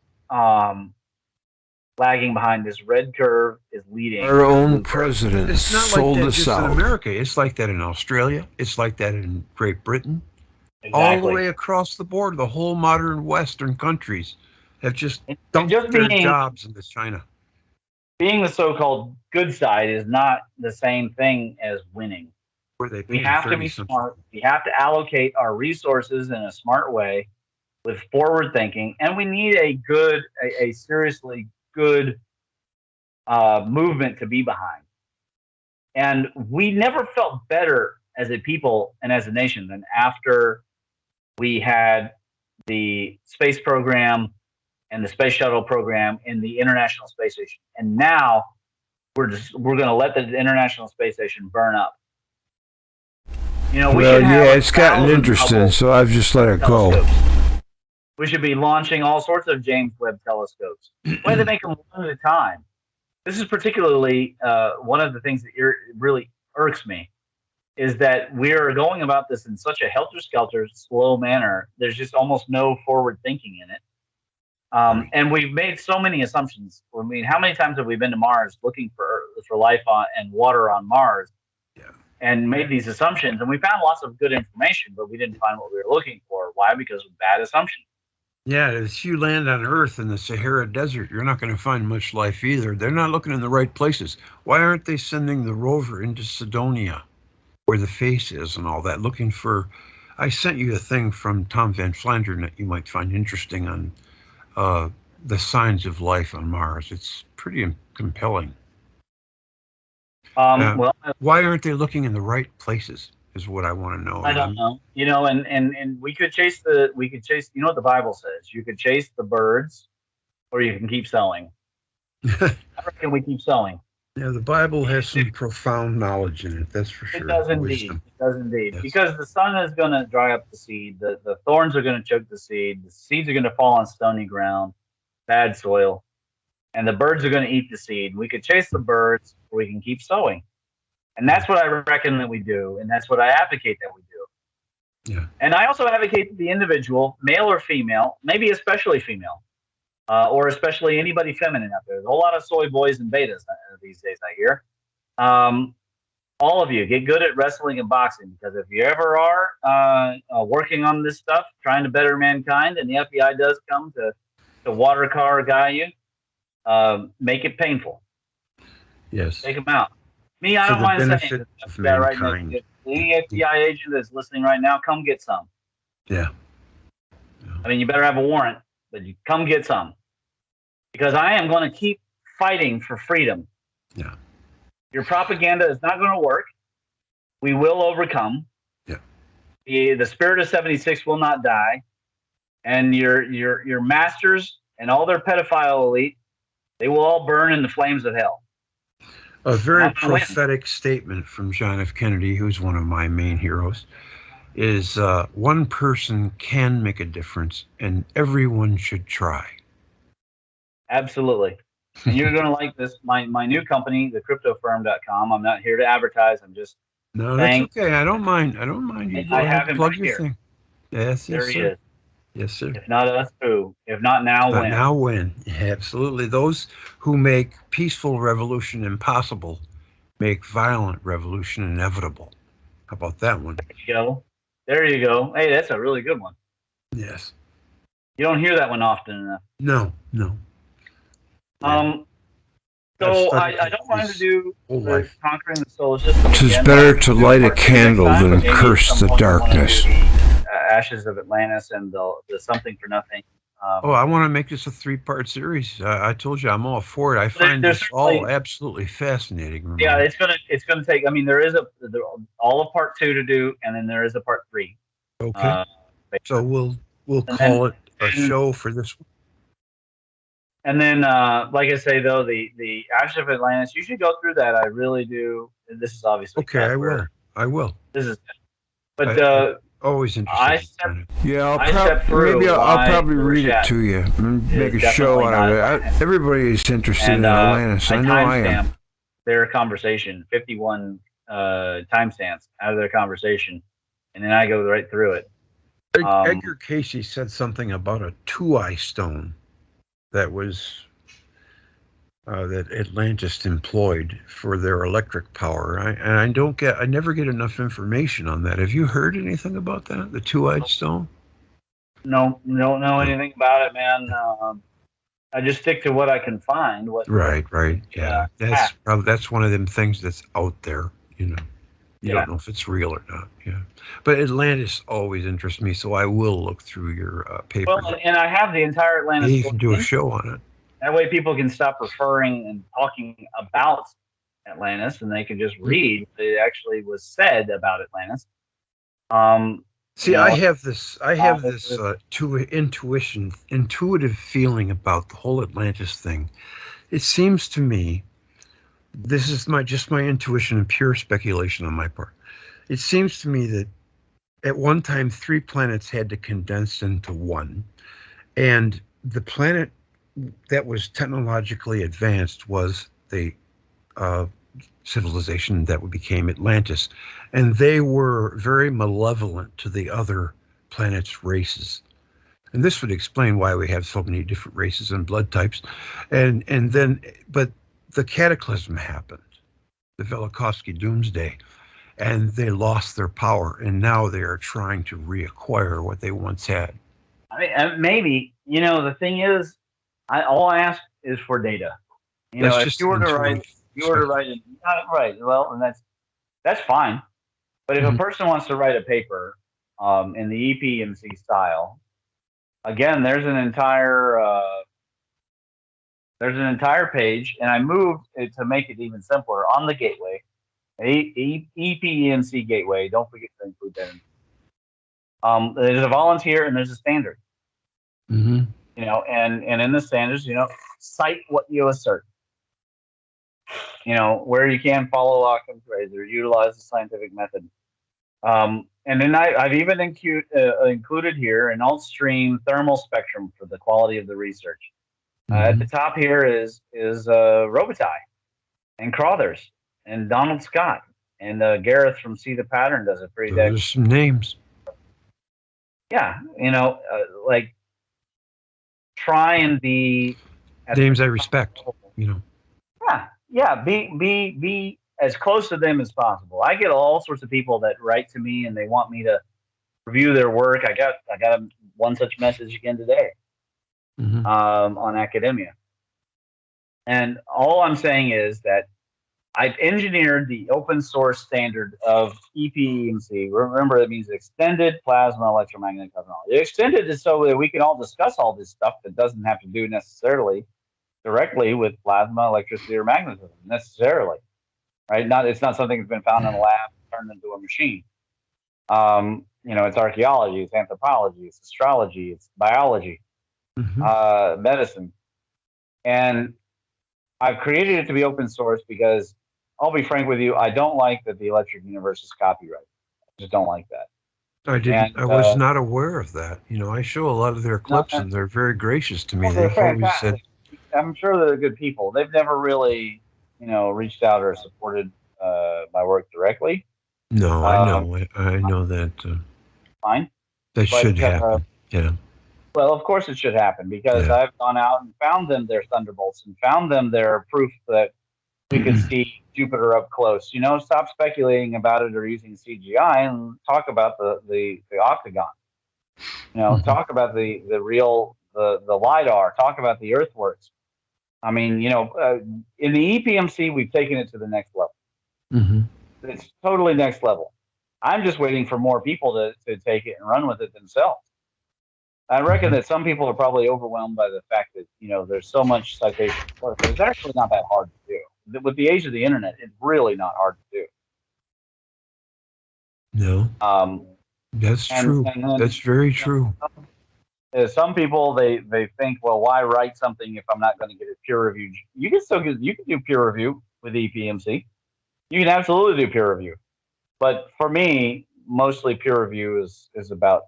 lagging behind. This red curve is leading.
Our own president
it's not
sold
like that
us
just
out.
In America. It's like that in Australia. It's like that in Great Britain.
Exactly.
All the way across the board, the whole modern Western countries have just dumped their jobs into China.
Being the so-called good side is not the same thing as winning. We have to be smart. We have to allocate our resources in a smart way with forward thinking, and we need a seriously good movement to be behind. And we never felt better as a people and as a nation than after we had the space program and the space shuttle program in the International Space Station. And now we're going to let the International Space Station burn up.
It's gotten interesting, so I've just let it go.
We should be launching all sorts of James Webb telescopes. Why do they make them one at a time? This is particularly one of the things that really irks me, is that we're going about this in such a helter-skelter, slow manner. There's just almost no forward thinking in it. And we've made so many assumptions. I mean, how many times have we been to Mars looking for life and water on Mars?
Yeah.
And made these assumptions, and we found lots of good information, but we didn't find what we were looking for. Why? Because of bad assumptions.
Yeah, if you land on Earth in the Sahara Desert, you're not going to find much life either. They're not looking in the right places. Why aren't they sending the rover into Sidonia, where the face is and all that, looking for... I sent you a thing from Tom Van Flandern that you might find interesting on the signs of life on Mars. It's pretty compelling. Why aren't they looking in the right places is what I want to know.
I don't know. And we could chase, what the Bible says. You could chase the birds or you can keep sowing. I reckon we keep sowing.
Yeah, the Bible has some profound knowledge in it, that's for sure.
It does indeed. It does indeed. Yes. Because the sun is going to dry up the seed. The thorns are going to choke the seed. The seeds are going to fall on stony ground, bad soil. And the birds are going to eat the seed. We could chase the birds or we can keep sowing. And that's what I reckon that we do. And that's what I advocate that we do.
Yeah.
And I also advocate that the individual, male or female, maybe especially female, or especially anybody feminine out there. There's a whole lot of soy boys and betas these days, I hear. All of you, get good at wrestling and boxing, because if you ever are working on this stuff, trying to better mankind, and the FBI does come to water car guy you, make it painful.
Yes.
Take them out. Me, I don't mind saying that right now. If any FBI agent that's listening right now, come get some.
Yeah.
I mean, you better have a warrant, but you come get some. Because I am going to keep fighting for freedom.
Yeah.
Your propaganda is not going to work. We will overcome.
Yeah.
The spirit of 76 will not die. And your masters and all their pedophile elite, they will all burn in the flames of hell.
A very prophetic statement from John F. Kennedy, who's one of my main heroes, is one person can make a difference, and everyone should try.
Absolutely. And you're going to like this. My new company, thecryptofirm.com. I'm not here to advertise. I'm just
saying. That's okay. I don't mind. You
I have him
plug
right
your
here.
thing. Yes,
there he is.
Yes, sir.
If not us, who? If not now, when?
Now when? Absolutely. Those who make peaceful revolution impossible make violent revolution inevitable. How about that one?
There you go. Hey, that's a really good one.
Yes.
You don't hear that one often enough.
No.
So I don't want to do Conquering the Solar System.
'Tis better to light a candle than curse the darkness.
Ashes of Atlantis and the Something for Nothing
I want to make this a 3-part series. I told you I'm all for it. I find
There's
this all
certainly,
absolutely fascinating,
yeah,
Ramon.
it's gonna take. I mean, all of part 2 to do, and then there is a part 3.
Okay,
Uh,
so we'll
and then
call it a
and,
show for this one.
and then like I say though, the Ashes of Atlantis, you should go through that. I really do. This is obviously
Okay,
kind of
I
where
will. I will.
this is, but
I'm always interested
I
in
step
that.
Yeah,
I step
maybe
through
I'll
why
probably
the
read it
Rishat
to you and make
is
a show
definitely
out of
not
it.
Atlantis,
Everybody is interested
and
in Atlantis.
I
I know I am.
timestamp their conversation, 51 timestamps out of their conversation, and then I go right through it.
Edgar Casey said something about a 2-eye stone that was that Atlantis employed for their electric power. I never get enough information on that. Have you heard anything about that? The 2-eyed stone?
No, don't know
No.
anything about it, man. I just stick to what I can find. What
Right. Yeah,
ah,
that's one of them things that's out there. You know, you
yeah.
don't know if it's real or not. Yeah, but Atlantis always interests me, so I will look through your
Well,
papers.
and I have the entire
Maybe
Atlantis
you
book
can do a
in.
show on it.
That way, people can stop referring and talking about Atlantis, and they can just read what it actually was said about Atlantis. You
See, I
know,
have this. I
uh,
have this intuitive feeling about the whole Atlantis thing. It seems to me this is my intuition and pure speculation on my part. It seems to me that at one time 3 planets had to condense into one, and the planet that was technologically advanced was the uh, civilization that became Atlantis, and they were very malevolent to the other planets' races. And this would explain why we have so many different races and blood types. But the cataclysm happened, the Velikovsky Doomsday, and they lost their power, and now they are trying to reacquire what they once had.
I mean, maybe the thing is, all I ask is for data.
That's
If
just intuitive
you were to write
speculation.
it, right. Well, and that's fine. But if a
Mhm.
person wants to write a paper in the EPMC style, again, there's an entire page, and I moved it to make it even simpler on the gateway, EPMC gateway. Don't forget to include that. There's a volunteer and there's a standard.
Mhm.
And in the standards, cite what you assert. Where you can follow Occam's razor, utilize the scientific method. And then I've even included here an alt-stream thermal spectrum for the quality of the research. At the
Mhm.
top here is Robitaille and Crothers and Donald Scott and Gareth from See the Pattern does a pretty
Those
deck.
are some names.
Yeah, like try and be at the
Names I
top
respect.
level.
You know.
Yeah. Be as close to them as possible. I get all sorts of people that write to me and they want me to review their work. I got one such message again today
Mhm.
on academia, and all I'm saying is that I've engineered the open source standard of EPEMC. Remember, that means extended plasma electromagnetic cosmology. Extended is so that we can all discuss all this stuff that doesn't have to do necessarily directly with plasma, electricity, or magnetism necessarily, right? It's not something that's been found in a lab and turned into a machine. It's archaeology, it's anthropology, it's astrology, it's biology,
Mhm.
medicine, and I've created it to be open source because I'll be frank with you, I don't like that the electric universe is copyrighted. I just don't like that.
I didn't.
And
I was not aware of that. You know, I show a lot of their
no,
clips, and they're very gracious to me.
well, they're
They've always said,
fantastic. I'm sure they're good people. They've never really, reached out or supported my work directly.
"No, I
Um,
know. I know that
fine,
that
but
should happen." Yeah.
well, of course it should happen because
Yeah.
I've gone out and found them their thunderbolts and found them their proof that we could see Jupiter up close. Stop speculating about it or using CGI and talk about the octagon.
Mhm.
Talk about the real the lidar. Talk about the earthworks. I mean, in the EPMC, we've taken it to the next level.
Mhm.
It's totally next level. I'm just waiting for more people to take it and run with it themselves. I reckon that some people are probably overwhelmed by the fact that there's so much citation work, but it's actually not that hard to do. With the age of the internet, it's really not hard to do.
No, that's true.
And then
That's very true.
some people they think, well, why write something if I'm not going to get it peer reviewed? You can do peer review with EPMC. You can absolutely do peer review, but for me, mostly peer review is about.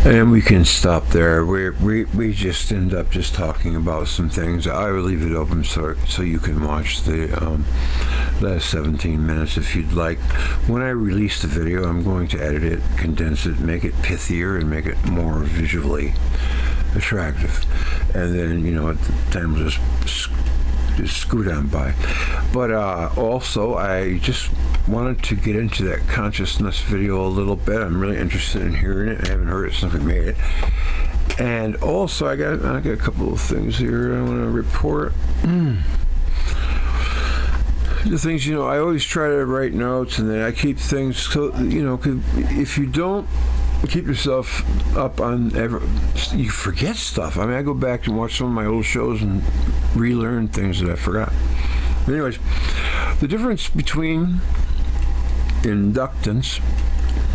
And we can stop there. We just end up just talking about some things. I will leave it open so you can watch the last 17 minutes if you'd like. When I release the video, I'm going to edit it, condense it, make it pithier, and make it more visually attractive. And then, at the time, we'll just scoot on by. But also, I just wanted to get into that consciousness video a little bit. I'm really interested in hearing it. I haven't heard it since we made it. And also, I got a couple of things here I want to report. The things, I always try to write notes, and then I keep things, so, if you don't keep yourself up on you forget stuff. I mean, I go back and watch some of my old shows and relearn things that I forgot. But anyways, the difference between inductance,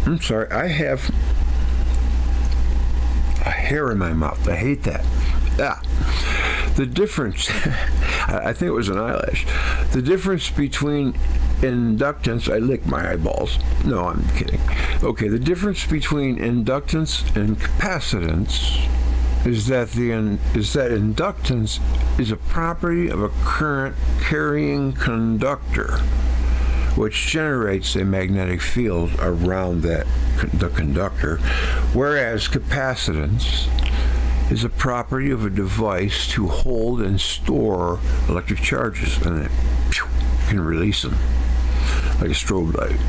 I'm sorry, I have a hair in my mouth. I hate that. The difference, I think it was an eyelash. The difference between inductance, I lick my eyeballs. No, I'm kidding. Okay, the difference between inductance and capacitance is that inductance is a property of a current carrying conductor, which generates a magnetic field around the conductor, whereas capacitance is a property of a device to hold and store electric charges, and it can release them like a strobe light.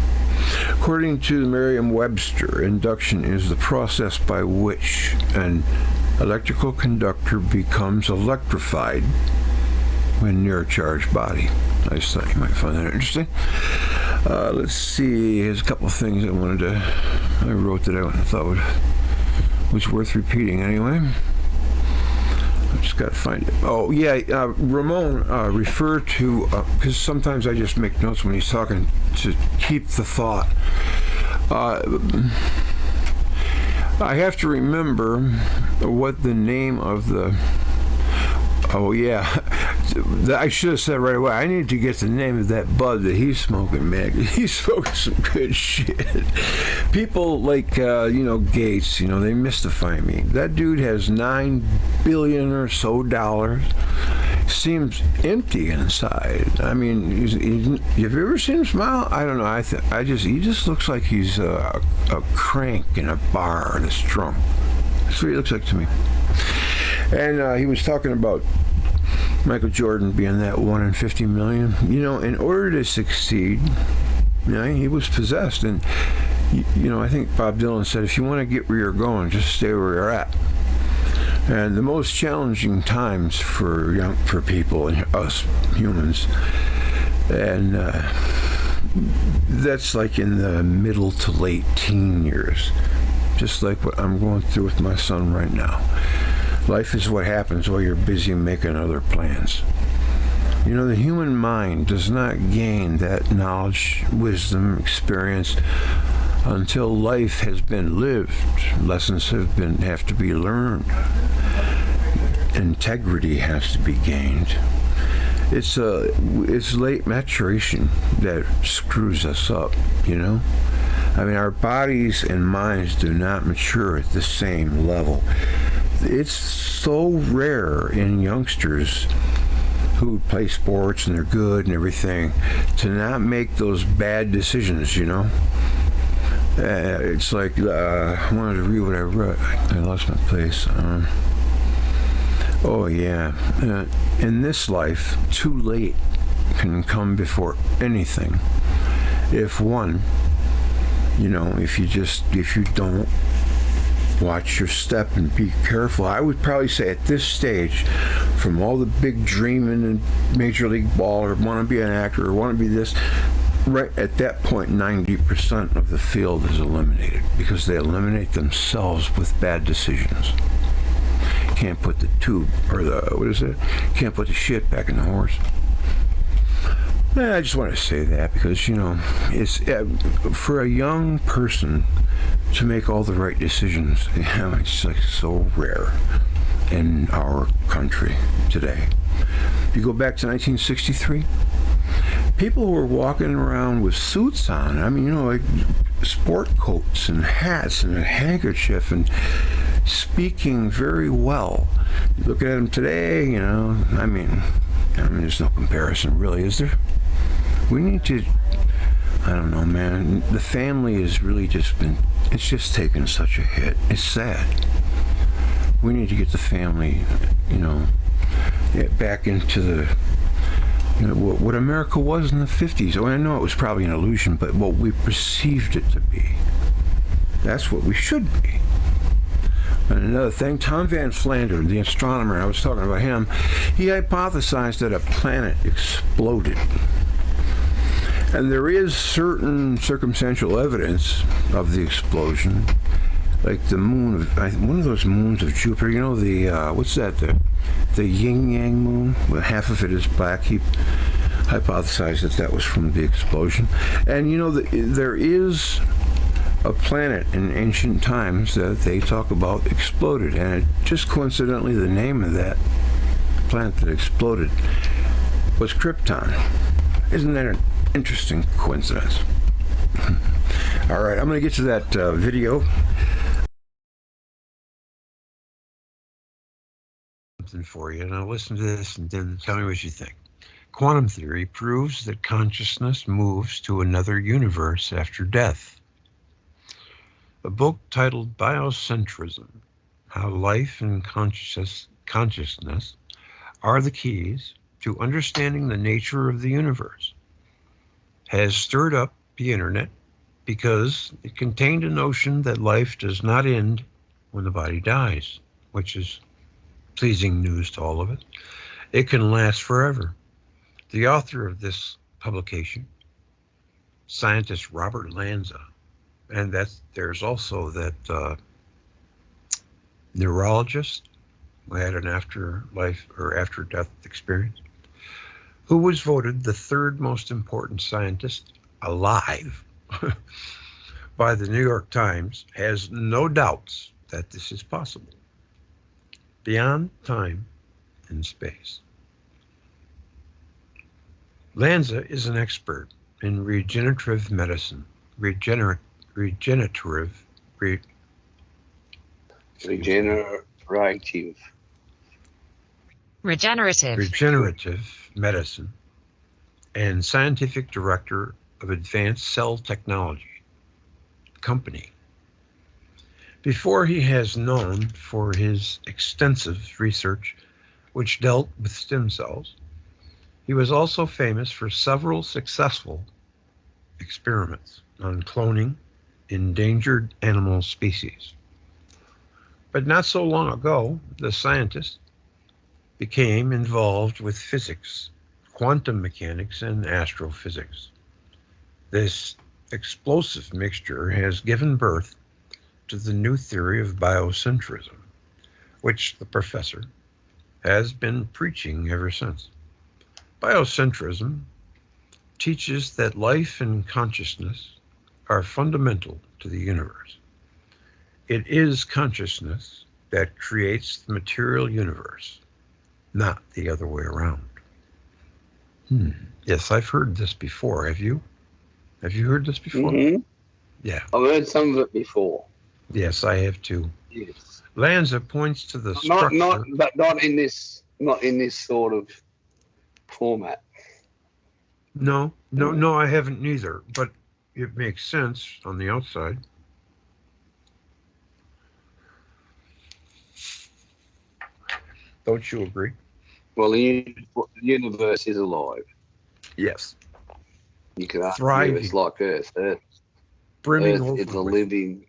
According to Merriam-Webster, induction is the process by which an electrical conductor becomes electrified when near a charged body. I just thought you might find that interesting. Let's see. Here's a couple of things I wrote that I thought was worth repeating anyway. I just got to find it. Oh, yeah, Ramon referred to, because sometimes I just make notes when he's talking to keep the thought. I have to remember what the name of the... Oh, yeah. I should have said right away, I need to get the name of that bud that he's smoking, man. He's smoking some good shit. People like, Gates, they mystify me. That dude has $9 billion or so dollars. Seems empty inside. I mean, have you ever seen him smile? I don't know. He just looks like he's a crank in a bar that's drunk. That's what he looks like to me. And he was talking about Michael Jordan being that 1 in 50 million. In order to succeed, he was possessed. And, I think Bob Dylan said, if you want to get where you're going, just stay where you're at. And the most challenging times for people and us humans, and that's like in the middle to late teen years, just like what I'm going through with my son right now. Life is what happens while you're busy making other plans. The human mind does not gain that knowledge, wisdom, experience until life has been lived. Lessons have to be learned. Integrity has to be gained. It's late maturation that screws us up, I mean, our bodies and minds do not mature at the same level. It's so rare in youngsters who play sports and they're good and everything to not make those bad decisions, It's like, I wanted to read what I wrote. I lost my place. In this life, too late can come before anything. If you don't watch your step and be careful. I would probably say at this stage, from all the big dreaming and major league ball or want to be an actor or want to be this, right at that point 90% of the field is eliminated because they eliminate themselves with bad decisions. Can't put the tube or can't put the shit back in the horse. I just want to say that because, it's for a young person to make all the right decisions, it's like so rare in our country today. If you go back to 1963, people were walking around with suits on. Like sport coats and hats and a handkerchief and speaking very well. You look at them today, there's no comparison really, is there? We need to, I don't know, man. The family has really it's just taken such a hit. It's sad. We need to get the family, back into the, what America was in the 50s. I know it was probably an illusion, but what we perceived it to be. That's what we should be. And another thing, Tom Van Flandern, the astronomer, I was talking about him, he hypothesized that a planet exploded. And there is certain circumstantial evidence of the explosion, like the moon one of those moons of Jupiter. What's that? The yin yang moon. Well, half of it is black. He hypothesized that was from the explosion. And there is a planet in ancient times that they talk about exploded, and it just coincidentally the name of that planet that exploded was Krypton. Isn't that an interesting coincidence? All right, I'm going to get to that video.
Something for you. Now listen to this and then tell me what you think. Quantum theory proves that consciousness moves to another universe after death. A book titled Biocentrism: How Life and Consciousness Are the Keys to Understanding the Nature of the Universe has stirred up the internet because it contained a notion that life does not end when the body dies, which is pleasing news to all of us. It can last forever. The author of this publication, scientist Robert Lanza, and there's also that neurologist who had an afterlife or after-death experience, who was voted the third most important scientist alive by the New York Times, has no doubts that this is possible beyond time and space. Lanza is an expert in regenerative medicine, regenerative medicine, and scientific director of Advanced Cell Technology Company. Before he has known for his extensive research, which dealt with stem cells, he was also famous for several successful experiments on cloning endangered animal species. But not so long ago, the scientist became involved with physics, quantum mechanics, and astrophysics. This explosive mixture has given birth to the new theory of biocentrism, which the professor has been preaching ever since. Biocentrism teaches that life and consciousness are fundamental to the universe. It is consciousness that creates the material universe, not the other way around. Yes, I've heard this before. Have you? Have you heard this before?
Mm-hmm.
Yeah.
I've heard some of it before.
Yes, I have too.
Yes.
Lanza points to the structure.
Not in this sort of format.
No, I haven't neither, but it makes sense on the outside. Don't you agree?
Well, the universe is alive.
Yes.
You could argue
Thriving.
it's like Earth.
Brimming
Earth
over
is a
with.
living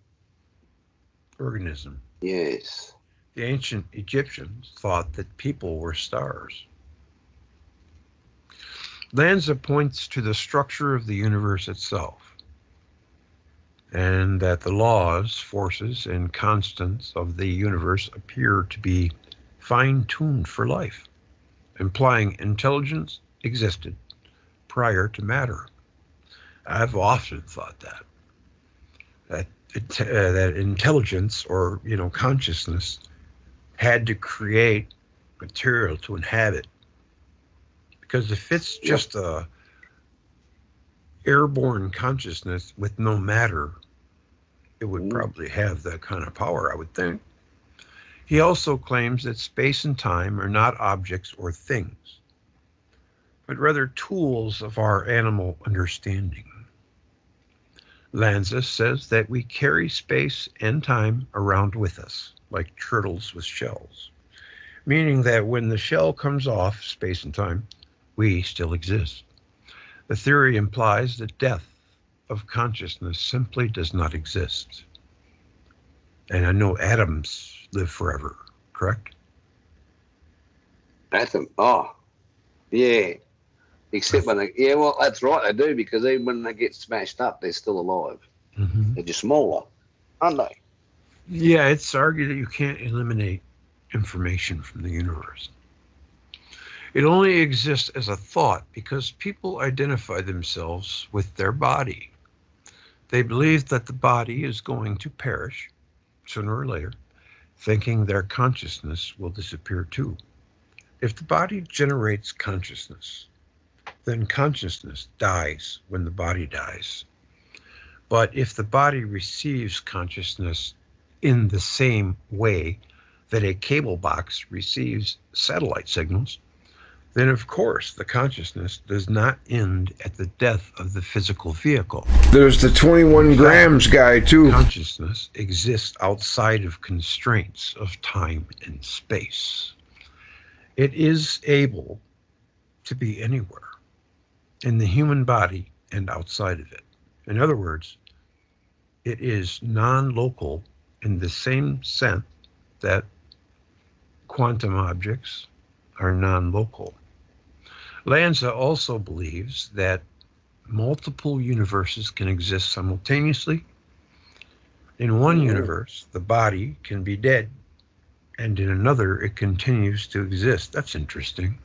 organism.
Yes.
The ancient Egyptians thought that people were stars. Lanza points to the structure of the universe itself, and that the laws, forces, and constants of the universe appear to be fine-tuned for life, implying intelligence existed prior to matter. I've often thought that intelligence, or consciousness, had to create material to inhabit. Because if it's just a airborne consciousness with no matter, it would probably have that kind of power, I would think. He also claims that space and time are not objects or things, but rather tools of our animal understanding. Lanza says that we carry space and time around with us, like turtles with shells, meaning that when the shell comes off space and time, we still exist. The theory implies that death of consciousness simply does not exist. And I know atoms live forever, correct?
Atom. Oh, yeah. Except when they, well, that's right, they do, because even when they get smashed up, they're still alive.
Mm-hmm.
They're just smaller, aren't they?
Yeah, it's argued that you can't eliminate information from the universe. It only exists as a thought because people identify themselves with their body. They believe that the body is going to perish sooner or later, thinking their consciousness will disappear too. If the body generates consciousness, then consciousness dies when the body dies. But if the body receives consciousness in the same way that a cable box receives satellite signals, then of course the consciousness does not end at the death of the physical vehicle.
There's the 21 grams guy too.
Consciousness exists outside of constraints of time and space. It is able to be anywhere in the human body and outside of it. In other words, it is non-local in the same sense that quantum objects are non-local. Lanza also believes that multiple universes can exist simultaneously. In one universe, the body can be dead, and in another, it continues to exist. That's interesting.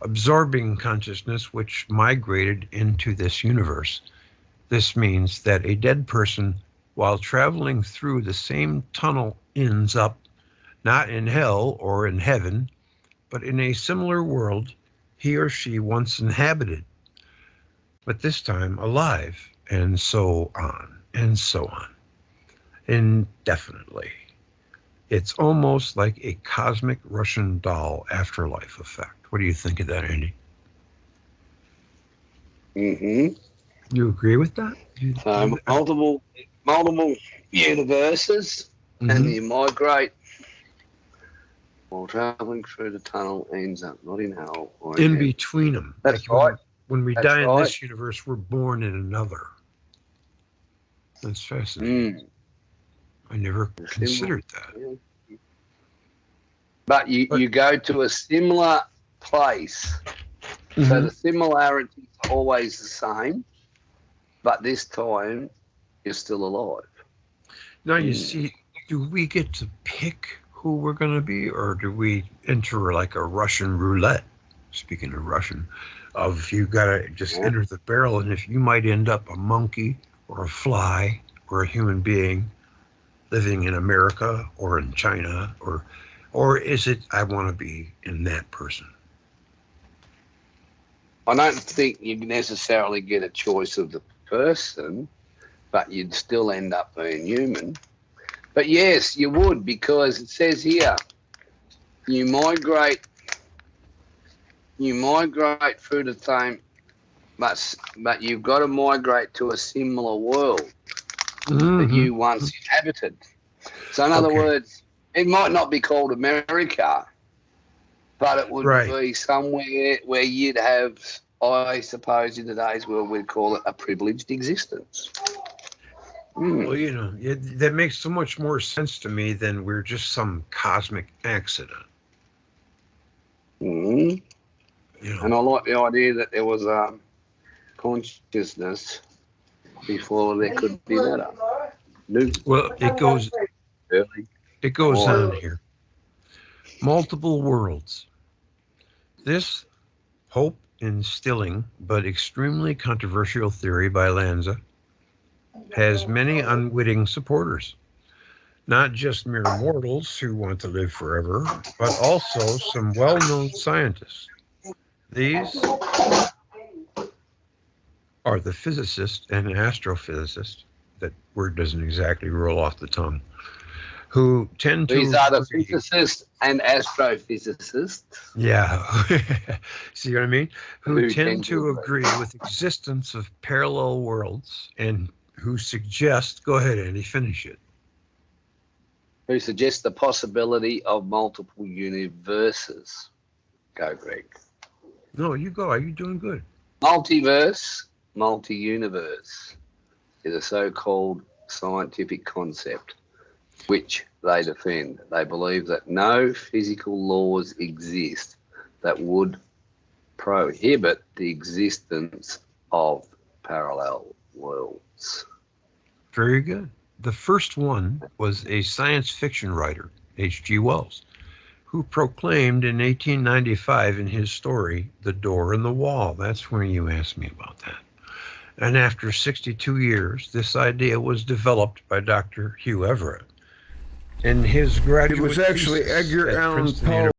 Absorbing consciousness which migrated into this universe. This means that a dead person, while traveling through the same tunnel, ends up not in hell or in heaven, but in a similar world he or she once inhabited, but this time alive, and so on, and so on, indefinitely. It's almost like a cosmic Russian doll afterlife effect. What do you think of that, Andy?
Mm-hmm.
You agree with that?
So multiple universes, and you migrate while traveling through the tunnel, ends up not in hell or
in between them.
That's
like
right.
When we die in this universe, we're born in another. That's fascinating. I never considered that.
Yeah. But you go to a similar place. So the similarities are always the same, but this time you're still alive.
Now you see, do we get to pick who we're going to be, or do we enter like a Russian roulette? Speaking of Russian, of you got to just enter the barrel, and if you might end up a monkey or a fly or a human being living in America or in China, or is it I want to be in that person?
I don't think you necessarily get a choice of the person, but you'd still end up being human. But yes, you would, because it says here, you migrate through the time, but you've got to migrate to a similar world that you once inhabited. So in other words, it might not be called America, but it would be somewhere where you'd have, I suppose in today's world we'd call it a privileged existence.
Well, you know, that makes so much more sense to me than we're just some cosmic accident.
Mm.
You know.
And I like the idea that there was consciousness before there could be matter.
Well, it goes
Why?
on here. Multiple worlds. This hope instilling but extremely controversial theory by Lanza has many unwitting supporters. Not just mere mortals who want to live forever, but also some well-known scientists. These are the physicist and astrophysicist, that word doesn't exactly roll off the tongue, who tend to
These are the
agree.
physicists and astrophysicists.
Yeah. See what I mean? Who tend to agree with existence of parallel worlds and who suggest, go ahead, Andy, finish it.
Who suggest the possibility of multiple universes. Go, Greg.
No, you go. Are you doing good?
Multiverse, multi-universe is a so-called scientific concept which they defend. They believe that no physical laws exist that would prohibit the existence of parallel worlds.
Very good. The first one was a science fiction writer, H.G. Wells, who proclaimed in 1895 in his story, The Door in the Wall. That's when you asked me about that. And after 62 years, this idea was developed by Dr. Hugh Everett. In his graduate
It was actually
thesis
Edgar
at
Allan
Princeton
Poe